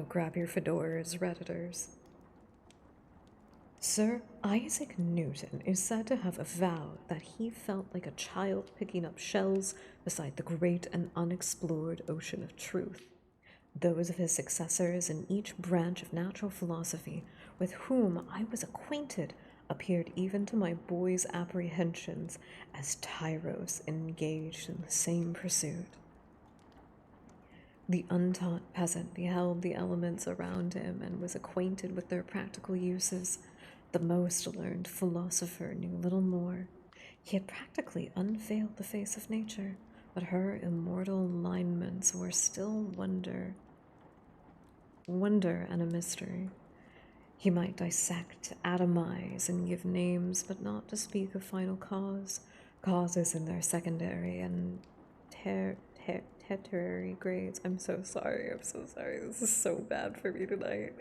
grab your fedoras, Redditors. Sir Isaac Newton is said to have avowed that he felt like a child picking up shells beside the great and unexplored ocean of truth. Those of his successors in each branch of natural philosophy with whom I was acquainted appeared even to my boy's apprehensions as tyros engaged in the same pursuit. The untaught peasant beheld the elements around him and was acquainted with their practical uses. The most learned philosopher knew little more. He had practically unveiled the face of nature, but her immortal lineaments were still wonder and a mystery. He might dissect, atomize, and give names, but not to speak of final causes in their secondary and tertiary grades. I'm so sorry. This is so bad for me tonight.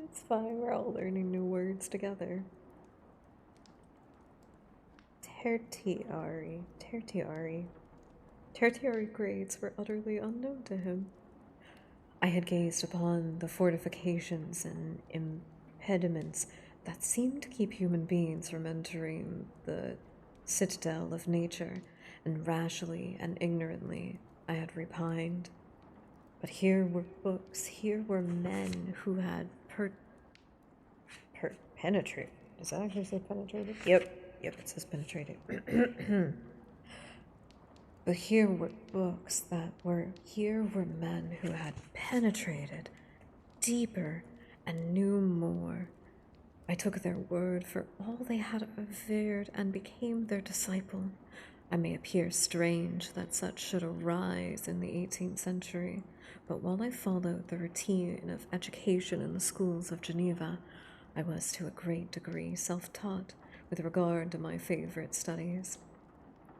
It's fine, we're all learning new words together. Tertiary grades were utterly unknown to him. I had gazed upon the fortifications and impediments that seemed to keep human beings from entering the citadel of nature, and rashly and ignorantly I had repined. But here were books, here were men who had penetrated. Does that actually say penetrated? Yep, it says penetrated. But here were men who had penetrated deeper and knew more. I took their word for all they had averred and became their disciple. It may appear strange that such should arise in the 18th century, but while I followed the routine of education in the schools of Geneva, I was to a great degree self taught with regard to my favorite studies.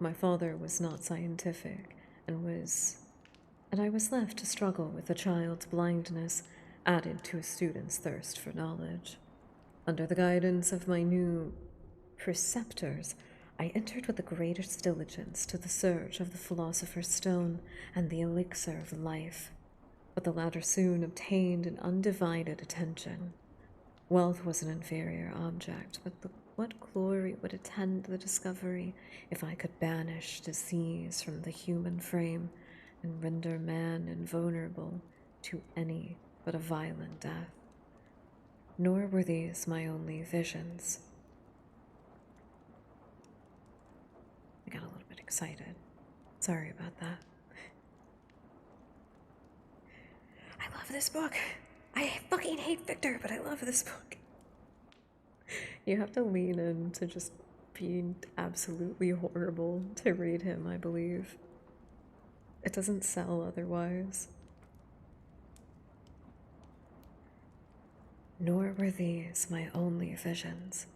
My father was not scientific, and I was left to struggle with a child's blindness added to a student's thirst for knowledge. Under the guidance of my new preceptors, I entered with the greatest diligence to the search of the philosopher's stone and the elixir of life, but the latter soon obtained an undivided attention. Wealth was an inferior object, but what glory would attend the discovery if I could banish disease from the human frame and render man invulnerable to any but a violent death? Nor were these my only visions. I got a little bit excited. Sorry about that. I love this book. I fucking hate Victor, but I love this book. You have to lean into just being absolutely horrible to read him, I believe. It doesn't sell otherwise. Nor were these my only visions.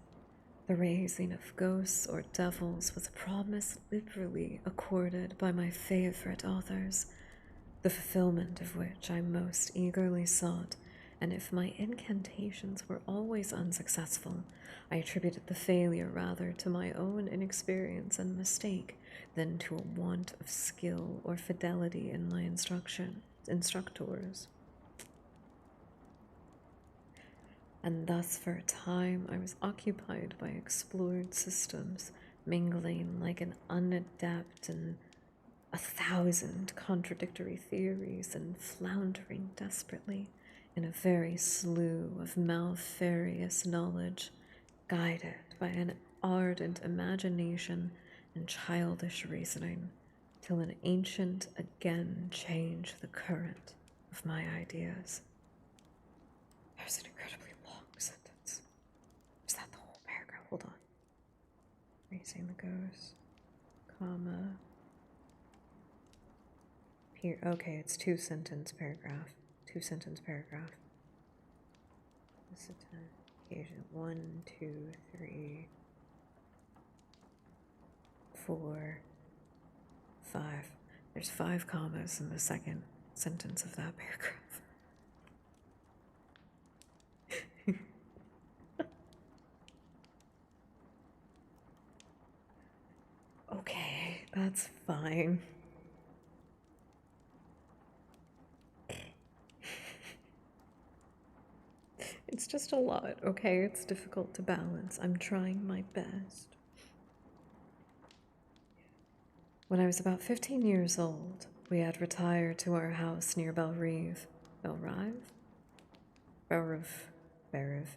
The raising of ghosts or devils was a promise liberally accorded by my favorite authors, the fulfillment of which I most eagerly sought, and if my incantations were always unsuccessful, I attributed the failure rather to my own inexperience and mistake than to a want of skill or fidelity in my instructors. And thus for a time I was occupied by explored systems, mingling like an unadept in 1,000 contradictory theories and floundering desperately in a very slough of malfarious knowledge, guided by an ardent imagination and childish reasoning, till an ancient again changed the current of my ideas. That was an incredibly long sentence. Is that the whole paragraph? Hold on. Raising the ghost, comma. Here, okay, it's two-sentence paragraph. Two-sentence paragraph. This is occasion 1, 2, 3, 4, 5. There's 5 commas in the second sentence of that paragraph. Okay, that's fine. It's just a lot, okay? It's difficult to balance. I'm trying my best. When I was about 15 years old, we had retired to our house near Belrive. Belrive? Belrive.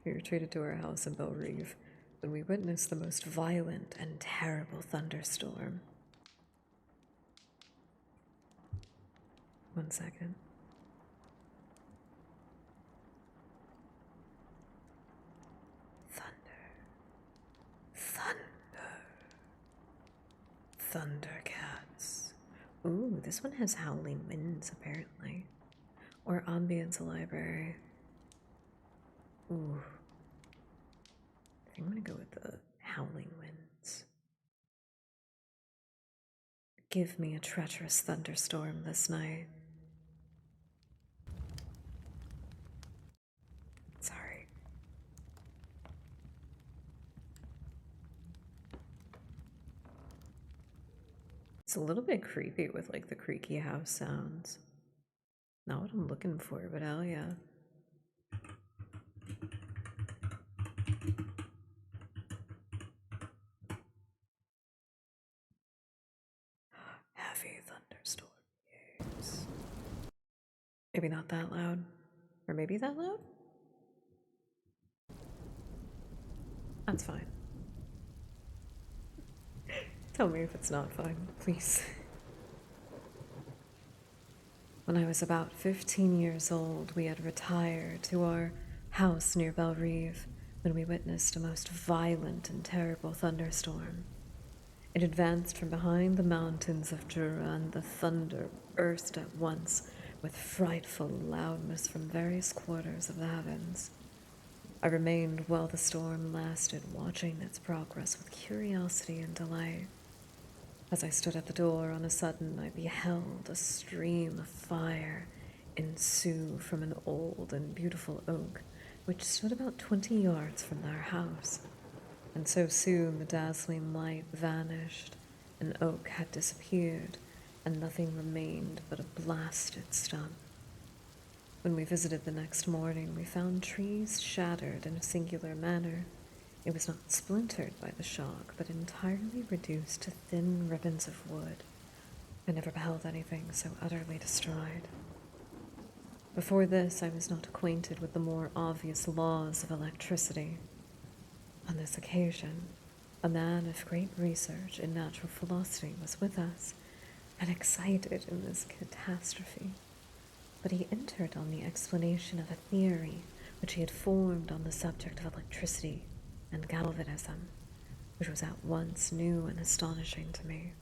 We retreated to our house in Belrive when we witnessed the most violent and terrible thunderstorm. One second. Thundercats. Ooh, this one has howling winds, apparently. Or ambience library. Ooh. I think I'm gonna go with the howling winds. Give me a treacherous thunderstorm this night. Sorry. It's a little bit creepy with like the creaky house sounds. Not what I'm looking for, but hell yeah. Heavy thunderstorm. Yes. Maybe not that loud. Or maybe that loud? That's fine. Tell me if it's not fine, please. When I was about 15 years old, we had retired to our house near Belrive when we witnessed a most violent and terrible thunderstorm. It advanced from behind the mountains of Jura, and the thunder burst at once with frightful loudness from various quarters of the heavens. I remained while the storm lasted, watching its progress with curiosity and delight. As I stood at the door, on a sudden I beheld a stream of fire ensue from an old and beautiful oak which stood about 20 yards from our house. And so soon the dazzling light vanished, an oak had disappeared, and nothing remained but a blasted stump. When we visited the next morning, we found trees shattered in a singular manner. It was not splintered by the shock, but entirely reduced to thin ribbons of wood. I never beheld anything so utterly destroyed. Before this, I was not acquainted with the more obvious laws of electricity. On this occasion, a man of great research in natural philosophy was with us, and excited in this catastrophe. But he entered on the explanation of a theory which he had formed on the subject of electricity and galvanism, which was at once new and astonishing to me.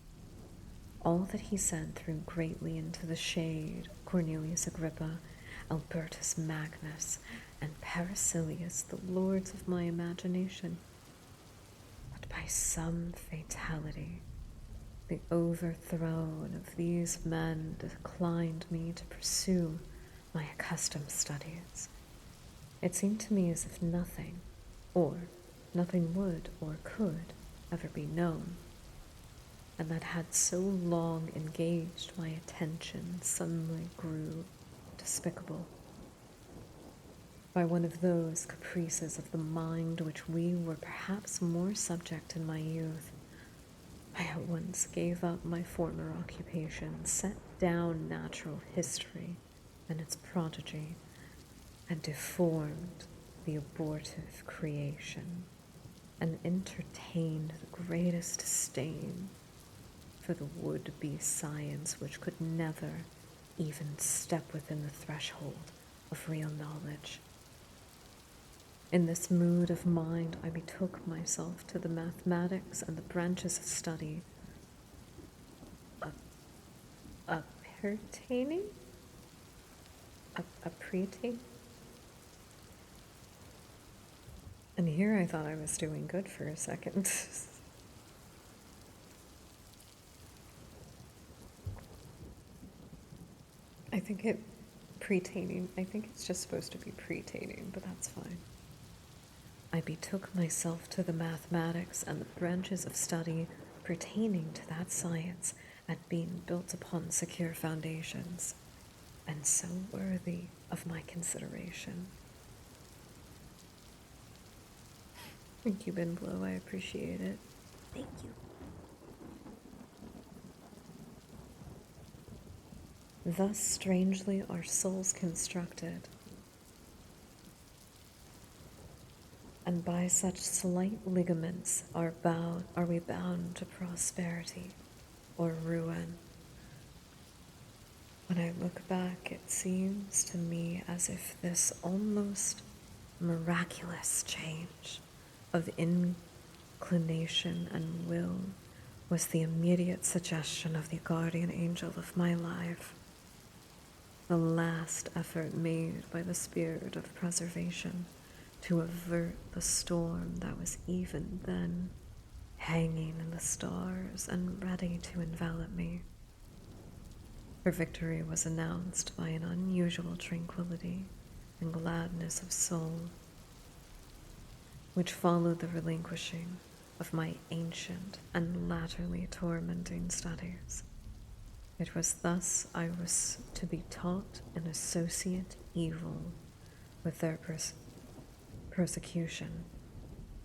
All that he said threw greatly into the shade Cornelius Agrippa, Albertus Magnus, and Paracelsus, the lords of my imagination. But by some fatality, the overthrow of these men declined me to pursue my accustomed studies. It seemed to me as if nothing, or nothing would or could ever be known, and that had so long engaged my attention suddenly grew despicable. By one of those caprices of the mind which we were perhaps more subject in my youth, I at once gave up my former occupation, set down natural history and its prodigy, and deformed the abortive creation, and entertained the greatest disdain for the would-be science which could never even step within the threshold of real knowledge. In this mood of mind, I betook myself to the mathematics and the branches of study appertaining? Appreciating? And here I thought I was doing good for a second. I think it's just supposed to be pretaining, but that's fine. I betook myself to the mathematics and the branches of study pertaining to that science and being built upon secure foundations, and so worthy of my consideration. Thank you, Binblow. I appreciate it. Thank you. Thus strangely are souls constructed, and by such slight ligaments are we bound to prosperity or ruin. When I look back, it seems to me as if this almost miraculous change of inclination and will was the immediate suggestion of the guardian angel of my life, the last effort made by the spirit of preservation to avert the storm that was even then hanging in the stars and ready to envelop me. Her victory was announced by an unusual tranquility and gladness of soul, which followed the relinquishing of my ancient and latterly tormenting studies. It was thus I was to be taught an associate evil with their persecution,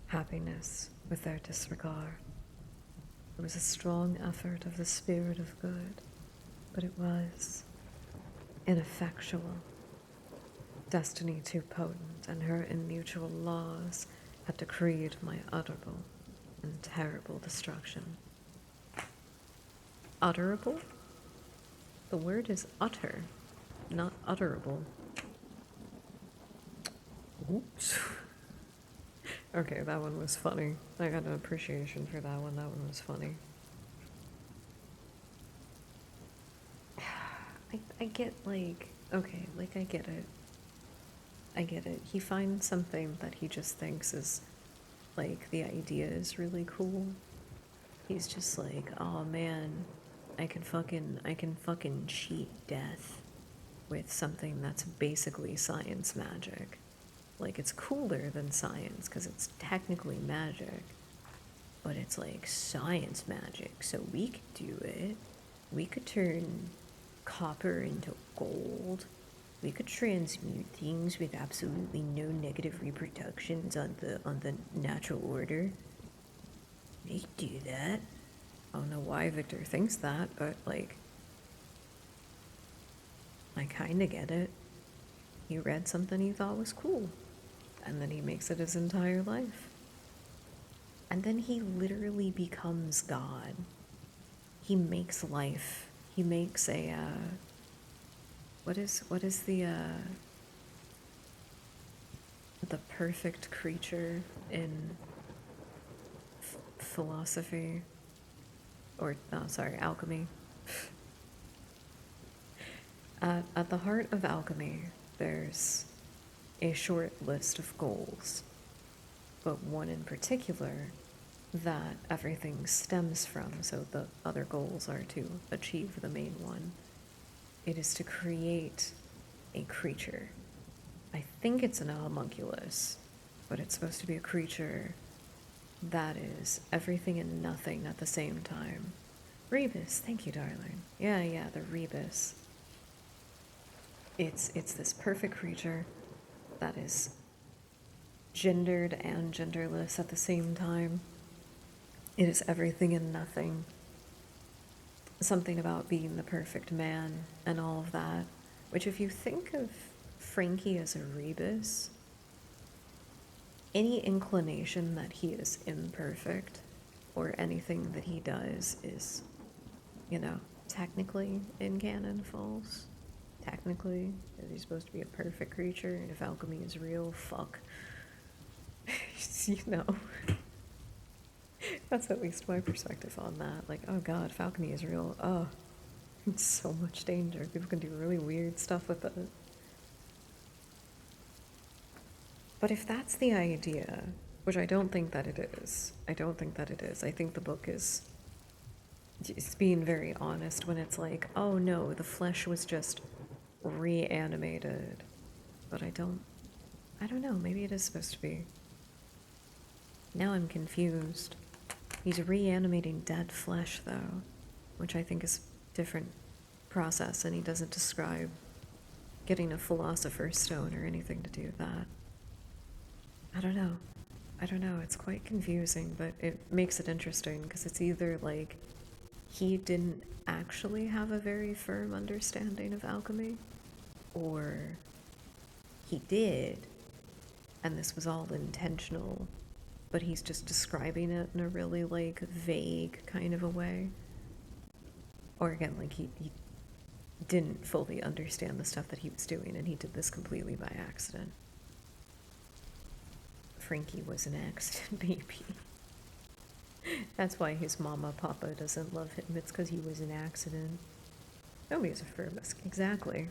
happiness with their disregard. It was a strong effort of the spirit of good, but it was ineffectual. Destiny too potent and her immutual laws had decreed my utterable and terrible destruction. Utterable? The word is utter, not utterable. Oops. Okay, that one was funny. I got an appreciation for that one. That one was funny. I get, like, okay, like, I get it. I get it. He finds something that he just thinks is, like, the idea is really cool. He's just like, oh man, I can fucking cheat death with something that's basically science magic. Like, it's cooler than science because it's technically magic, but it's like science magic, so we could do it. We could turn copper into gold. We could transmute things with absolutely no negative repercussions on the natural order. We could do that. I don't know why Victor thinks that, but like, I kinda get it. He read something he thought was cool, and then he makes it his entire life. And then he literally becomes God. He makes life. He makes a, what is the perfect creature in philosophy? Or, oh, sorry, alchemy. At the heart of alchemy, there's a short list of goals, but one in particular that everything stems from, so the other goals are to achieve the main one. It is to create a creature. I think it's an homunculus, but it's supposed to be a creature that is everything and nothing at the same time. Rebus, thank you, darling. Yeah, the Rebus. It's this perfect creature that is gendered and genderless at the same time. It is everything and nothing. Something about being the perfect man and all of that. Which, if you think of Frankie as a Rebus, any inclination that he is imperfect or anything that he does is, technically in canon false. Technically, is he supposed to be a perfect creature? And if alchemy is real, fuck. you know. That's at least my perspective on that. Like, oh god, if alchemy is real, oh, it's so much danger. People can do really weird stuff with it. But if that's the idea, which I don't think that it is, I think the book is it's being very honest when it's like, oh no, the flesh was just reanimated. But I don't know, maybe it is supposed to be. Now I'm confused. He's reanimating dead flesh, though, which I think is a different process, and he doesn't describe getting a philosopher's stone or anything to do with that. I don't know. It's quite confusing, but it makes it interesting because it's either like he didn't actually have a very firm understanding of alchemy, or he did, and this was all intentional, but he's just describing it in a really, like, vague kind of a way. Or again, like, he didn't fully understand the stuff that he was doing, and he did this completely by accident. Frankie was an accident baby. That's why his mama papa doesn't love him. It's because he was an accident. Nobody's a Firmus. Exactly.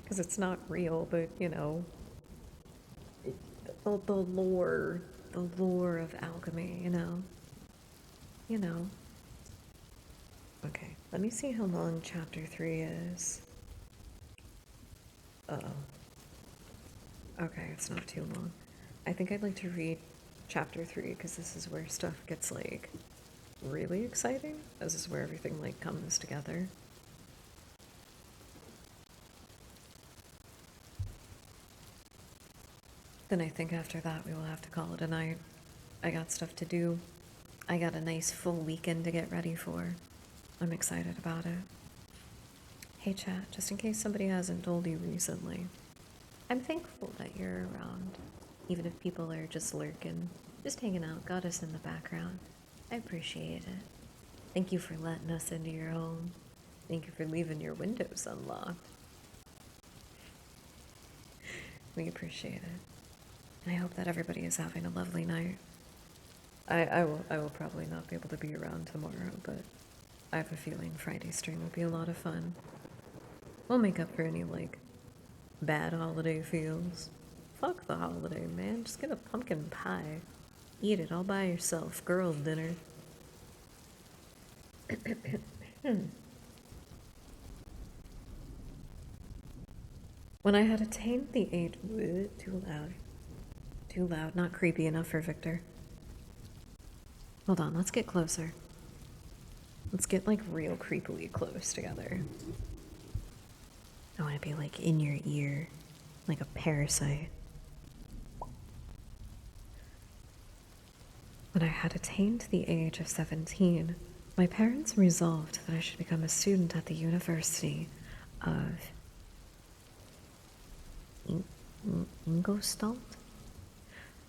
Because it's not real, but, the lore of alchemy, Okay, let me see how long chapter 3 is. Uh-oh. Okay, it's not too long. I think I'd like to read chapter 3 because this is where stuff gets, like, really exciting. This is where everything, like, comes together. Then I think after that we will have to call it a night. I got stuff to do. I got a nice full weekend to get ready for. I'm excited about it. Hey chat, just in case somebody hasn't told you recently, I'm thankful that you're around. Even if people are just lurking, just hanging out, got us in the background. I appreciate it. Thank you for letting us into your home. Thank you for leaving your windows unlocked. We appreciate it. I hope that everybody is having a lovely night. I will probably not be able to be around tomorrow, but I have a feeling Friday stream will be a lot of fun. We'll make up for any, like, bad holiday feels. Fuck the holiday, man. Just get a pumpkin pie. Eat it all by yourself. Girls' dinner. When I had attained the age... Too loud. Too loud. Not creepy enough for Victor. Hold on, let's get closer. Let's get, like, real creepily close together. I want to be, like, in your ear. Like a parasite. When I had attained the age of 17, my parents resolved that I should become a student at the University of Ingolstadt.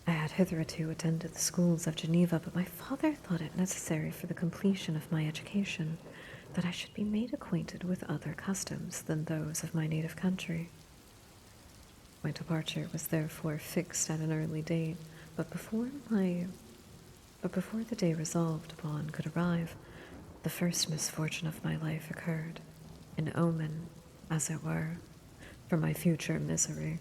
I had hitherto attended the schools of Geneva, but my father thought it necessary for the completion of my education that I should be made acquainted with other customs than those of my native country. My departure was therefore fixed at an early date, but before the day resolved upon could arrive, the first misfortune of my life occurred, an omen, as it were, for my future misery.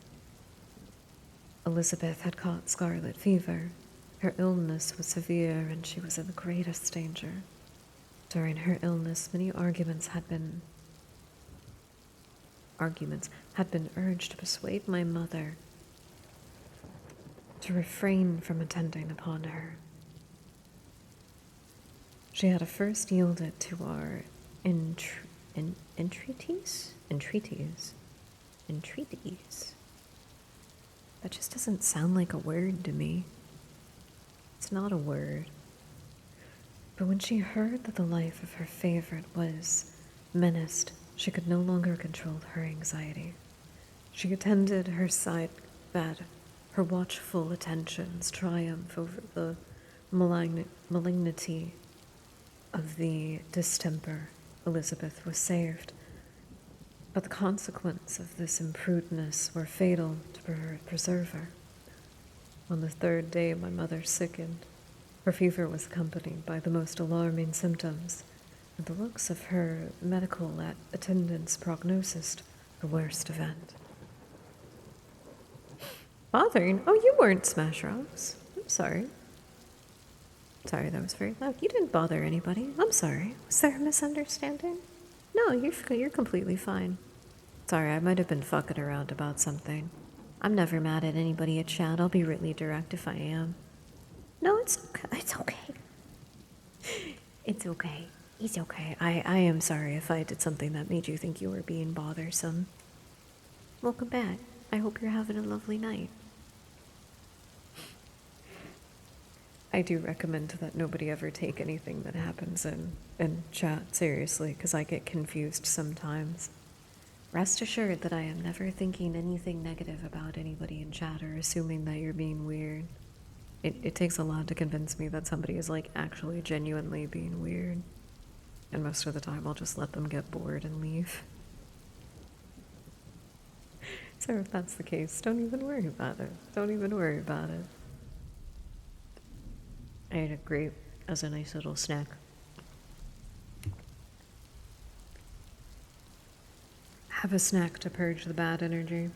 Elizabeth had caught scarlet fever. Her illness was severe, and she was in the greatest danger. During her illness, many arguments had been urged to persuade my mother to refrain from attending upon her. She had at first yielded to our entreaties. That just doesn't sound like a word to me. It's not a word. But when she heard that the life of her favorite was menaced, she could no longer control her anxiety. She attended her side bed, her watchful attentions triumph over the malignity of the distemper. Elizabeth was saved, but the consequences of this imprudence were fatal to her preserver. On the third day, my mother sickened. Her fever was accompanied by the most alarming symptoms, and the looks of her medical attendants prognosed the worst event. Bothering? Oh, you weren't Smash Rocks. I'm sorry. Sorry, that was very loud. You didn't bother anybody. I'm sorry. Was there a misunderstanding? No, you're completely fine. Sorry, I might have been fucking around about something. I'm never mad at anybody at chat. I'll be really direct if I am. No, it's okay. It's okay. It's okay. It's okay. I am sorry if I did something that made you think you were being bothersome. Welcome back. I hope you're having a lovely night. I do recommend that nobody ever take anything that happens in chat seriously, because I get confused sometimes. Rest assured that I am never thinking anything negative about anybody in chat or assuming that you're being weird. It takes a lot to convince me that somebody is, like, actually genuinely being weird. And most of the time I'll just let them get bored and leave. So if that's the case, don't even worry about it. Don't even worry about it. I ate a grape as a nice little snack. Have a snack to purge the bad energy.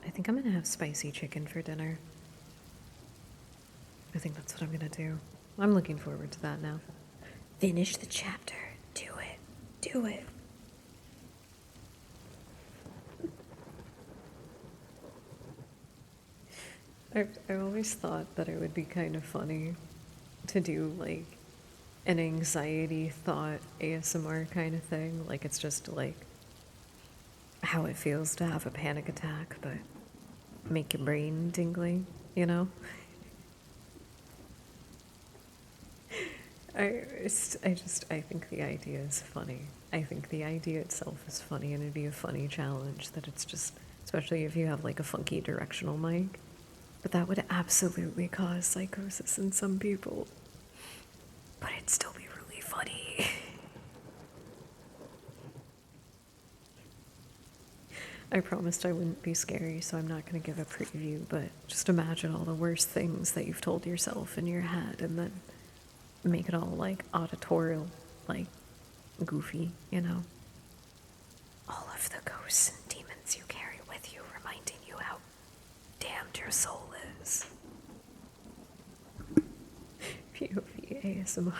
I think I'm gonna have spicy chicken for dinner. I think that's what I'm gonna do. I'm looking forward to that now. Finish the chapter. Do it. Do it. I always thought that it would be kind of funny to do, like, an anxiety thought ASMR kind of thing. Like, it's just, like, how it feels to have a panic attack, but make your brain tingling, you know? I think the idea is funny. I think the idea itself is funny, and it'd be a funny challenge that it's just, especially if you have, like, a funky directional mic. But that would absolutely cause psychosis in some people. But it'd still be really funny. I promised I wouldn't be scary, so I'm not going to give a preview, but just imagine all the worst things that you've told yourself in your head and then make it all like auditorial, like goofy, you know? All of the ghosts and demons you carry with you, reminding you how damned your soul is. POV ASMR.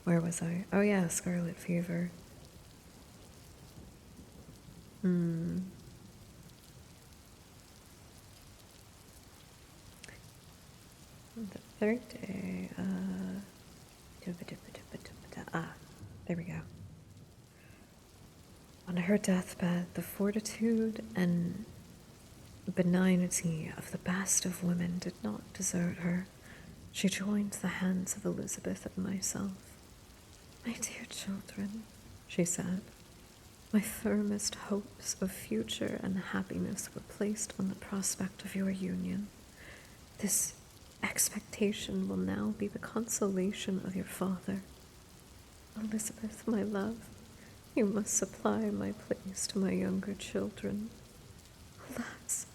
Where was I? Oh yeah, Scarlet Fever. The third day, there we go. On her deathbed, the fortitude and benignity of the best of women did not desert her. She joined the hands of Elizabeth and myself. My dear children, she said, my firmest hopes of future and happiness were placed on the prospect of your union. This expectation will now be the consolation of your father. Elizabeth, my love, you must supply my place to my younger children. Alas,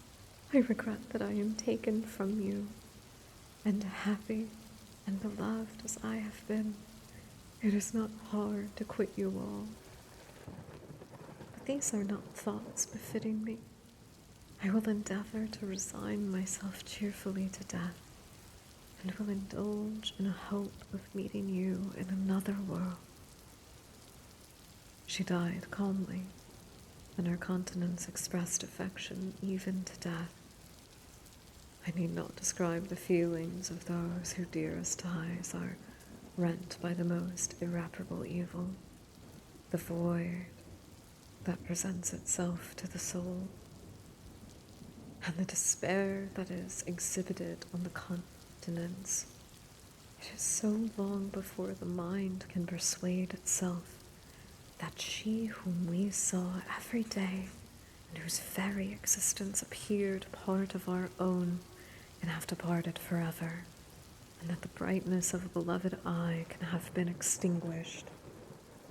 I regret that I am taken from you, and happy and beloved as I have been, it is not hard to quit you all. But these are not thoughts befitting me. I will endeavor to resign myself cheerfully to death, and will indulge in a hope of meeting you in another world. She died calmly, and her countenance expressed affection even to death. I need not describe the feelings of those whose dearest ties are rent by the most irreparable evil, the void that presents itself to the soul, and the despair that is exhibited on the countenance. It is so long before the mind can persuade itself that she whom we saw every day, and whose very existence appeared part of our own, can have departed forever, and that the brightness of a beloved eye can have been extinguished,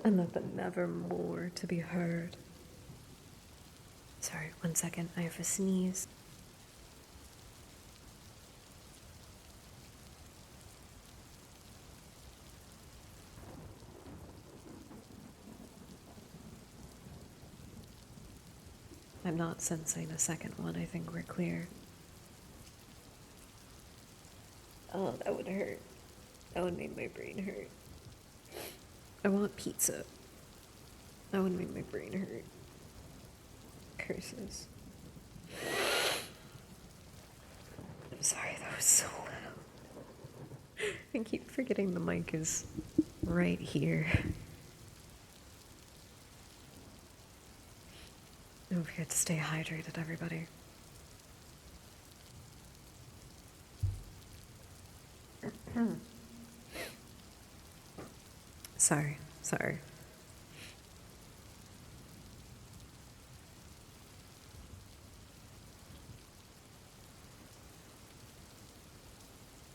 and that the never more to be heard. Sorry, 1 second, I have a sneeze. I'm not sensing a second one. I think we're clear. Oh, that would hurt. That would make my brain hurt. I want pizza. That would make my brain hurt. Curses. I'm sorry, that was so loud. I keep forgetting the mic is right here. Don't forget to stay hydrated, everybody. Sorry.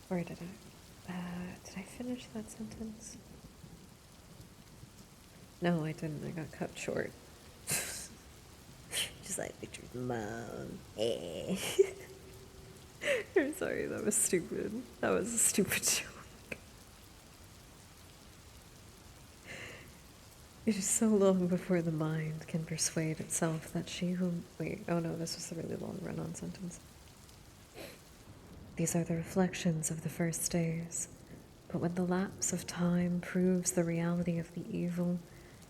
Where did I finish that sentence? No, I didn't. I got cut short. Just like Richard's mom. I'm sorry, that was stupid. That was a stupid joke. It is so long before the mind can persuade itself that she whom... Wait, oh no, this was a really long run-on sentence. These are the reflections of the first days, but when the lapse of time proves the reality of the evil,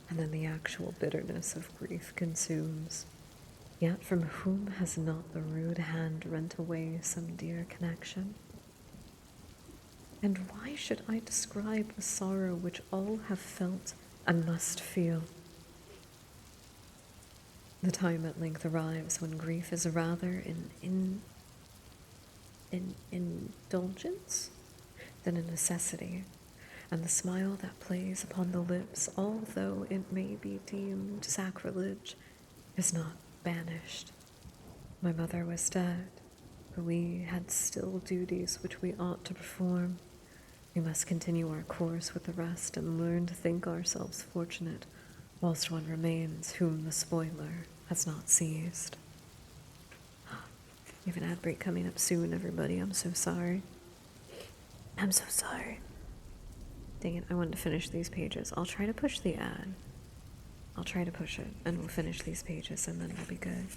and then the actual bitterness of grief consumes, yet from whom has not the rude hand rent away some dear connection? And why should I describe a sorrow which all have felt and must feel? The time at length arrives when grief is rather an indulgence than a necessity, and the smile that plays upon the lips, although it may be deemed sacrilege, is not banished. My mother was dead, but we had still duties which we ought to perform. We must continue our course with the rest and learn to think ourselves fortunate whilst one remains whom the spoiler has not seized. We have an ad break coming up soon, everybody. I'm so sorry. I'm so sorry. Dang it, I wanted to finish these pages. I'll try to push the ad. I'll try to push it, and we'll finish these pages, and then we'll be good.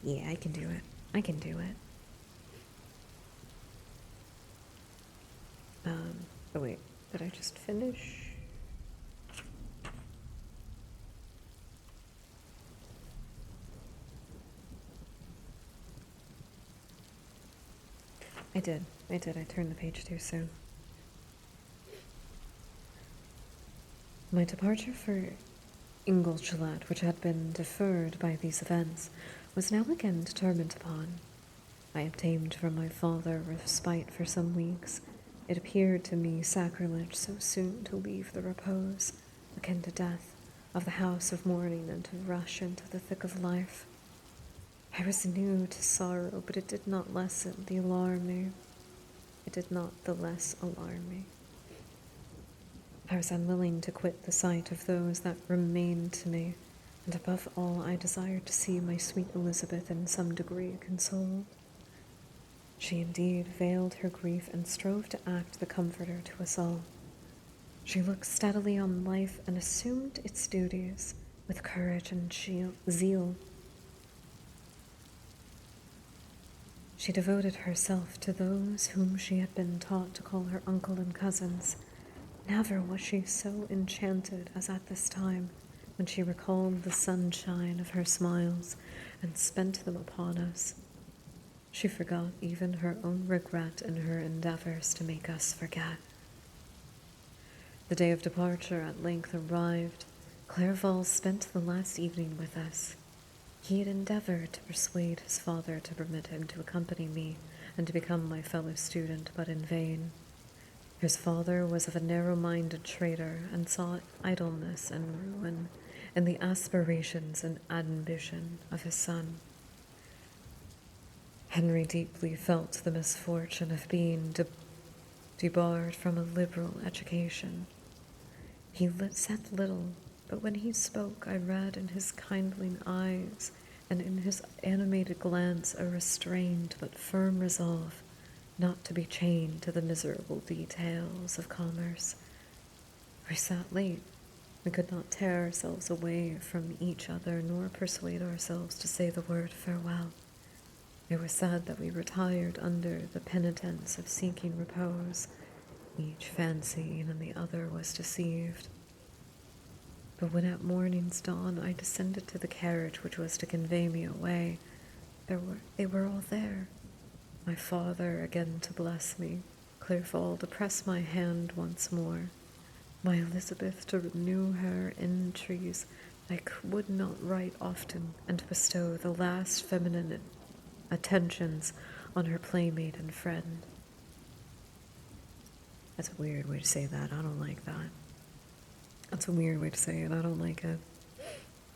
Yeah, I can do it. I can do it. Oh wait, did I just finish? I did. I turned the page too soon. My departure for Ingolstadt, which had been deferred by these events, was now again determined upon. I obtained from my father respite for some weeks. It appeared to me sacrilege so soon to leave the repose, akin to death, of the house of mourning and to rush into the thick of life. I was new to sorrow, but it did not lessen the alarm me. It did not the less alarm me. I was unwilling to quit the sight of those that remained to me, and above all I desired to see my sweet Elizabeth in some degree consoled. She indeed veiled her grief and strove to act the comforter to us all. She looked steadily on life and assumed its duties with courage and zeal. She devoted herself to those whom she had been taught to call her uncle and cousins. Never was she so enchanted as at this time, when she recalled the sunshine of her smiles and spent them upon us. She forgot even her own regret in her endeavors to make us forget. The day of departure at length arrived. Clerval spent the last evening with us. He had endeavored to persuade his father to permit him to accompany me and to become my fellow student, but in vain. His father was of a narrow-minded trader and saw idleness and ruin in the aspirations and ambition of his son. Henry deeply felt the misfortune of being debarred from a liberal education. He said little, but when he spoke, I read in his kindling eyes and in his animated glance a restrained but firm resolve not to be chained to the miserable details of commerce. We sat late. We could not tear ourselves away from each other, nor persuade ourselves to say the word farewell. It was said that we retired under the penitence of seeking repose, each fancying and the other was deceived. But when at morning's dawn I descended to the carriage which was to convey me away, they were all there. My father again to bless me, Clerval to press my hand once more, my Elizabeth to renew her entreaties I would not write often, and to bestow the last feminine attentions on her playmate and friend. That's a weird way to say that. I don't like that. That's a weird way to say it. I don't like it.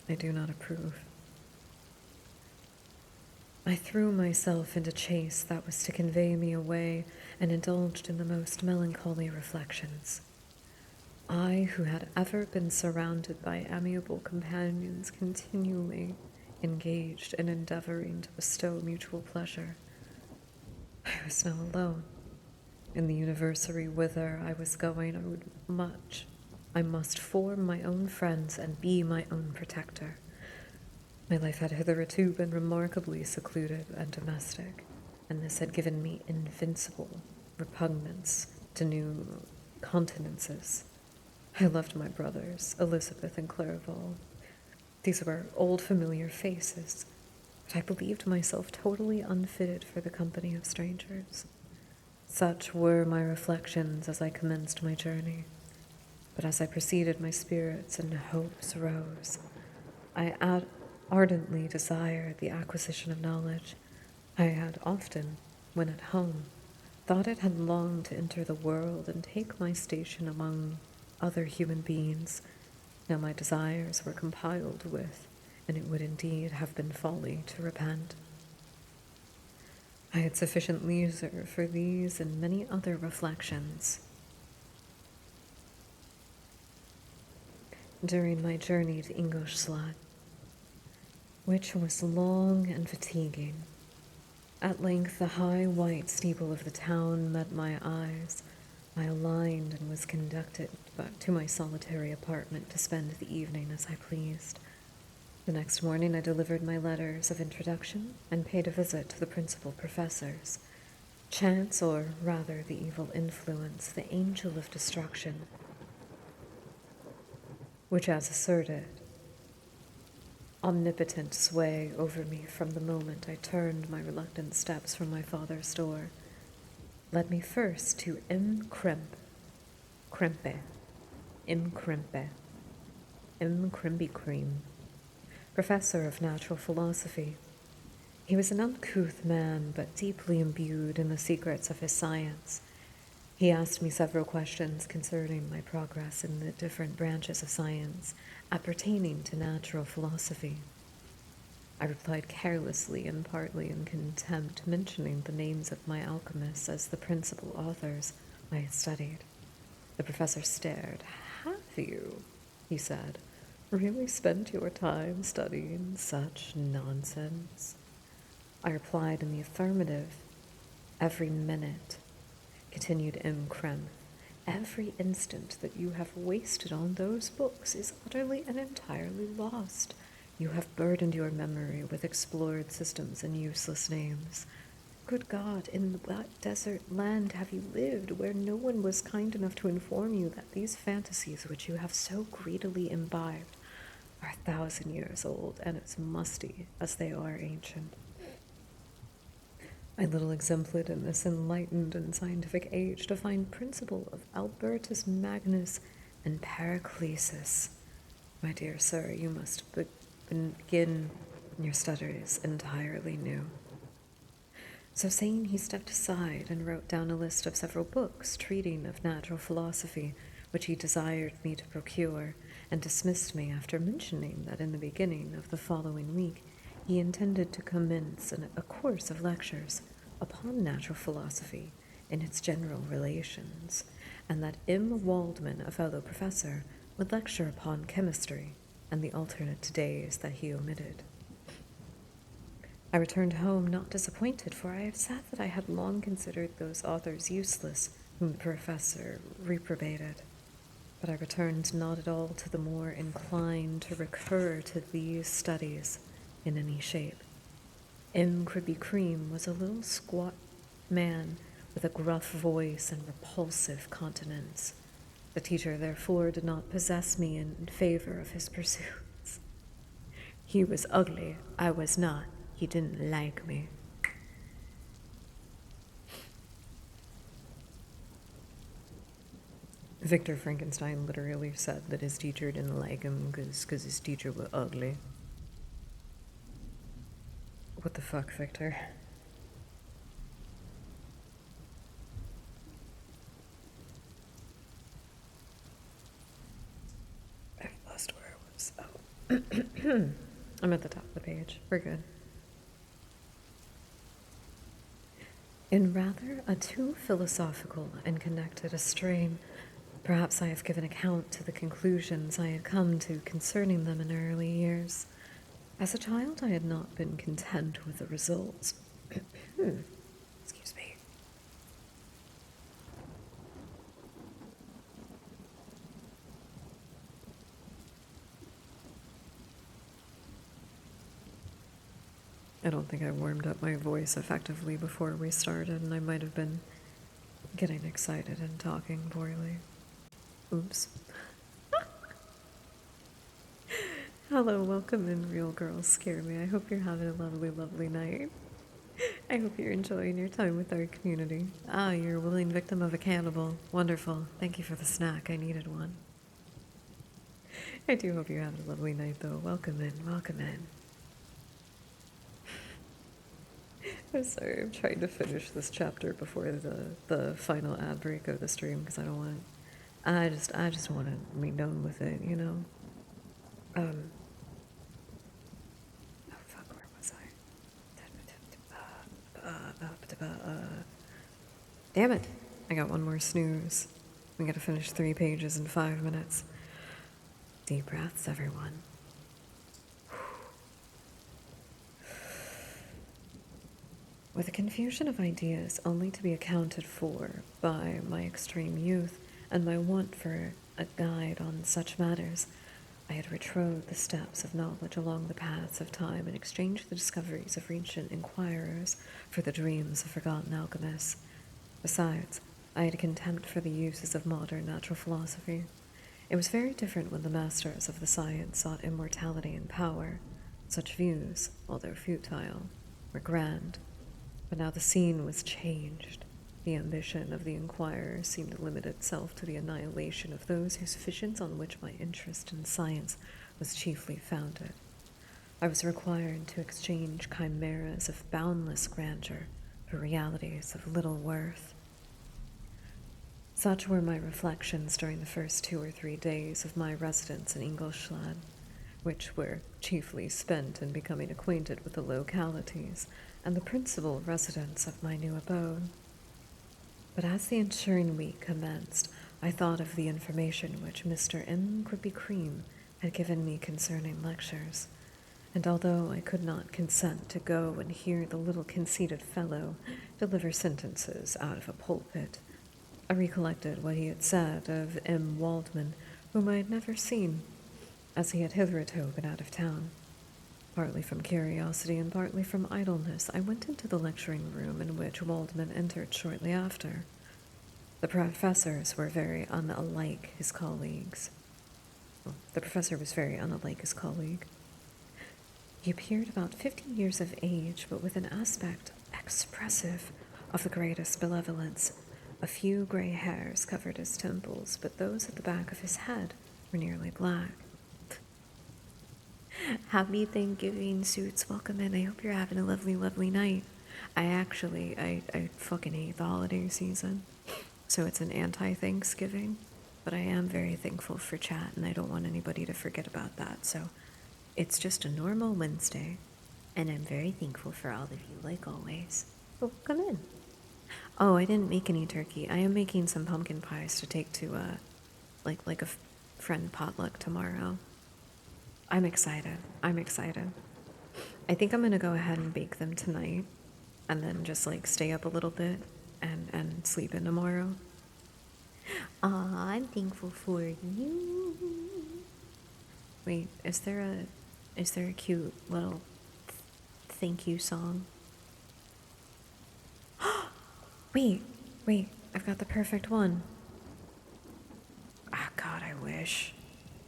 I do not approve. I threw myself into chase that was to convey me away and indulged in the most melancholy reflections. I, who had ever been surrounded by amiable companions, continually engaged in endeavoring to bestow mutual pleasure. I was now alone. In the university whither I was going, I must form my own friends and be my own protector. My life had hitherto been remarkably secluded and domestic, and this had given me invincible repugnance to new countenances. I loved my brothers, Elizabeth and Clerval. These were old familiar faces, but I believed myself totally unfitted for the company of strangers. Such were my reflections as I commenced my journey, but as I proceeded, my spirits and hopes rose. I ardently desired the acquisition of knowledge. I had often, when at home, thought it had longed to enter the world and take my station among other human beings. Now my desires were compiled with, and it would indeed have been folly to repent. I had sufficient leisure for these and many other reflections. during my journey to Ingolstadt, which was long and fatiguing. At length, the high white steeple of the town met my eyes. I aligned and was conducted back to my solitary apartment to spend the evening as I pleased. The next morning, I delivered my letters of introduction and paid a visit to the principal professors. Chance, or rather the evil influence, the angel of destruction, which has asserted omnipotent sway over me from the moment I turned my reluctant steps from my father's door, led me first to M. Krempe, professor of natural philosophy. He was an uncouth man, but deeply imbued in the secrets of his science. He asked me several questions concerning my progress in the different branches of science appertaining to natural philosophy. I replied carelessly and partly in contempt, mentioning the names of my alchemists as the principal authors I had studied. The professor stared. "Have you," he said, "really spent your time studying such nonsense?" I replied in the affirmative. "Every minute," continued M. Krem, "every instant that you have wasted on those books is utterly and entirely lost. You have burdened your memory with explored systems and useless names. Good God, in what desert land have you lived where no one was kind enough to inform you that these fantasies which you have so greedily imbibed are 1,000 years old and as musty as they are ancient? I little exempted in this enlightened and scientific age to find principle of Albertus Magnus and Paracelsus. My dear sir, you must begin your studies entirely new." So saying, he stepped aside and wrote down a list of several books treating of natural philosophy, which he desired me to procure, and dismissed me after mentioning that in the beginning of the following week he intended to commence a course of lectures upon natural philosophy in its general relations, and that M. Waldman, a fellow professor, would lecture upon chemistry and the alternate days that he omitted. I returned home not disappointed, for I have said that I had long considered those authors useless whom the professor reprobated. But I returned not at all to the more inclined to recur to these studies in any shape. M. Krippy Kreme was a little squat man with a gruff voice and repulsive countenance. The teacher, therefore, did not possess me in favor of his pursuits. He was ugly, I was not. He didn't like me. Victor Frankenstein literally said that his teacher didn't like him because his teacher was ugly. What the fuck, Victor? I've lost where I was. Oh. I'm at the top of the page. We're good. In rather a too philosophical and connected a strain, perhaps I have given account to the conclusions I had come to concerning them in early years. As a child, I had not been content with the results. Excuse me. I don't think I warmed up my voice effectively before we started, and I might have been getting excited and talking poorly. Oops. Hello, welcome in, Real Girls Scare Me. I hope you're having a lovely, lovely night. I hope you're enjoying your time with our community. Ah, you're a willing victim of a cannibal. Wonderful. Thank you for the snack. I needed one. I do hope you're having a lovely night, though. Welcome in, welcome in. I'm sorry, I'm trying to finish this chapter before the final ad break of the stream because I don't want. I just want to be done with it, you know. Oh fuck, where was I? Damn it! I got one more snooze. We gotta finish 3 pages in 5 minutes. Deep breaths, everyone. With a confusion of ideas only to be accounted for by my extreme youth and my want for a guide on such matters, I had retrode the steps of knowledge along the paths of time and exchanged the discoveries of ancient inquirers for the dreams of forgotten alchemists. Besides, I had a contempt for the uses of modern natural philosophy. It was very different when the masters of the science sought immortality and power. Such views, although futile, were grand. But now the scene was changed. The ambition of the inquirer seemed to limit itself to the annihilation of those whose visions on which my interest in science was chiefly founded. I was required to exchange chimeras of boundless grandeur for realities of little worth. Such were my reflections during the first 2 or 3 days of my residence in Ingolstadt, which were chiefly spent in becoming acquainted with the localities and the principal residents of my new abode. But as the ensuing week commenced, I thought of the information which Mr. M. Grippy Cream had given me concerning lectures, and although I could not consent to go and hear the little conceited fellow deliver sentences out of a pulpit, I recollected what he had said of M. Waldman, whom I had never seen, as he had hitherto been out of town. Partly from curiosity and partly from idleness, I went into the lecturing room in which Waldman entered shortly after. The professors were very unlike his colleagues. Well, the professor was very unlike his colleague. He appeared about 50 years of age, but with an aspect expressive of the greatest benevolence. A few gray hairs covered his temples, but those at the back of his head were nearly black. Happy Thanksgiving, suits. Welcome in. I hope you're having a lovely, lovely night. I fucking hate the holiday season. So it's an anti-Thanksgiving. But I am very thankful for chat, and I don't want anybody to forget about that. So it's just a normal Wednesday. And I'm very thankful for all of you, like always. So come in. Oh, I didn't make any turkey. I am making some pumpkin pies to take to, like a friend potluck tomorrow. I'm excited. I think I'm going to go ahead and bake them tonight and then just, stay up a little bit and sleep in tomorrow. Aw, I'm thankful for you. Wait, is there a cute little thank you song? Wait, I've got the perfect one. Ah, God, I wish.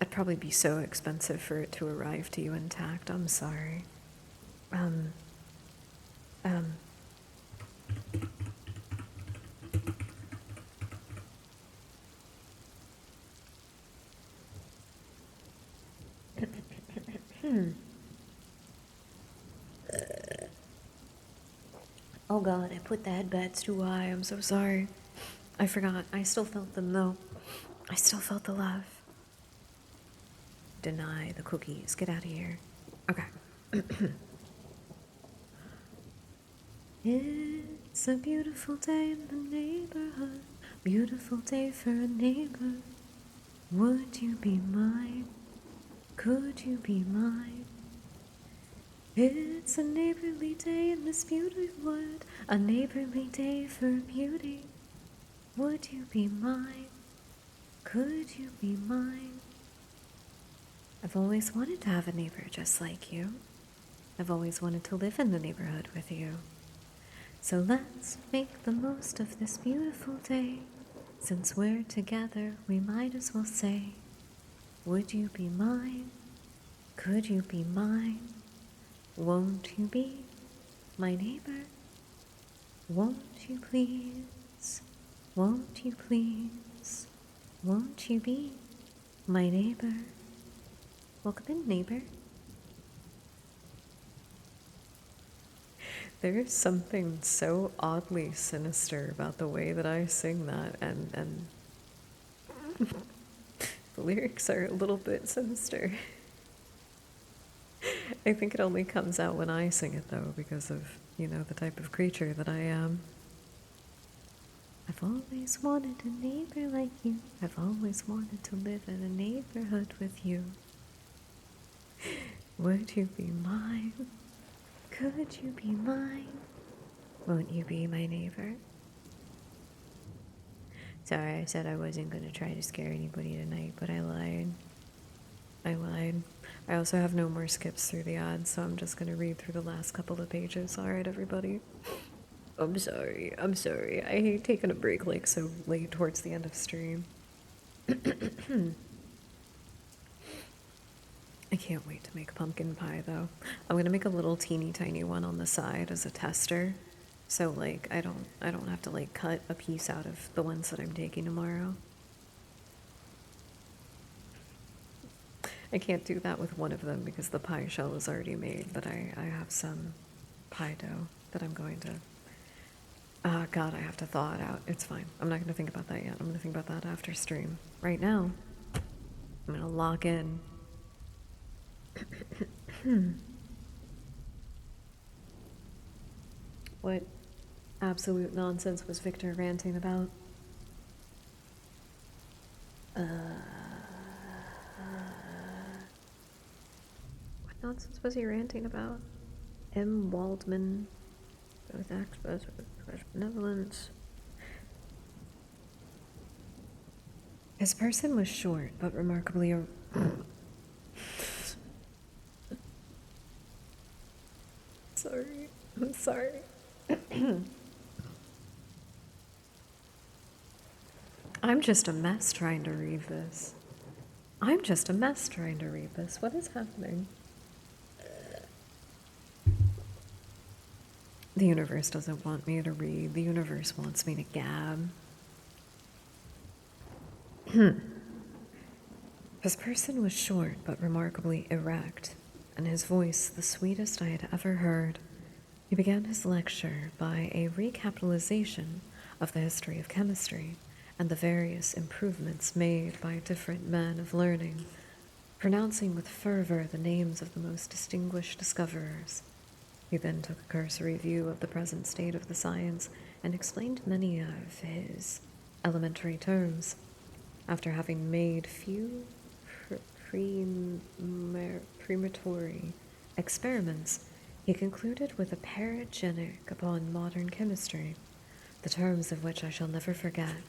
It'd probably be so expensive for it to arrive to you intact. I'm sorry. Oh God, I put the headbeds too high. I'm so sorry. I forgot. I still felt them though. I still felt the love. Deny the cookies. Get out of here. Okay. It's a beautiful day in the neighborhood. Beautiful day for a neighbor. Would you be mine? Could you be mine? It's a neighborly day in this beautiful wood. A neighborly day for beauty. Would you be mine? Could you be mine? I've always wanted to have a neighbor just like you. I've always wanted to live in the neighborhood with you. So let's make the most of this beautiful day. Since we're together, we might as well say, would you be mine? Could you be mine? Won't you be my neighbor? Won't you please? Won't you please? Won't you be my neighbor? Welcome in, neighbor. There's something so oddly sinister about the way that I sing that, and the lyrics are a little bit sinister. I think it only comes out when I sing it, though, because of, the type of creature that I am. I've always wanted a neighbor like you. I've always wanted to live in a neighborhood with you. Would you be mine? Could you be mine? Won't you be my neighbor? Sorry, I said I wasn't going to try to scare anybody tonight, but I lied. I lied. I also have no more skips through the odds, so I'm just going to read through the last couple of pages. Alright, everybody. I'm sorry. I'm sorry. I hate taking a break like so late towards the end of stream. I can't wait to make pumpkin pie though. I'm gonna make a little teeny tiny one on the side as a tester. So like I don't have to like cut a piece out of the ones that I'm taking tomorrow. I can't do that with one of them because the pie shell is already made, but I have some pie dough that I'm going to God, I have to thaw it out. It's fine. I'm not gonna think about that yet. I'm gonna think about that after stream. Right now, I'm gonna lock in. What absolute nonsense was Victor ranting about? What nonsense was he ranting about? M. Waldman, with access benevolence. His person was short, but remarkably. Sorry. I'm sorry. I'm just a mess trying to read this. I'm just a mess trying to read this. What is happening? The universe doesn't want me to read. The universe wants me to gab. His person was short but remarkably erect, and his voice the sweetest I had ever heard. He began his lecture by a recapitalization of the history of chemistry and the various improvements made by different men of learning, pronouncing with fervor the names of the most distinguished discoverers. He then took a cursory view of the present state of the science and explained many of his elementary terms. After having made few preparatory experiments, he concluded with a paragenic upon modern chemistry, the terms of which I shall never forget.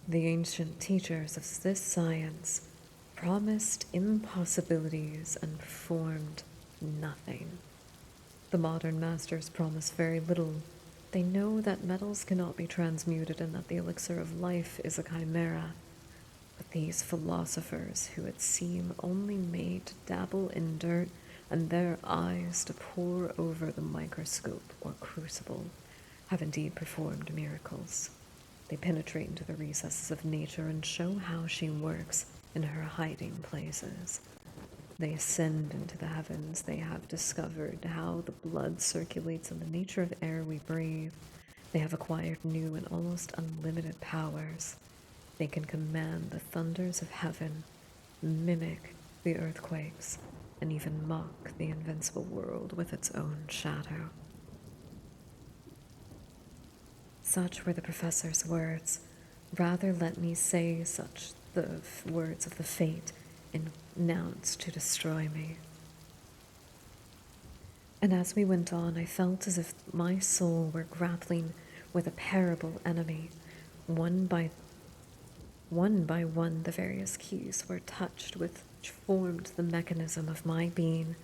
The ancient teachers of this science promised impossibilities and performed nothing. The modern masters promise very little. They know that metals cannot be transmuted and that the elixir of life is a chimera. But these philosophers, who it seem only made to dabble in dirt and their eyes to pore over the microscope or crucible, have indeed performed miracles. They penetrate into the recesses of nature and show how she works in her hiding places. They ascend into the heavens. They have discovered how the blood circulates in the nature of air we breathe. They have acquired new and almost unlimited powers. They can command the thunders of heaven, mimic the earthquakes, and even mock the invincible world with its own shadow. Such were the professor's words. Rather let me say such the words of the fate announced to destroy me. And as we went on, I felt as if my soul were grappling with a terrible enemy. One by one, the various keys were touched which formed the mechanism of my being.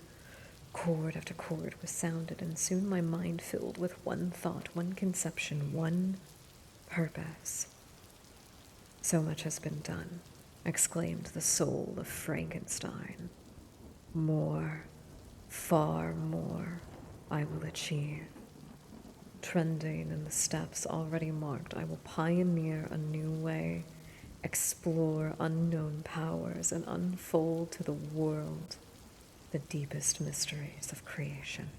Chord after chord was sounded, and soon my mind filled with one thought, one conception, one purpose. So much has been done, exclaimed the soul of Frankenstein. More, far more, I will achieve. Trending in the steps already marked, I will pioneer a new way, explore unknown powers, and unfold to the world the deepest mysteries of creation.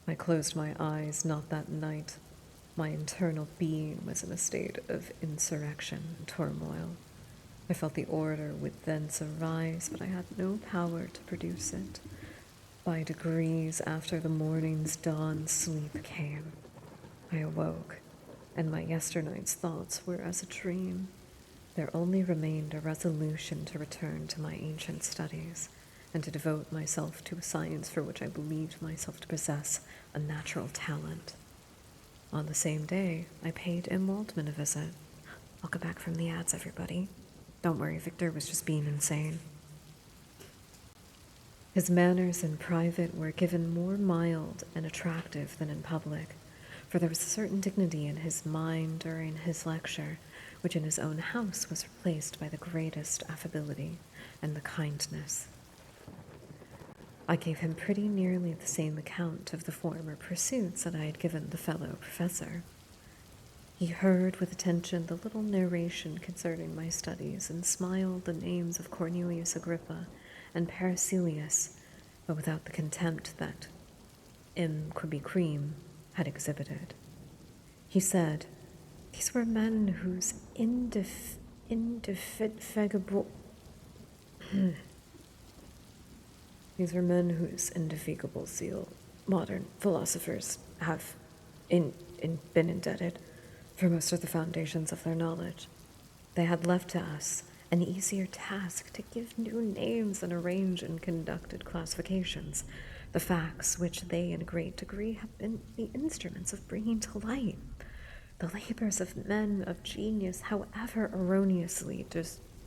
I closed my eyes not that night. My internal being was in a state of insurrection and turmoil. I felt the order would thence arise, but I had no power to produce it. By degrees, after the morning's dawn, sleep came. I awoke, and my yesternight's thoughts were as a dream. There only remained a resolution to return to my ancient studies and to devote myself to a science for which I believed myself to possess a natural talent. On the same day, I paid M. Waldman a visit. I'll go back from the ads, everybody. Don't worry, Victor was just being insane. His manners in private were given more mild and attractive than in public, for there was a certain dignity in his mind during his lecture, which in his own house was replaced by the greatest affability and the kindness. I gave him pretty nearly the same account of the former pursuits that I had given the fellow professor. He heard with attention the little narration concerning my studies and smiled the names of Cornelius Agrippa and Paracelsus, but without the contempt that M. Quibby Cream had exhibited. He said, these were men whose indefatigable zeal modern philosophers have been indebted for most of the foundations of their knowledge. They had left to us an easier task to give new names and arrange in conducted classifications the facts which they in a great degree have been the instruments of bringing to light. The labors of men of genius, however erroneously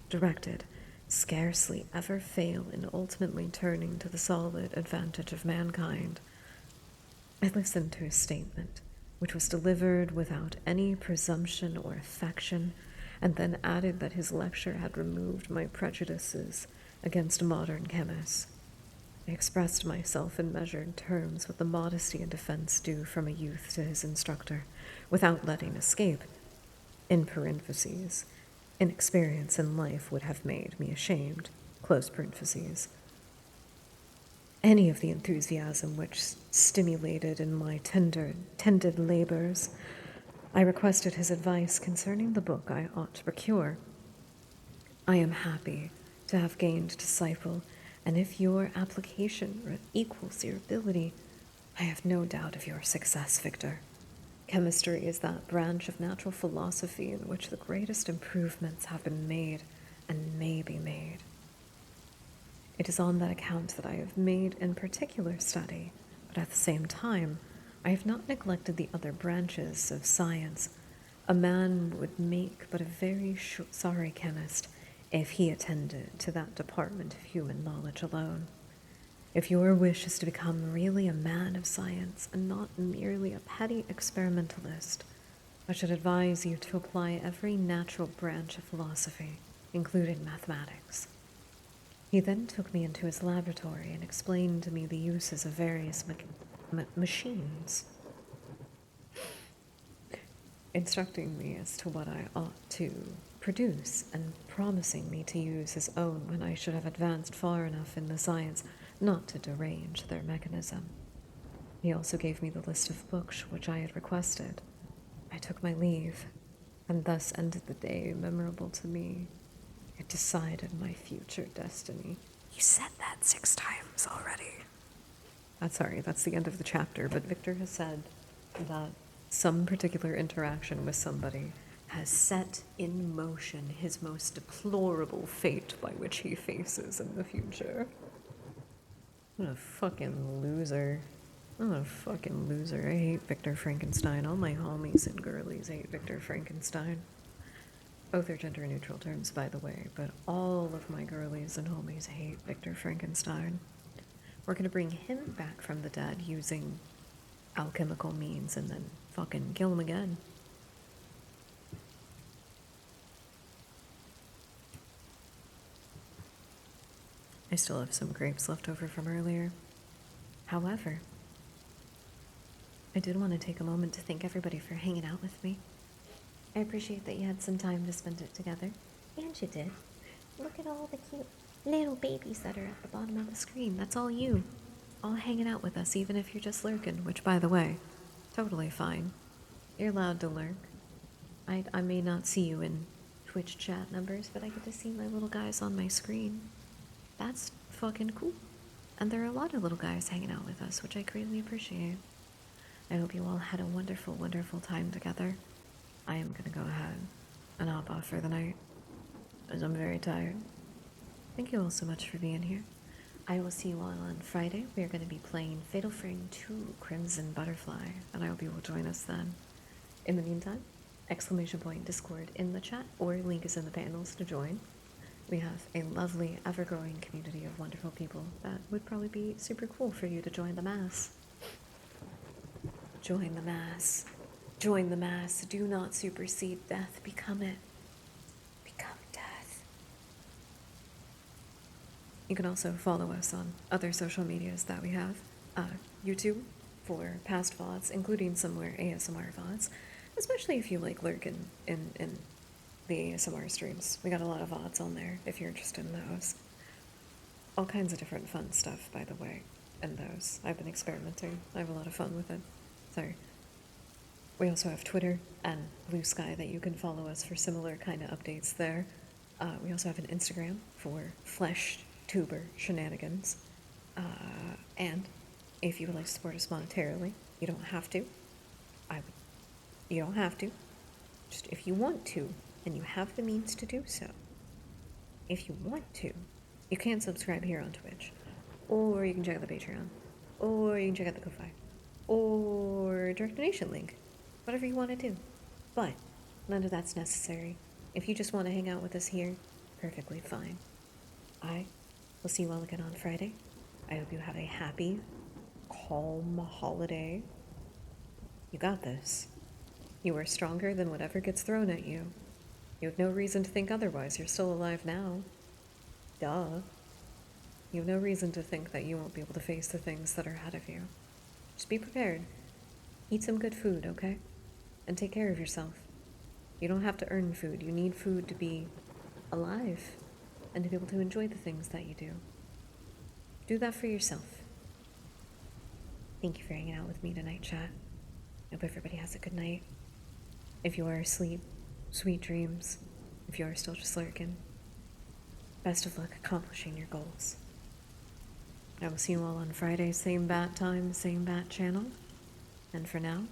directed, scarcely ever fail in ultimately turning to the solid advantage of mankind. I listened to his statement, which was delivered without any presumption or affection, and then added that his lecture had removed my prejudices against modern chemists. I expressed myself in measured terms with the modesty and defense due from a youth to his instructor, without letting escape, in parentheses, inexperience in life would have made me ashamed, close parentheses, any of the enthusiasm which stimulated in my tended labors. I requested his advice concerning the book I ought to procure. I am happy to have gained a disciple, and if your application equals your ability, I have no doubt of your success, Victor. Chemistry is that branch of natural philosophy in which the greatest improvements have been made and may be made. It is on that account that I have made in particular study, but at the same time, I have not neglected the other branches of science. A man would make but a very sorry chemist if he attended to that department of human knowledge alone. If your wish is to become really a man of science and not merely a petty experimentalist, I should advise you to apply every natural branch of philosophy, including mathematics. He then took me into his laboratory and explained to me the uses of various machines, instructing me as to what I ought to produce and promising me to use his own when I should have advanced far enough in the science not to derange their mechanism. He also gave me the list of books which I had requested. I took my leave, and thus ended the day memorable to me. It decided my future destiny. You said that 6 times already. Sorry, that's the end of the chapter, but Victor has said that some particular interaction with somebody has set in motion his most deplorable fate by which he faces in the future. What a fucking loser. What a fucking loser. I hate Victor Frankenstein. All my homies and girlies hate Victor Frankenstein. Both are gender-neutral terms, by the way, but all of my girlies and homies hate Victor Frankenstein. We're gonna bring him back from the dead using alchemical means and then fucking kill him again. I still have some grapes left over from earlier. However, I did want to take a moment to thank everybody for hanging out with me. I appreciate that you had some time to spend it together. And you did. Look at all the cute little babies that are at the bottom of the screen. That's all you. All hanging out with us, even if you're just lurking, which, by the way, totally fine. You're allowed to lurk. I may not see you in Twitch chat numbers, but I get to see my little guys on my screen. That's fucking cool. And there are a lot of little guys hanging out with us, which I greatly appreciate. I hope you all had a wonderful, wonderful time together. I am gonna go ahead and hop off for the night, as I'm very tired. Thank you all so much for being here. I will see you all on Friday. We are going to be playing Fatal Frame 2 Crimson Butterfly, and I hope you will join us then. In the meantime, exclamation point Discord in the chat, or link is in the panels to join. We have a lovely, ever-growing community of wonderful people that would probably be super cool for you to join the mass. Join the mass. Join the mass. Do not supersede death. Become it. Become death. You can also follow us on other social medias that we have. YouTube for past VODs, including some more ASMR VODs, especially if you like lurk in the ASMR streams. We got a lot of VODs on there if you're interested in those. All kinds of different fun stuff, by the way, in those. I've been experimenting. I have a lot of fun with it. So we also have Twitter and Blue Sky that you can follow us for similar kind of updates there. We also have an Instagram for FleshTuber shenanigans. And if you would like to support us monetarily, you don't have to. You don't have to. Just if you want to, and you have the means to do so. If you want to, you can subscribe here on Twitch. Or you can check out the Patreon. Or you can check out the Ko-Fi. Or direct donation link. Whatever you want to do. But none of that's necessary. If you just want to hang out with us here, perfectly fine. I will see you all again on Friday. I hope you have a happy, calm holiday. You got this. You are stronger than whatever gets thrown at you. You have no reason to think otherwise. You're still alive now. Duh. You have no reason to think that you won't be able to face the things that are ahead of you. Just be prepared. Eat some good food, okay? And take care of yourself. You don't have to earn food. You need food to be alive and to be able to enjoy the things that you do. Do that for yourself. Thank you for hanging out with me tonight, chat. Hope everybody has a good night. If you are asleep, sweet dreams. If you are still just lurking, best of luck accomplishing your goals. I will see you all on Friday, same bat time, same bat channel. And for now,